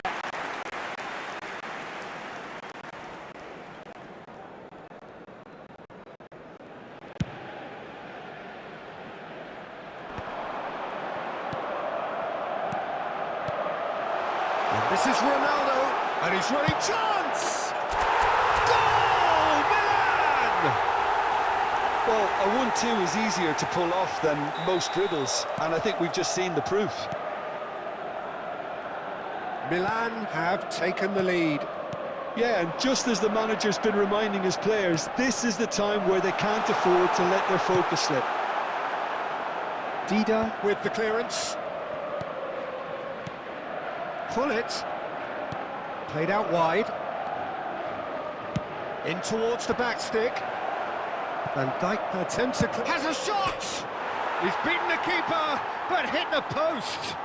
And this is Ronaldo, and he's running chance! Goal, Milan! Well, a 1-2 is easier to pull off than most dribbles, and I think we've just seen the proof. Milan have taken the lead. Yeah, and just as the manager's been reminding his players, this is the time where they can't afford to let their focus slip. Dida with the clearance. Pull it. Played out wide. In towards the back stick. Van Dijk attempts to... Has a shot! He's beaten the keeper, but hit the post.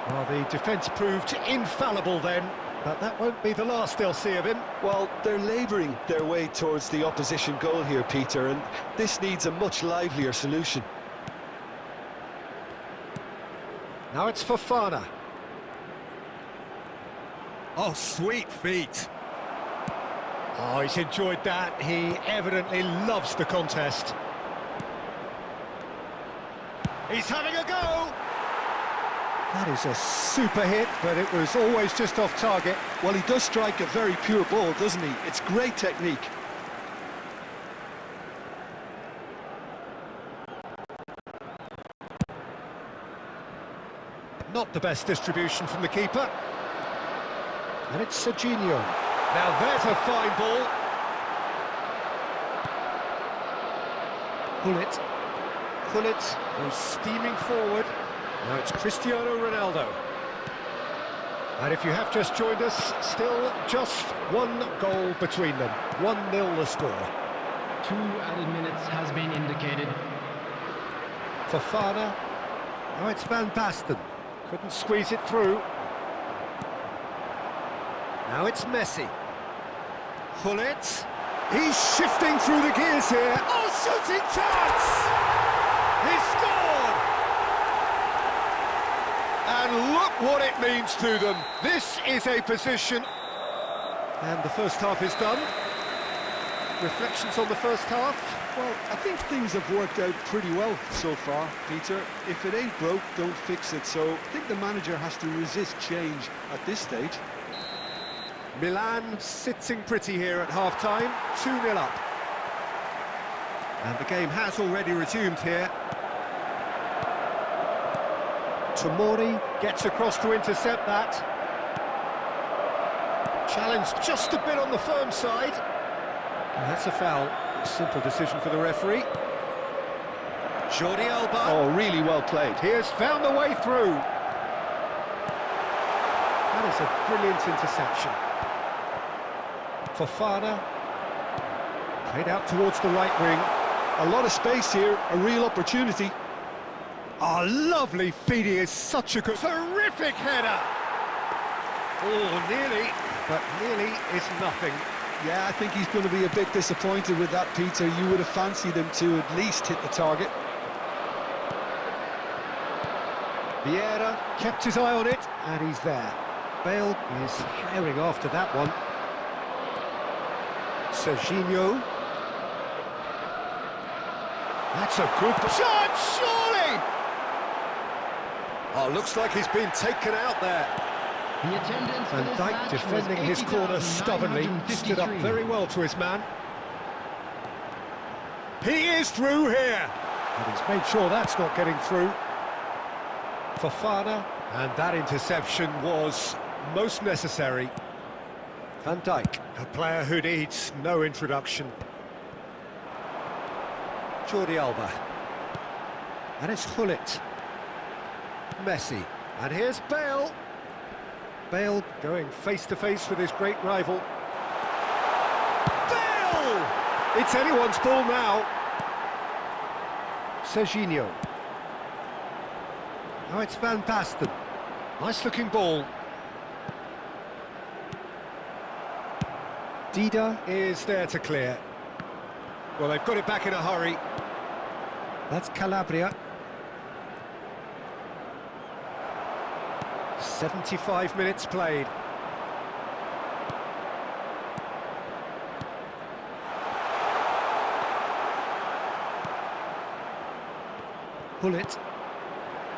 Well, the defence proved infallible then, but that won't be the last they'll see of him. Well, they're labouring their way towards the opposition goal here, Peter, and this needs a much livelier solution. Now it's Fofana. Oh, sweet feet. Oh, he's enjoyed that. He evidently loves the contest. He's having a go! That is a super hit, but it was always just off target. Well, he does strike a very pure ball, doesn't he? It's great technique. Not the best distribution from the keeper. And it's Serginho. Now there's a fine ball. Gullit goes steaming forward. Now it's Cristiano Ronaldo. And if you have just joined us, still just one goal between them. 1-0 the score. 2 added minutes has been indicated. Fofana. Now it's Van Basten. Couldn't squeeze it through. Now it's Messi. Gullit. He's shifting through the gears here. Oh, shooting chance! He scored! And look what it means to them. This is a position. And the first half is done. Reflections on the first half? Well, I think things have worked out pretty well so far, Peter. If it ain't broke, don't fix it. So I think the manager has to resist change at this stage. Milan sitting pretty here at half-time, 2-0 up. And the game has already resumed here. Tomori gets across to intercept that. Challenge just a bit on the firm side. And that's a foul. A simple decision for the referee. Jordi Alba. Oh, really well played. He has found the way through. That is a brilliant interception. Fofana. Played out towards the right wing. A lot of space here, a real opportunity. Oh, lovely feed. He is such a good... Terrific header! Oh, nearly, but nearly is nothing. Yeah, I think he's going to be a bit disappointed with that, Peter. You would have fancied him to at least hit the target. Vieira kept his eye on it, and he's there. Bale is herring after that one. Serginho. That's a good shot, surely! Oh, looks like he's been taken out there. The attendance for Van this Dijk match defending was his corner stubbornly, stood up 80,953. very well to his man. He is through here! And he's made sure that's not getting through. Fofana, and that interception was most necessary. Van Dijk, a player who needs no introduction. Jordi Alba. And it's Gullit. Messi. And here's Bale. Bale going face-to-face with his great rival. Bale! It's anyone's ball now. Serginho. Now it's Van Basten. Nice-looking ball. Dida is there to clear. Well, they've got it back in a hurry. That's Calabria. 75 minutes played. Gullit.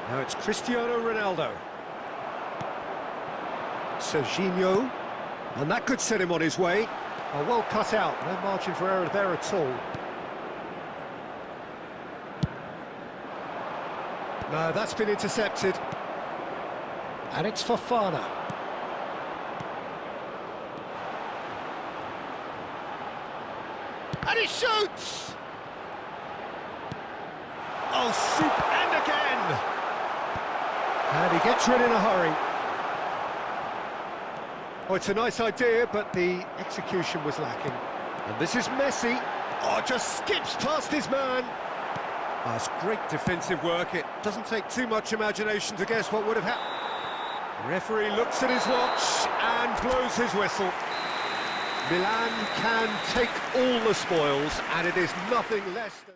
Now it's Cristiano Ronaldo. Serginho. And that could set him on his way. Oh, well cut out. No margin for error there at all. No, that's been intercepted. And it's Fofana. And he shoots! Oh, soup and again! And he gets rid in a hurry. Oh, it's a nice idea, but the execution was lacking. And this is Messi. Oh, just skips past his man. Oh, it's great defensive work. It doesn't take too much imagination to guess what would have happened. Referee looks at his watch and blows his whistle. Milan can take all the spoils, and it is nothing less than...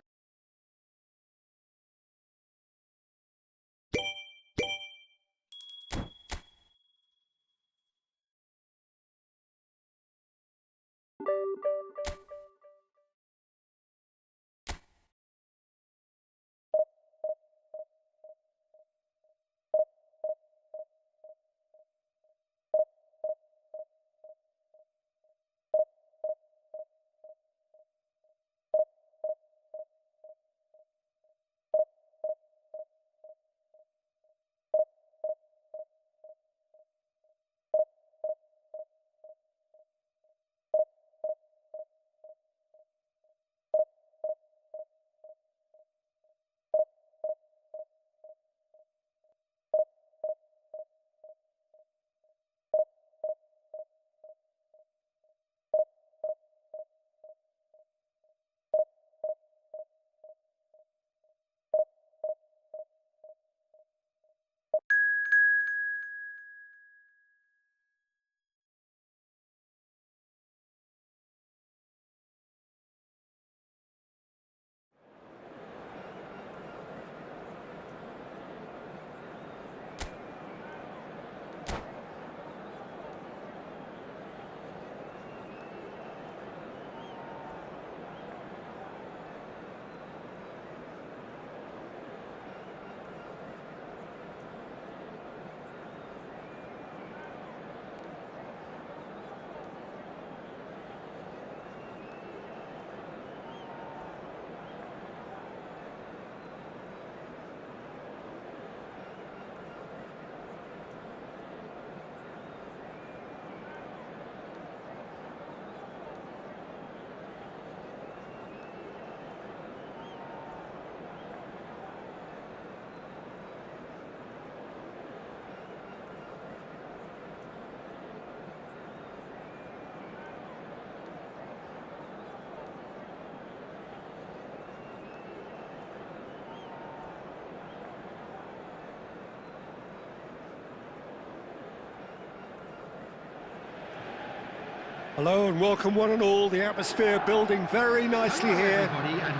Hello and welcome one and all. The atmosphere building very nicely here.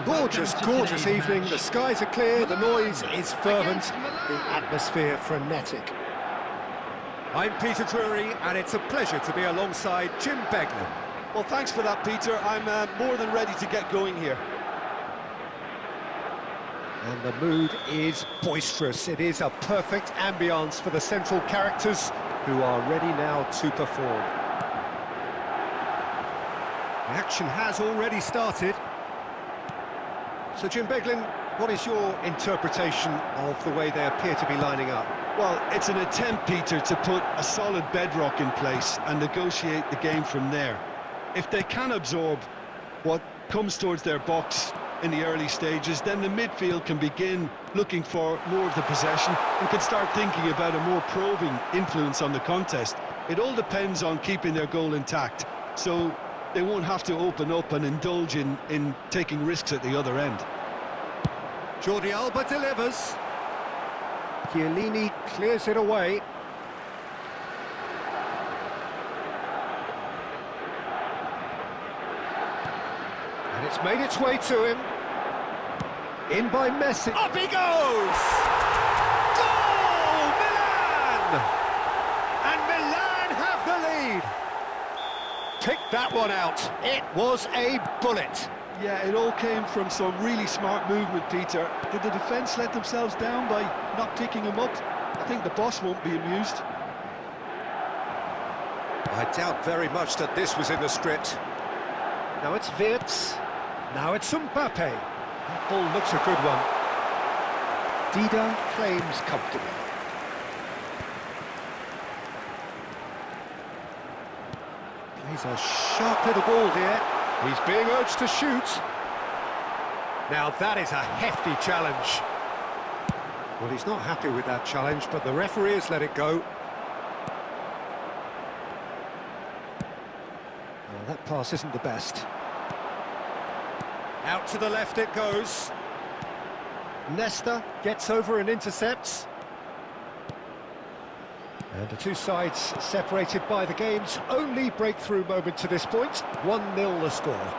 Gorgeous, gorgeous evening. The skies are clear, the noise is fervent, the atmosphere frenetic. I'm Peter Drury and it's a pleasure to be alongside Jim Beglin. Well, thanks for that, Peter. I'm more than ready to get going here. And the mood is boisterous. It is a perfect ambience for the central characters who are ready now to perform. The action has already started. So, Jim Beglin, what is your interpretation of the way they appear to be lining up? Well, it's an attempt, Peter, to put a solid bedrock in place and negotiate the game from there. If they can absorb what comes towards their box in the early stages, then the midfield can begin looking for more of the possession and can start thinking about a more probing influence on the contest. It all depends on keeping their goal intact. So they won't have to open up and indulge in taking risks at the other end. Jordi Alba delivers. Chiellini clears it away. And it's made its way to him. In by Messi. Up he goes! Goal! Milan! And Milan have the lead. Pick that one out. It was a bullet. Yeah, it all came from some really smart movement, Peter. Did the defence let themselves down by not picking him up? I think the boss won't be amused. I doubt very much that this was in the script. Now it's Wirtz. Now it's Mbappe. That ball looks a good one. Dida claims comfortably. Plays a sharp little ball here. He's being urged to shoot. Now that is a hefty challenge. Well, he's not happy with that challenge, but the referee has let it go. Well, that pass isn't the best. Out to the left it goes. Nesta gets over and intercepts. And the two sides separated by the game's only breakthrough moment to this point. 1-0 the score.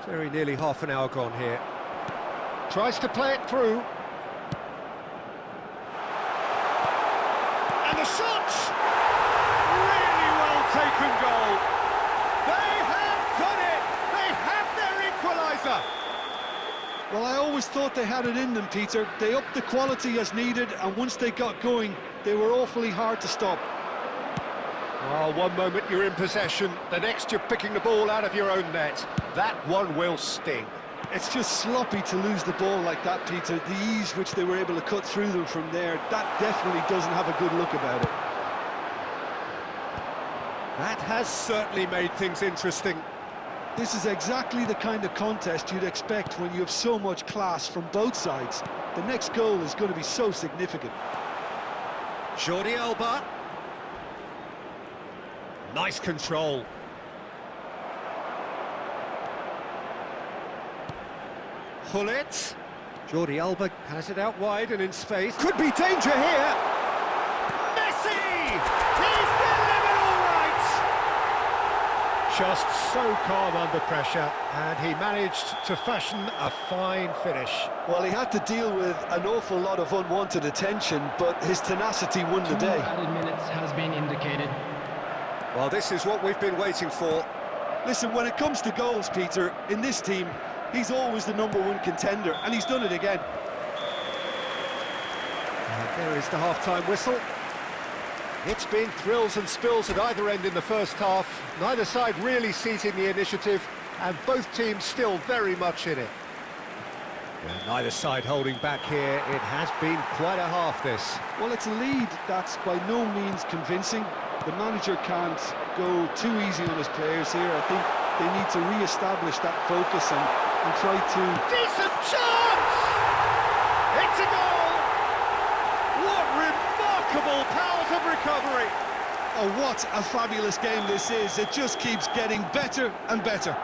Very nearly half an hour gone here. Tries to play it through. And the shot! Really well taken goal. They have done it! They have their equaliser! Well, I always thought they had it in them, Peter. They upped the quality as needed, and once they got going, they were awfully hard to stop. Oh, one moment you're in possession, the next you're picking the ball out of your own net. That one will sting. It's just sloppy to lose the ball like that, Peter. The ease which they were able to cut through them from there, that definitely doesn't have a good look about it. That has certainly made things interesting. This is exactly the kind of contest you'd expect when you have so much class from both sides. The next goal is going to be so significant. Jordi Alba. Nice control. Hullet. Jordi Alba has it out wide and in space. Could be danger here. Messi! He's delivered all right! Just so calm under pressure, and he managed to fashion a fine finish. Well, he had to deal with an awful lot of unwanted attention, but his tenacity won the 2 day. added minutes has been indicated. Well, this is what we've been waiting for. Listen, when it comes to goals, Peter, in this team, he's always the #1 contender, and he's done it again. And there is the half-time whistle. It's been thrills and spills at either end in the first half. Neither side really seizing the initiative, and both teams still very much in it. And neither side holding back here. It has been quite a half, this. Well, it's a lead that's by no means convincing. The manager can't go too easy on his players here. I think they need to re-establish that focus and try to... Decent chance! It's a goal! What remarkable powers of recovery! Oh, what a fabulous game this is. It just keeps getting better and better.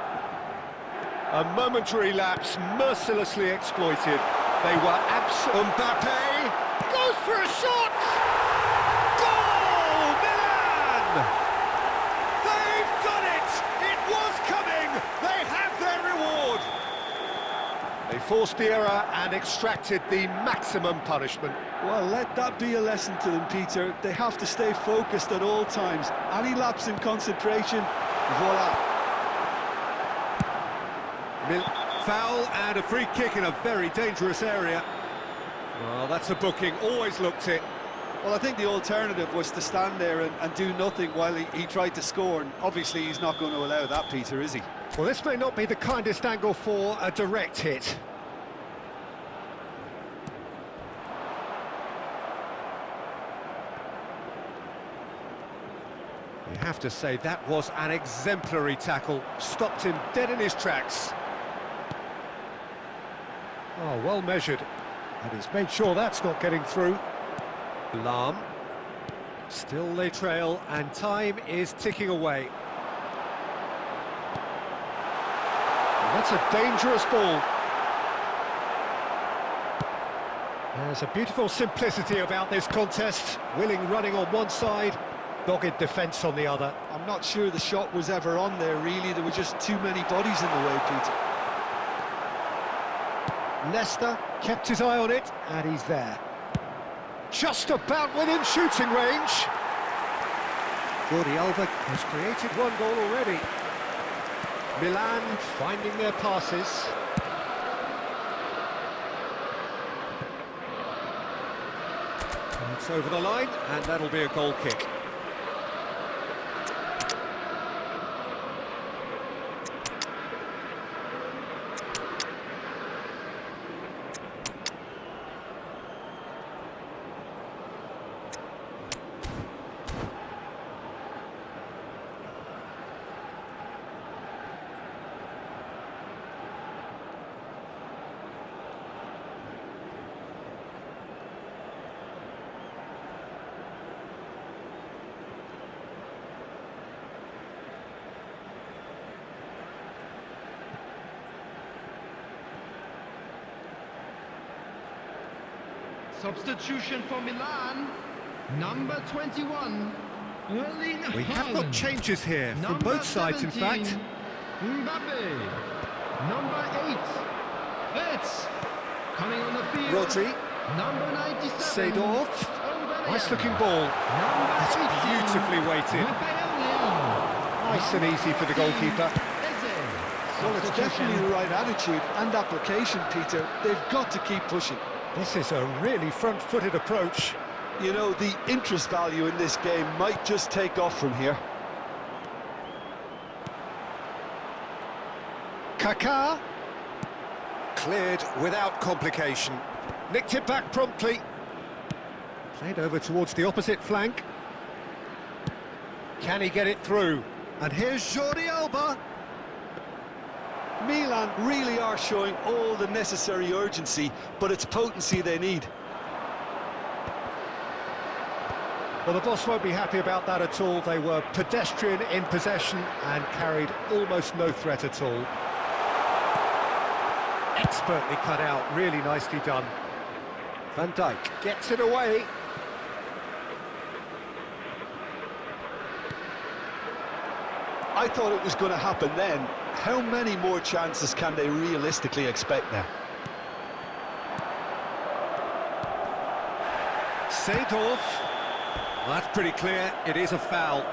A momentary lapse mercilessly exploited. They were Mbappe goes for a shot! Goal! Milan! They've done it! It was coming! They have their reward! They forced the error and extracted the maximum punishment. Well, let that be a lesson to them, Peter. They have to stay focused at all times. Any lapse in concentration, voila. Foul and a free kick in a very dangerous area. Well, that's a booking, always looked it. Well, I think the alternative was to stand there and do nothing while he tried to score, and obviously he's not going to allow that, Peter, is he? Well, this may not be the kindest angle for a direct hit. You have to say that was an exemplary tackle, stopped him dead in his tracks. Oh, well measured, and he's made sure that's not getting through. Lahm. Still they trail, and time is ticking away. And that's a dangerous ball. There's a beautiful simplicity about this contest. Willing running on one side, dogged defence on the other. I'm not sure the shot was ever on there, really. There were just too many bodies in the way, Peter. Leicester kept his eye on it, and he's there. Just about within shooting range. Jordi Alba has created one goal already. Milan finding their passes. And it's over the line, and that'll be a goal kick. Substitution for Milan, number 21. We have got changes here from both sides, in fact. Mbappe, number 8. It's coming on the field. Rodri, number 97. Seedorf, nice looking ball. That's beautifully weighted. Nice and easy for the goalkeeper. Well, it's definitely the right attitude and application, Peter. They've got to keep pushing. This is a really front-footed approach. You know, the interest value in this game might just take off from here. Kaká. Cleared without complication. Nicked it back promptly. Played over towards the opposite flank. Can he get it through? And here's Jordi Alba. Milan really are showing all the necessary urgency, but it's potency they need. Well, the boss won't be happy about that at all. They were pedestrian in possession and carried almost no threat at all. Expertly cut out, really nicely done. Van Dijk gets it away. I thought it was going to happen then. How many more chances can they realistically expect now? Seedorf. Well, that's pretty clear. It is a foul.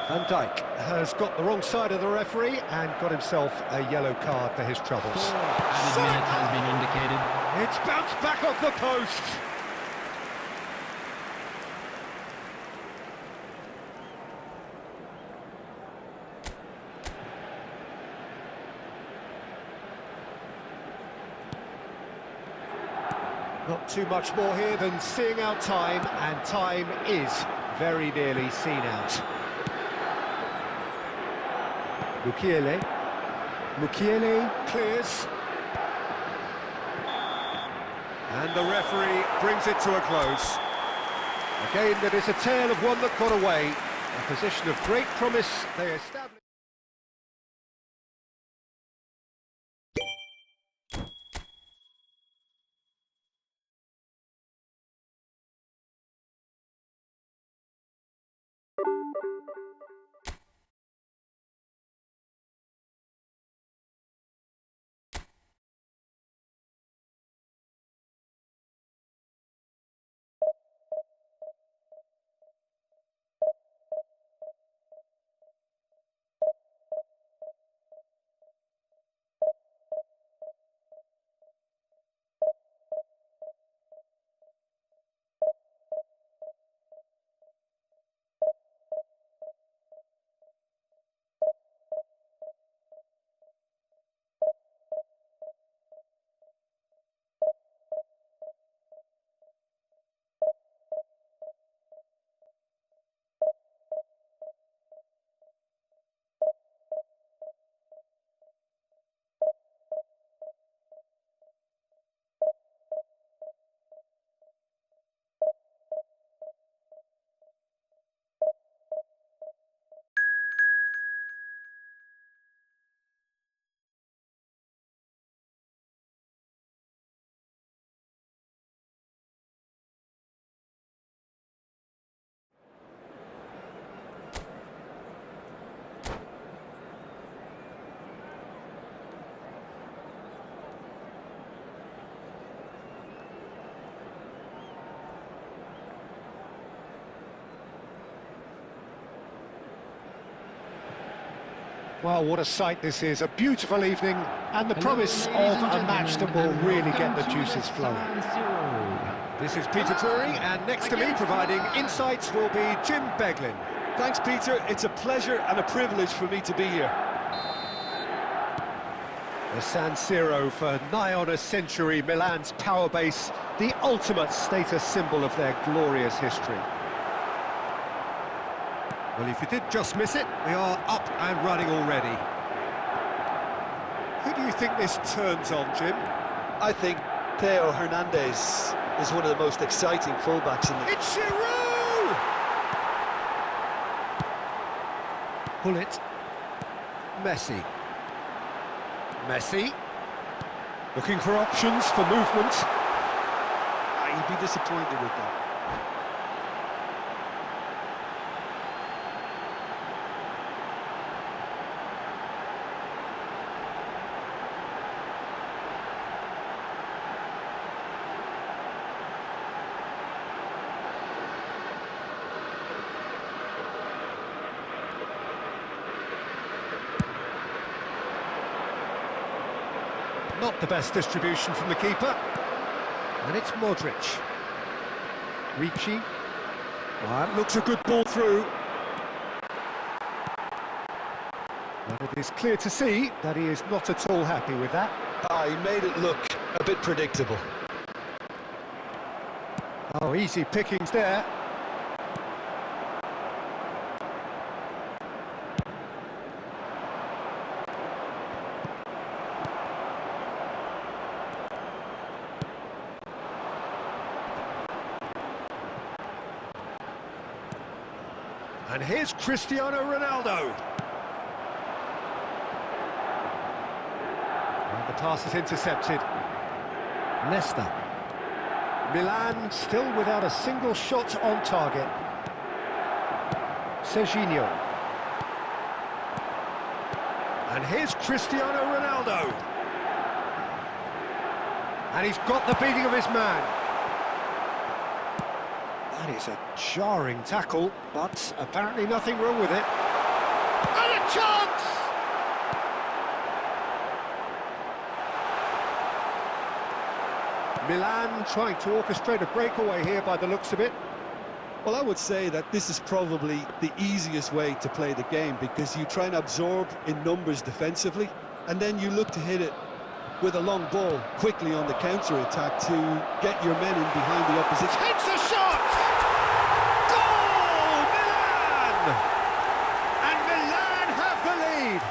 Van Dijk has got the wrong side of the referee and got himself a yellow card for his troubles. Added minute has been indicated. It's bounced back off the post. Not too much more here than seeing out time, and time is very nearly seen out. Mukiele clears. And the referee brings it to a close. A game that is a tale of one that got away. A position of great promise they established. Well, what a sight this is. A beautiful evening and the promise of a match that will really get the juices flowing. This is Peter Drury, and next to me providing insights will be Jim Beglin. Thanks, Peter. It's a pleasure and a privilege for me to be here. The San Siro for nigh on a century, Milan's power base, the ultimate status symbol of their glorious history. Well, if you did just miss it, we are up and running already. Who do you think this turns on, Jim? I think Theo Hernandez is one of the most exciting fullbacks in the... It's Giroud! Pull it. Messi. Messi. Looking for options for movement. He'd be disappointed with that. Not the best distribution from the keeper. And it's Modric. Ricci. Well, looks a good ball through. But it is clear to see that he is not at all happy with that. He made it look a bit predictable. Oh, easy pickings there. And here's Cristiano Ronaldo. And the pass is intercepted. Nesta. Milan still without a single shot on target. Serginho. And here's Cristiano Ronaldo. And he's got the beating of his man. That is a jarring tackle, but apparently nothing wrong with it. And a chance! Milan trying to orchestrate a breakaway here by the looks of it. Well, I would say that this is probably the easiest way to play the game, because you try and absorb in numbers defensively, and then you look to hit it with a long ball quickly on the counter-attack to get your men in behind the opposition. Takes a shot! Goal! Milan! And Milan have the lead!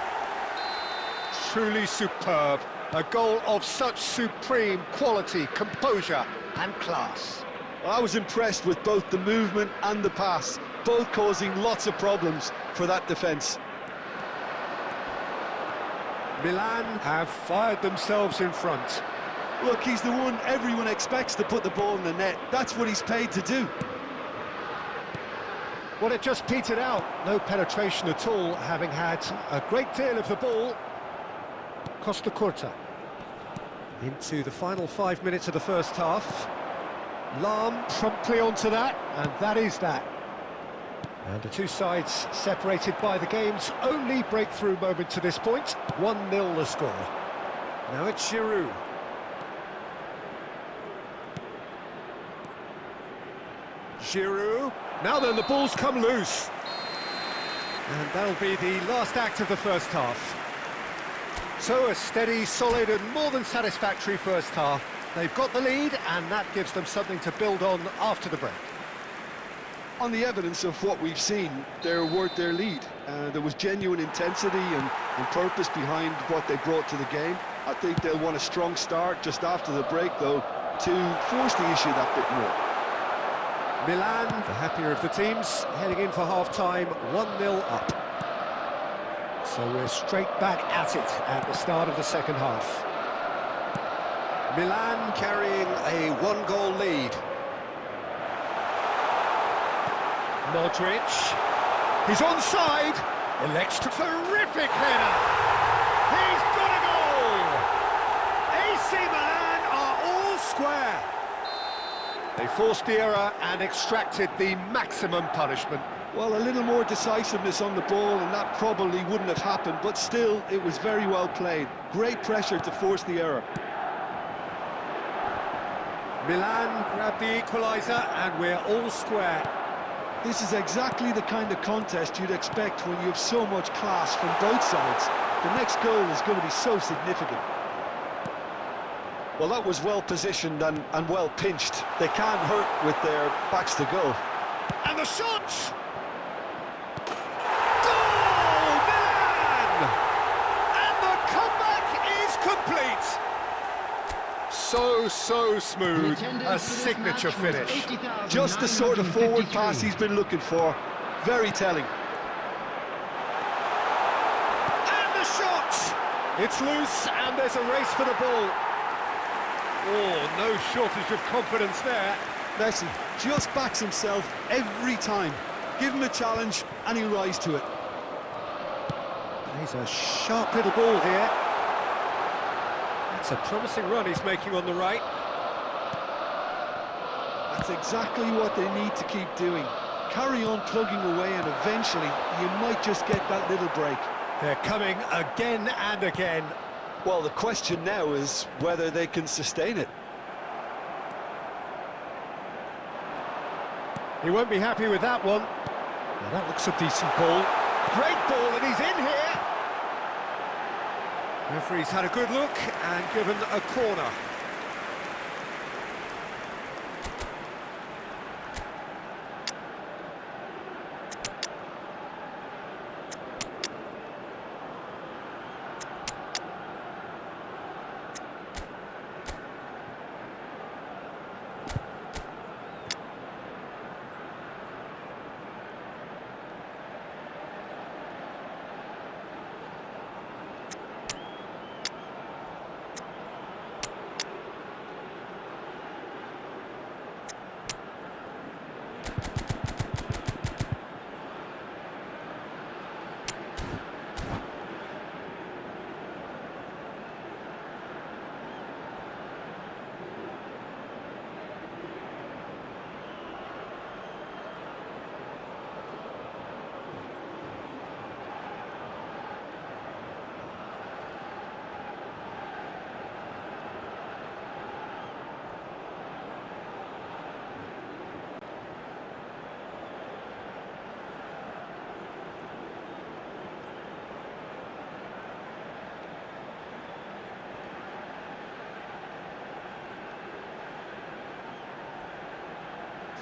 Truly superb. A goal of such supreme quality, composure and class. Well, I was impressed with both the movement and the pass, both causing lots of problems for that defence. Milan have fired themselves in front. Look, he's the one everyone expects to put the ball in the net. That's what he's paid to do. Well, it just petered out. No penetration at all, having had a great deal of the ball. Costa Curta. Into the final 5 minutes of the first half. Lahm promptly onto that, and that is that. And the two sides separated by the game's only breakthrough moment to this point. 1-0 the score. Now it's Giroud. Giroud. Now then, the ball's come loose. And that'll be the last act of the first half. So a steady, solid and more than satisfactory first half. They've got the lead, and that gives them something to build on after the break. On the evidence of what we've seen, they're worth their lead. There was genuine intensity and purpose behind what they brought to the game. I think they'll want a strong start just after the break, though, to force the issue that bit more. Milan, the happier of the teams, heading in for half-time, 1-0 up. So we're straight back at it at the start of the second half. Milan carrying a one-goal lead. Modric, he's onside, elects to terrific header. He's got a goal! AC Milan are all square. They forced the error and extracted the maximum punishment. Well, a little more decisiveness on the ball and that probably wouldn't have happened, but still, it was very well played. Great pressure to force the error. Milan grabbed the equaliser and we're all square. This is exactly the kind of contest you'd expect when you have so much class from both sides. The next goal is going to be so significant. Well, that was well positioned and well pinched. They can't hurt with their backs to goal. And the shot! Goal, Milan! And the comeback is complete. So smooth, a signature finish. Just the sort of forward pass he's been looking for. Very telling. It's loose, and there's a race for the ball. Oh, no shortage of confidence there. Messi just backs himself every time. Give him a challenge and he'll rise to it. He's a sharp little ball here. It's a promising run he's making on the right. That's exactly what they need to keep doing. Carry on plugging away and eventually you might just get that little break. They're coming again and again. Well, the question now is whether they can sustain it. He won't be happy with that one. Well, that looks a decent ball. Great ball, and he's in here! Referee's had a good look and given a corner.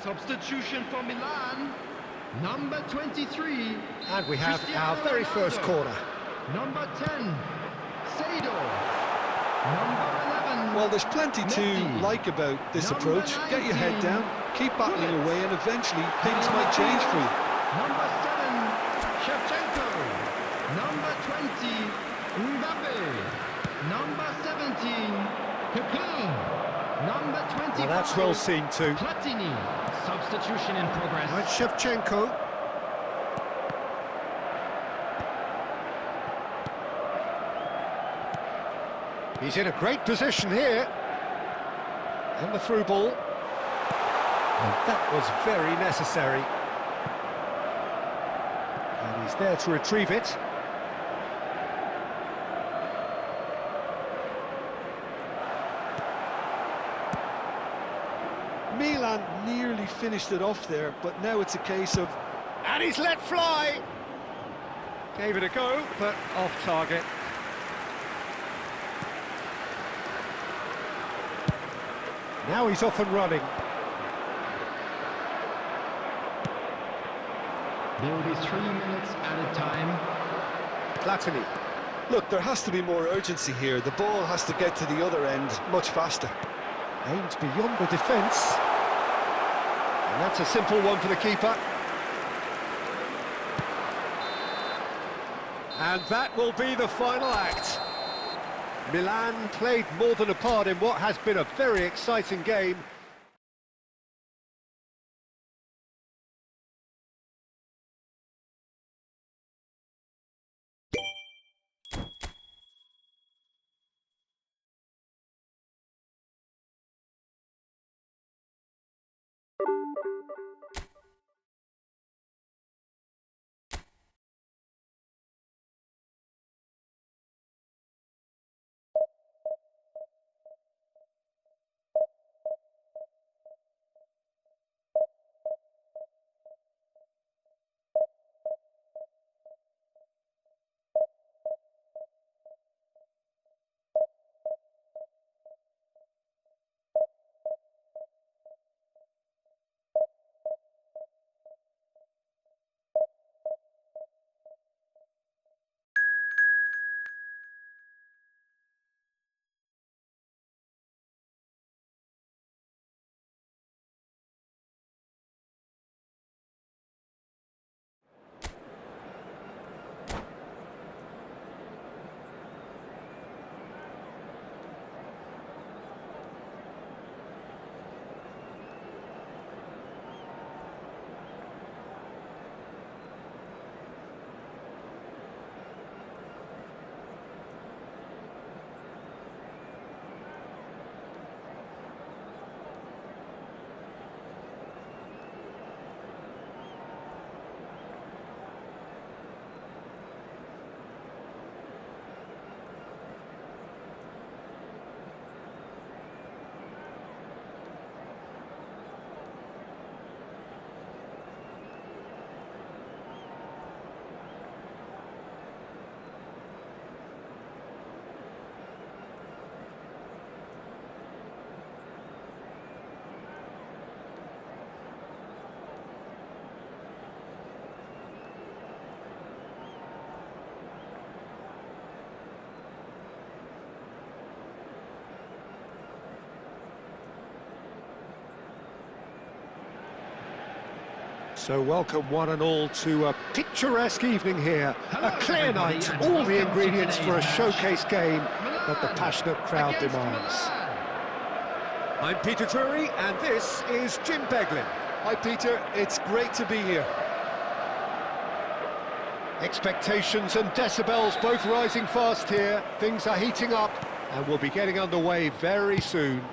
Substitution for Milan, number 23. And we have Cristiano our very first Ronaldo. corner. Number 10, Sado. Number 11. Well, there's plenty to Messi. like about this Number approach. Get your head 19, down, keep battling Bullet. away, and eventually things might change for you. Number 7, Shevchenko. Number 20, Mbappe. Number 17, Pepe. Number 25. Well, that's well seen too. Platini. Substitution in progress. And Shevchenko. He's in a great position here. And the through ball. And that was very necessary. And he's there to retrieve it. Milan nearly finished it off there, but now it's a case of... And he's let fly! Gave it a go, but off target. Now he's off and running. There will be 3 minutes at a time. Platini. Look, there has to be more urgency here. The ball has to get to the other end much faster. Aimed beyond the defence. And that's a simple one for the keeper. And that will be the final act. Milan played more than a part in what has been a very exciting game. So welcome one and all to a picturesque evening here. Hello, A clear everybody, night, and all welcome the to ingredients for a today's showcase game Milan that the passionate crowd against demands. Milan. I'm Peter Drury and this is Jim Beglin. Hi Peter, it's great to be here. Expectations and decibels both rising fast here. Things are heating up and we'll be getting underway very soon.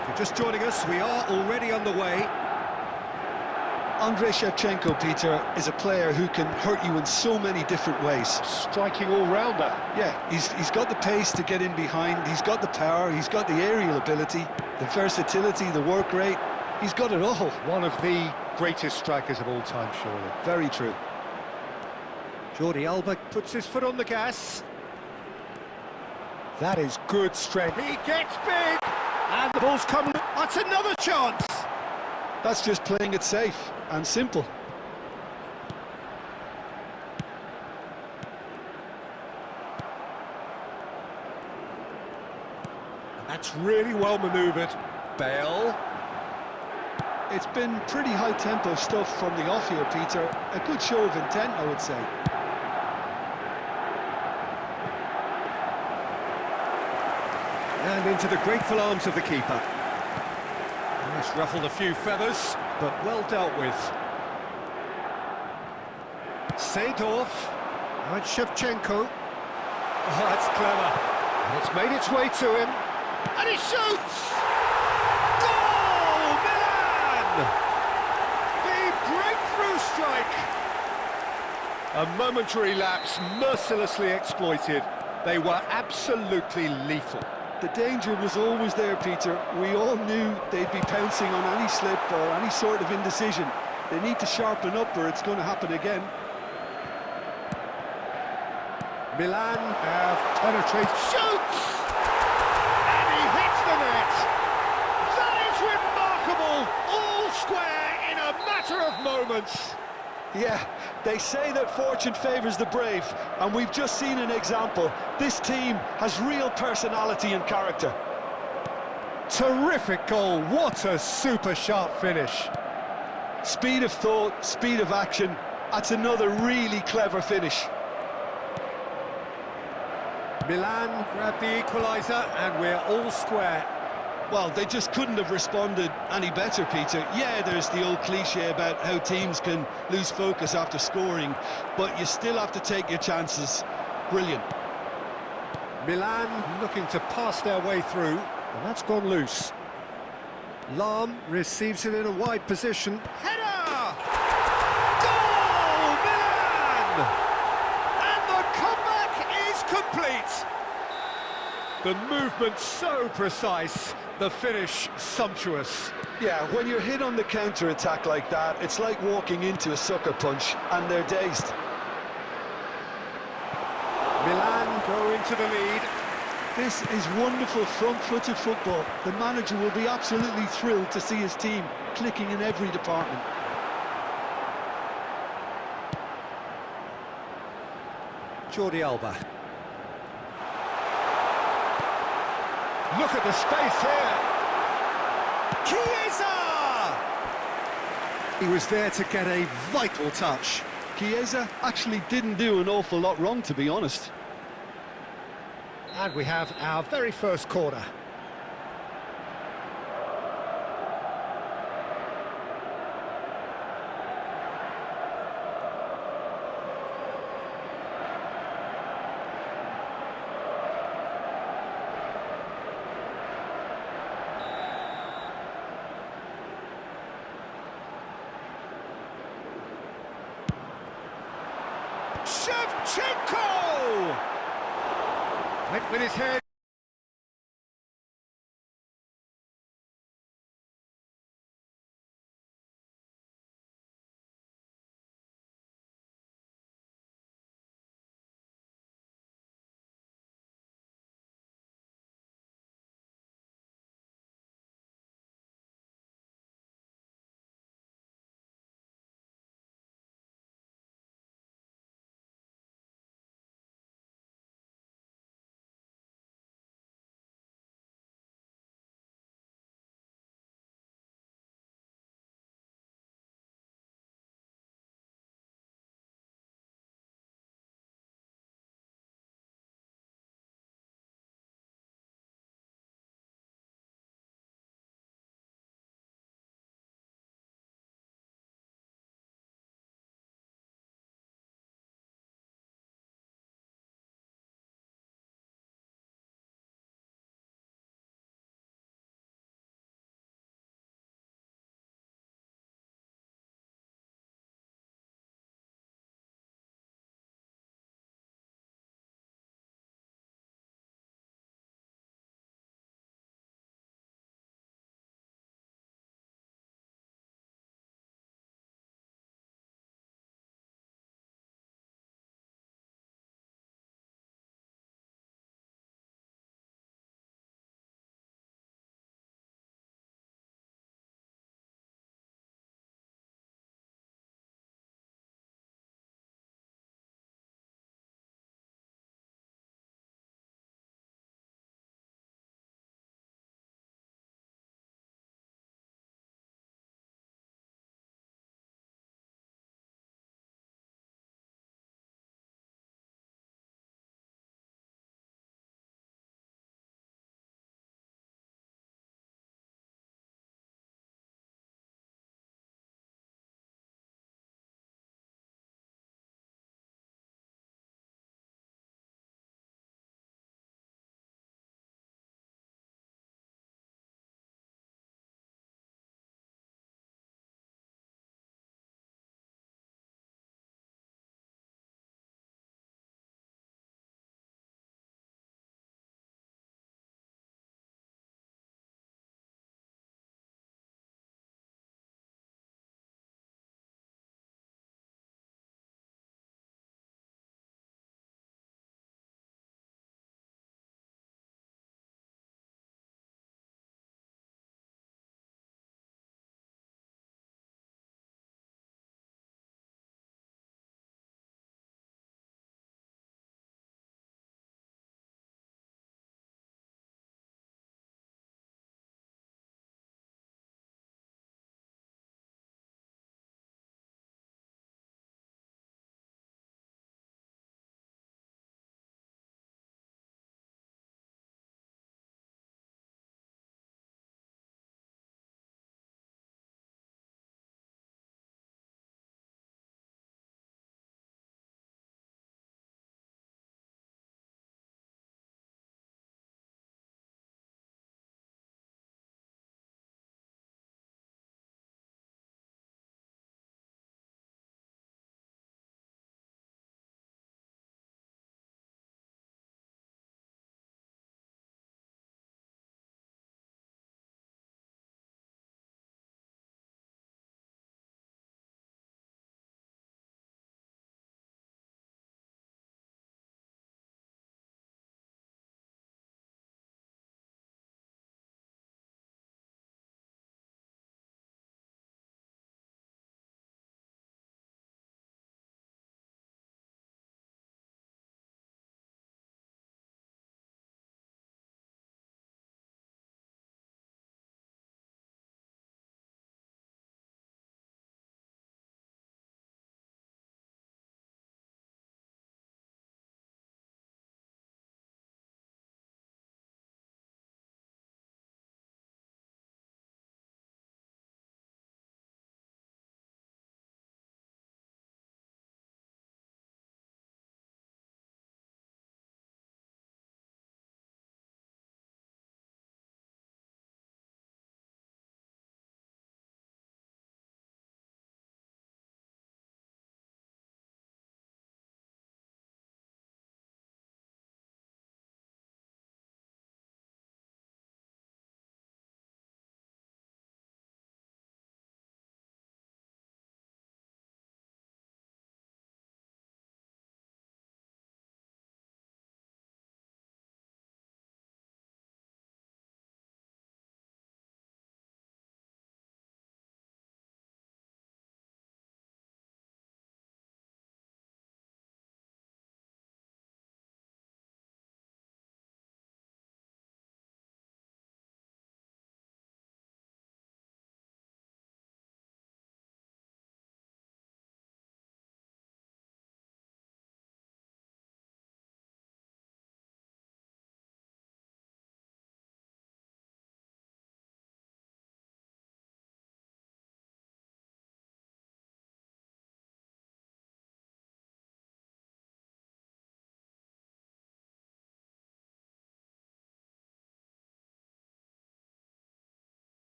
If you're just joining us, we are already underway. Andrei Shevchenko, Peter, is a player who can hurt you in so many different ways. Striking all-rounder. Yeah, he's got the pace to get in behind, he's got the power, he's got the aerial ability, the versatility, the work rate. He's got it all. One of the greatest strikers of all time, surely. Very true. Jordi Alba puts his foot on the gas. That is good strength. He gets big! And the ball's coming. That's another chance! That's just playing it safe and simple. That's really well manoeuvred. Bale. It's been pretty high-tempo stuff from the off here, Peter. A good show of intent, I would say. And into the grateful arms of the keeper. Yes, ruffled a few feathers, but well dealt with. Seedorf. And Shevchenko. Oh, that's clever. And it's made its way to him. And he shoots! Goal! Milan! The breakthrough strike! A momentary lapse mercilessly exploited. They were absolutely lethal. The danger was always there, Peter. We all knew they'd be pouncing on any slip or any sort of indecision. They need to sharpen up or it's going to happen again. Milan have penetrated. Shoots! And he hits the net! That is remarkable! All square in a matter of moments! Yeah, they say that fortune favours the brave, and we've just seen an example. This team has real personality and character. Terrific goal, what a super sharp finish. Speed of thought, speed of action, that's another really clever finish. Milan grabbed the equaliser and we're all square. Well, they just couldn't have responded any better, Peter. Yeah, there's the old cliche about how teams can lose focus after scoring, but you still have to take your chances. Brilliant. Milan looking to pass their way through, and that's gone loose. Lahm receives it in a wide position. Header! Goal! Milan! And the comeback is complete! The movement so precise, the finish sumptuous. Yeah, when you're hit on the counter-attack like that, it's like walking into a sucker punch, and they're dazed. Milan go into the lead. This is wonderful front-footed football. The manager will be absolutely thrilled to see his team clicking in every department. Jordi Alba. Look at the space here. Chiesa! He was there to get a vital touch. Chiesa actually didn't do an awful lot wrong, to be honest. And we have our very first corner. Shevchenko! Went with his head.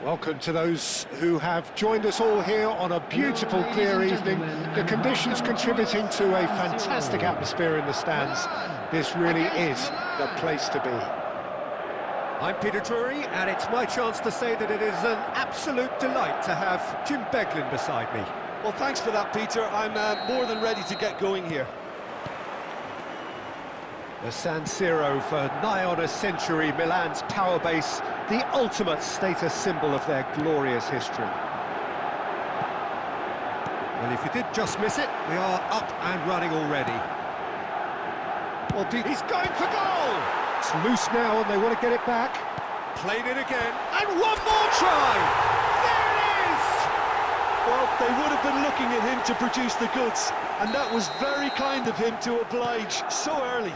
Welcome to those who have joined us all here on a beautiful, clear evening. The conditions contributing to a fantastic atmosphere in the stands. This really is the place to be. I'm Peter Drury, and it's my chance to say that it is an absolute delight to have Jim Beglin beside me. Well, thanks for that, Peter. I'm more than ready to get going here. The San Siro for nigh on a century, Milan's power base, the ultimate status symbol of their glorious history. Well, if you did just miss it, we are up and running already. Well, he's going for goal! It's loose now and they want to get it back. Played it again, and one more try! There it is! Well, they would have been looking at him to produce the goods, and that was very kind of him to oblige so early.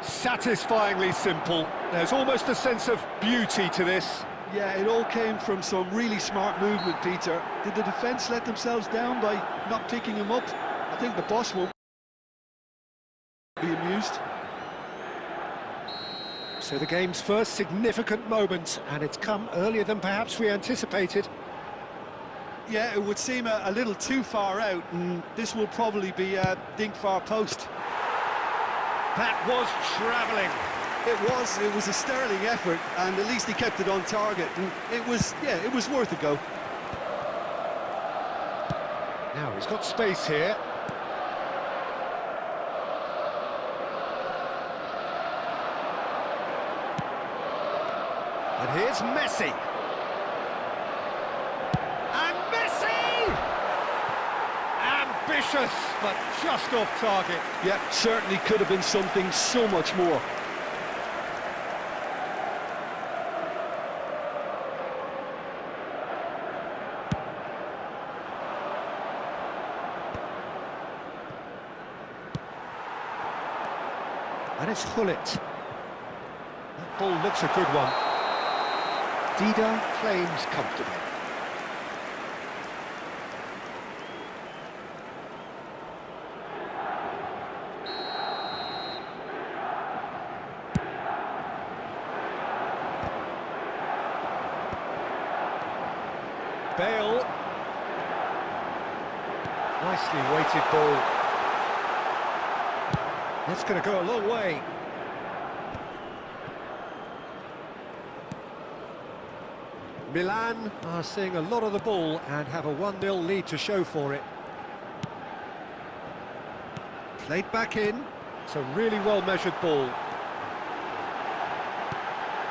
Satisfyingly simple. There's almost a sense of beauty to this. Yeah, it all came from some really smart movement, Peter. Did the defence let themselves down by not picking him up? I think the boss will be amused. So the game's first significant moment, and it's come earlier than perhaps we anticipated. Yeah, it would seem a little too far out, and this will probably be a dink far post. That was travelling. It was a sterling effort, and at least he kept it on target, and it was worth a go. Now he's got space here. And here's Messi. And Messi! Ambitious, but just off target. Yeah, certainly could have been something so much more. And it's Hullet. That ball looks a good one. Dida claims comfortably. Bale. Nicely weighted ball. That's going to go a long way. Milan are seeing a lot of the ball and have a 1-0 lead to show for it. Played back in. It's a really well-measured ball.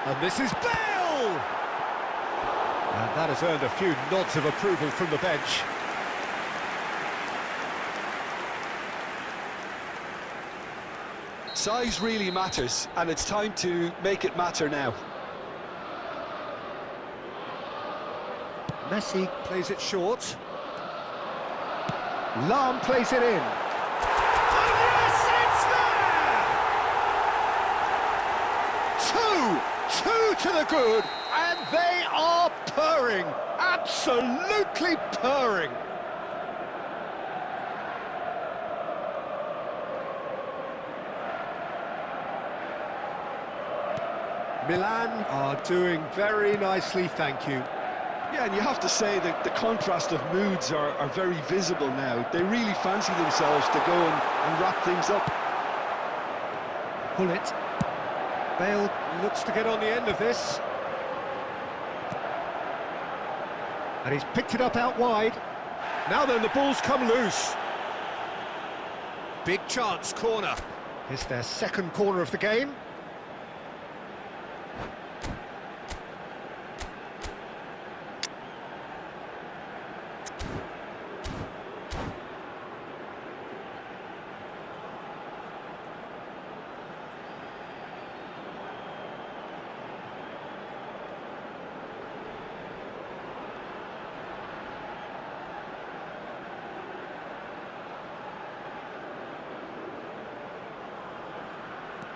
And this is Bale! And that has earned a few nods of approval from the bench. Size really matters, and it's time to make it matter now. Messi plays it short. Lahm plays it in. Oh yes, it's there! Two to the good, and they are purring, absolutely purring. Milan are doing very nicely, thank you. Yeah, and you have to say that the contrast of moods are very visible now. They really fancy themselves to go and wrap things up. Hullet. Bale looks to get on the end of this. And he's picked it up out wide. Now then, the ball's come loose. Big chance, corner. It's their second corner of the game.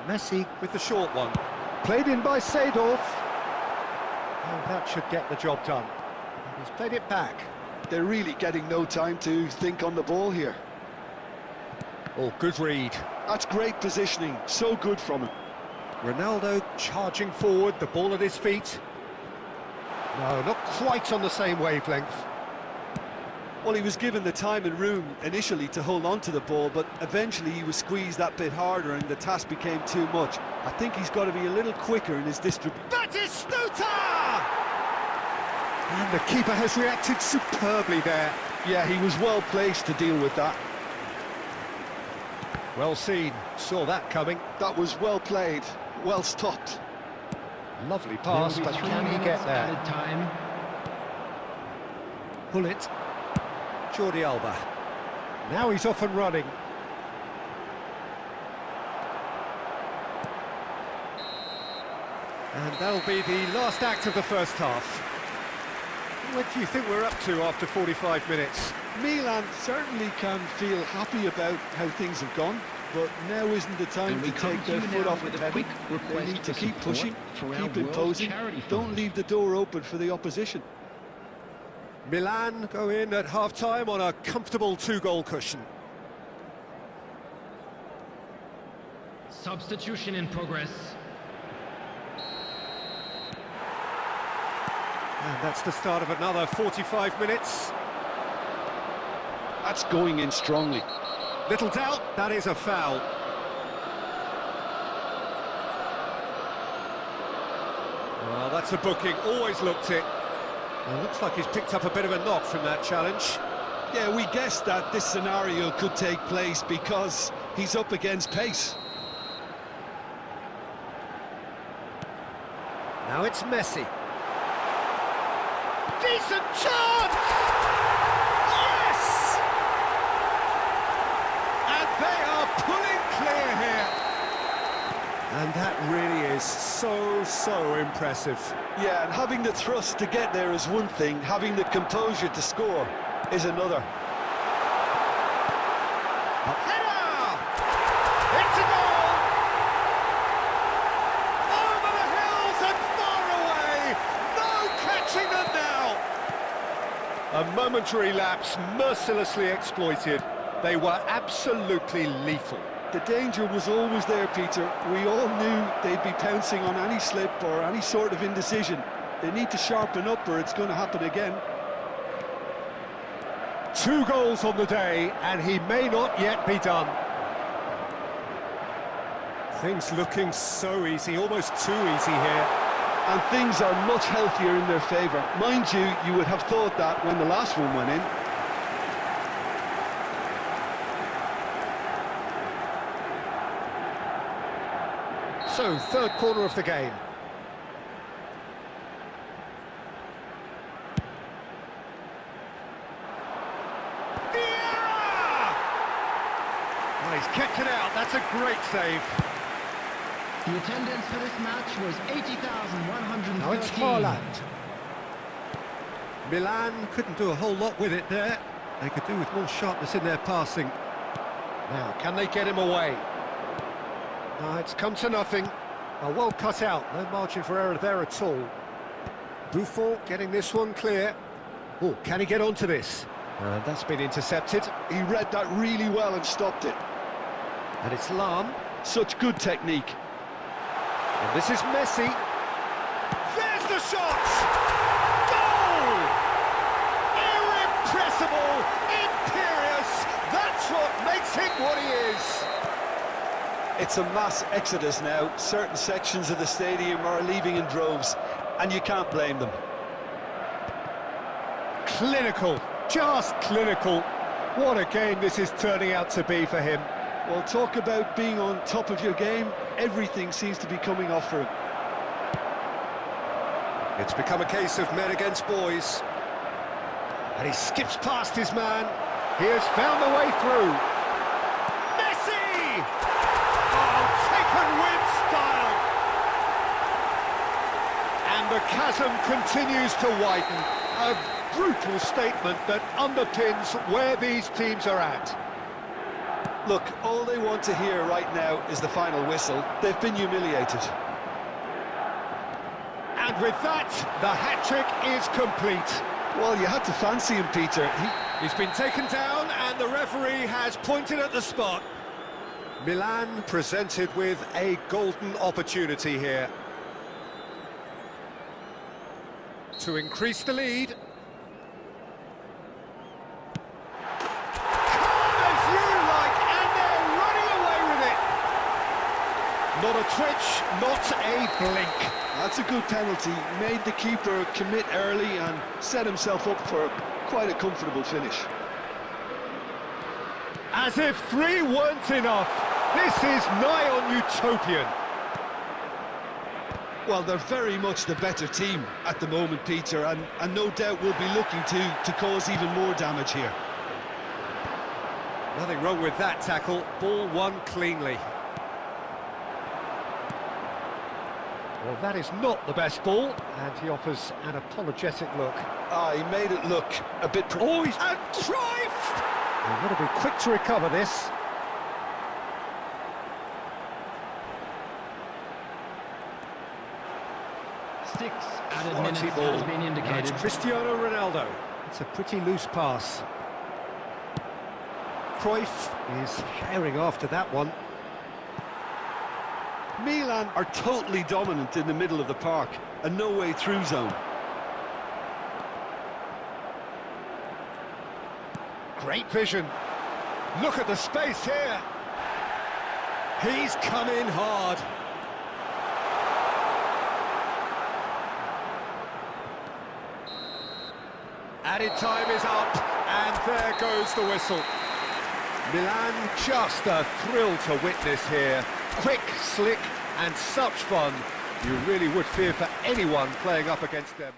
Messi with the short one. Played in by Seedorf. Oh, that should get the job done. He's played it back. They're really getting no time to think on the ball here. Oh, good read. That's great positioning, so good from him. Ronaldo charging forward, the ball at his feet. No, not quite on the same wavelength. Well, he was given the time and room initially to hold on to the ball, but eventually he was squeezed that bit harder and the task became too much. I think he's got to be a little quicker in his distribution. Batistuta! And the keeper has reacted superbly there. Yeah, he was well placed to deal with that. Well seen, saw that coming. That was well played, well stopped. Lovely pass, but can he get there? Added time. Pull it. Jordi Alba. Now he's off and running. And that'll be the last act of the first half. What do you think we're up to after 45 minutes? Milan certainly can feel happy about how things have gone, but now isn't the time And we to come take to their you foot now off the with a pedal. quick They request need to for keep support pushing, for our keep World imposing, Charity don't Fund. leave the door open for the opposition. Milan go in at half-time on a comfortable 2-goal cushion. Substitution in progress. And that's the start of another 45 minutes. That's going in strongly. Little doubt, that is a foul. Well, that's a booking, always looked it. Well, looks like he's picked up a bit of a knock from that challenge. Yeah, we guessed that this scenario could take place because he's up against pace. Now it's Messi. Decent chance! Yes! And they are pulling clear here. And that really is so impressive. Yeah, and having the thrust to get there is one thing, having the composure to score is another. A header! It's a goal! Over the hills and far away! No catching them now! A momentary lapse mercilessly exploited. They were absolutely lethal. The danger was always there, Peter. We all knew they'd be pouncing on any slip or any sort of indecision. They need to sharpen up or it's going to happen again. 2 goals on the day, and he may not yet be done. Things looking so easy, almost too easy here. And things are much healthier in their favour. Mind you, you would have thought that when the last one went in. So, third corner of the game. Well, he's kept it out, that's a great save. The attendance for this match was 80,113. Now it's Haaland. Milan couldn't do a whole lot with it there. They could do with more sharpness in their passing. Now, can they get him away? No, it's come to nothing. Oh, well cut out, no margin for error there at all. Buffon getting this one clear. Oh, can he get onto this? That's been intercepted. He read that really well and stopped it. And it's Lahm. Such good technique. And this is Messi. There's the shot! Goal! Irrepressible, imperious. That's what makes him what he is. It's a mass exodus now. Certain sections of the stadium are leaving in droves, and you can't blame them. Clinical, just clinical. What a game this is turning out to be for him. Well, talk about being on top of your game. Everything seems to be coming off for him. It's become a case of men against boys. And he skips past his man. He has found the way through. Messi! Oh, taken with style. And the chasm continues to widen. A brutal statement that underpins where these teams are at. Look, all they want to hear right now is the final whistle. They've been humiliated. And with that, the hat-trick is complete. Well, you had to fancy him, Peter. He's been taken down and the referee has pointed at the spot. Milan presented with a golden opportunity here. to increase the lead. Calm as you like, and they're running away with it. Not a twitch, not a blink. That's a good penalty. Made the keeper commit early and set himself up for quite a comfortable finish. As if 3 weren't enough. This is nigh on utopian. Well, they're very much the better team at the moment, Peter, and no doubt will be looking to cause even more damage here. Nothing wrong with that tackle. Ball won cleanly. Well, that is not the best ball, and he offers an apologetic look. Ah, he made it look a bit... Oh, he's... And Cruyff! They've got to be quick to recover this. Six added Quality minutes ball. has been Now indicated. it's Cristiano Ronaldo. It's a pretty loose pass. Cruyff is herring after that one. Milan are totally dominant in the middle of the park, a no-way through zone. Great vision. Look at the space here. He's come in hard. Added time is up, and there goes the whistle. Milan, just a thrill to witness here. Quick, slick, and such fun. You really would fear for anyone playing up against them.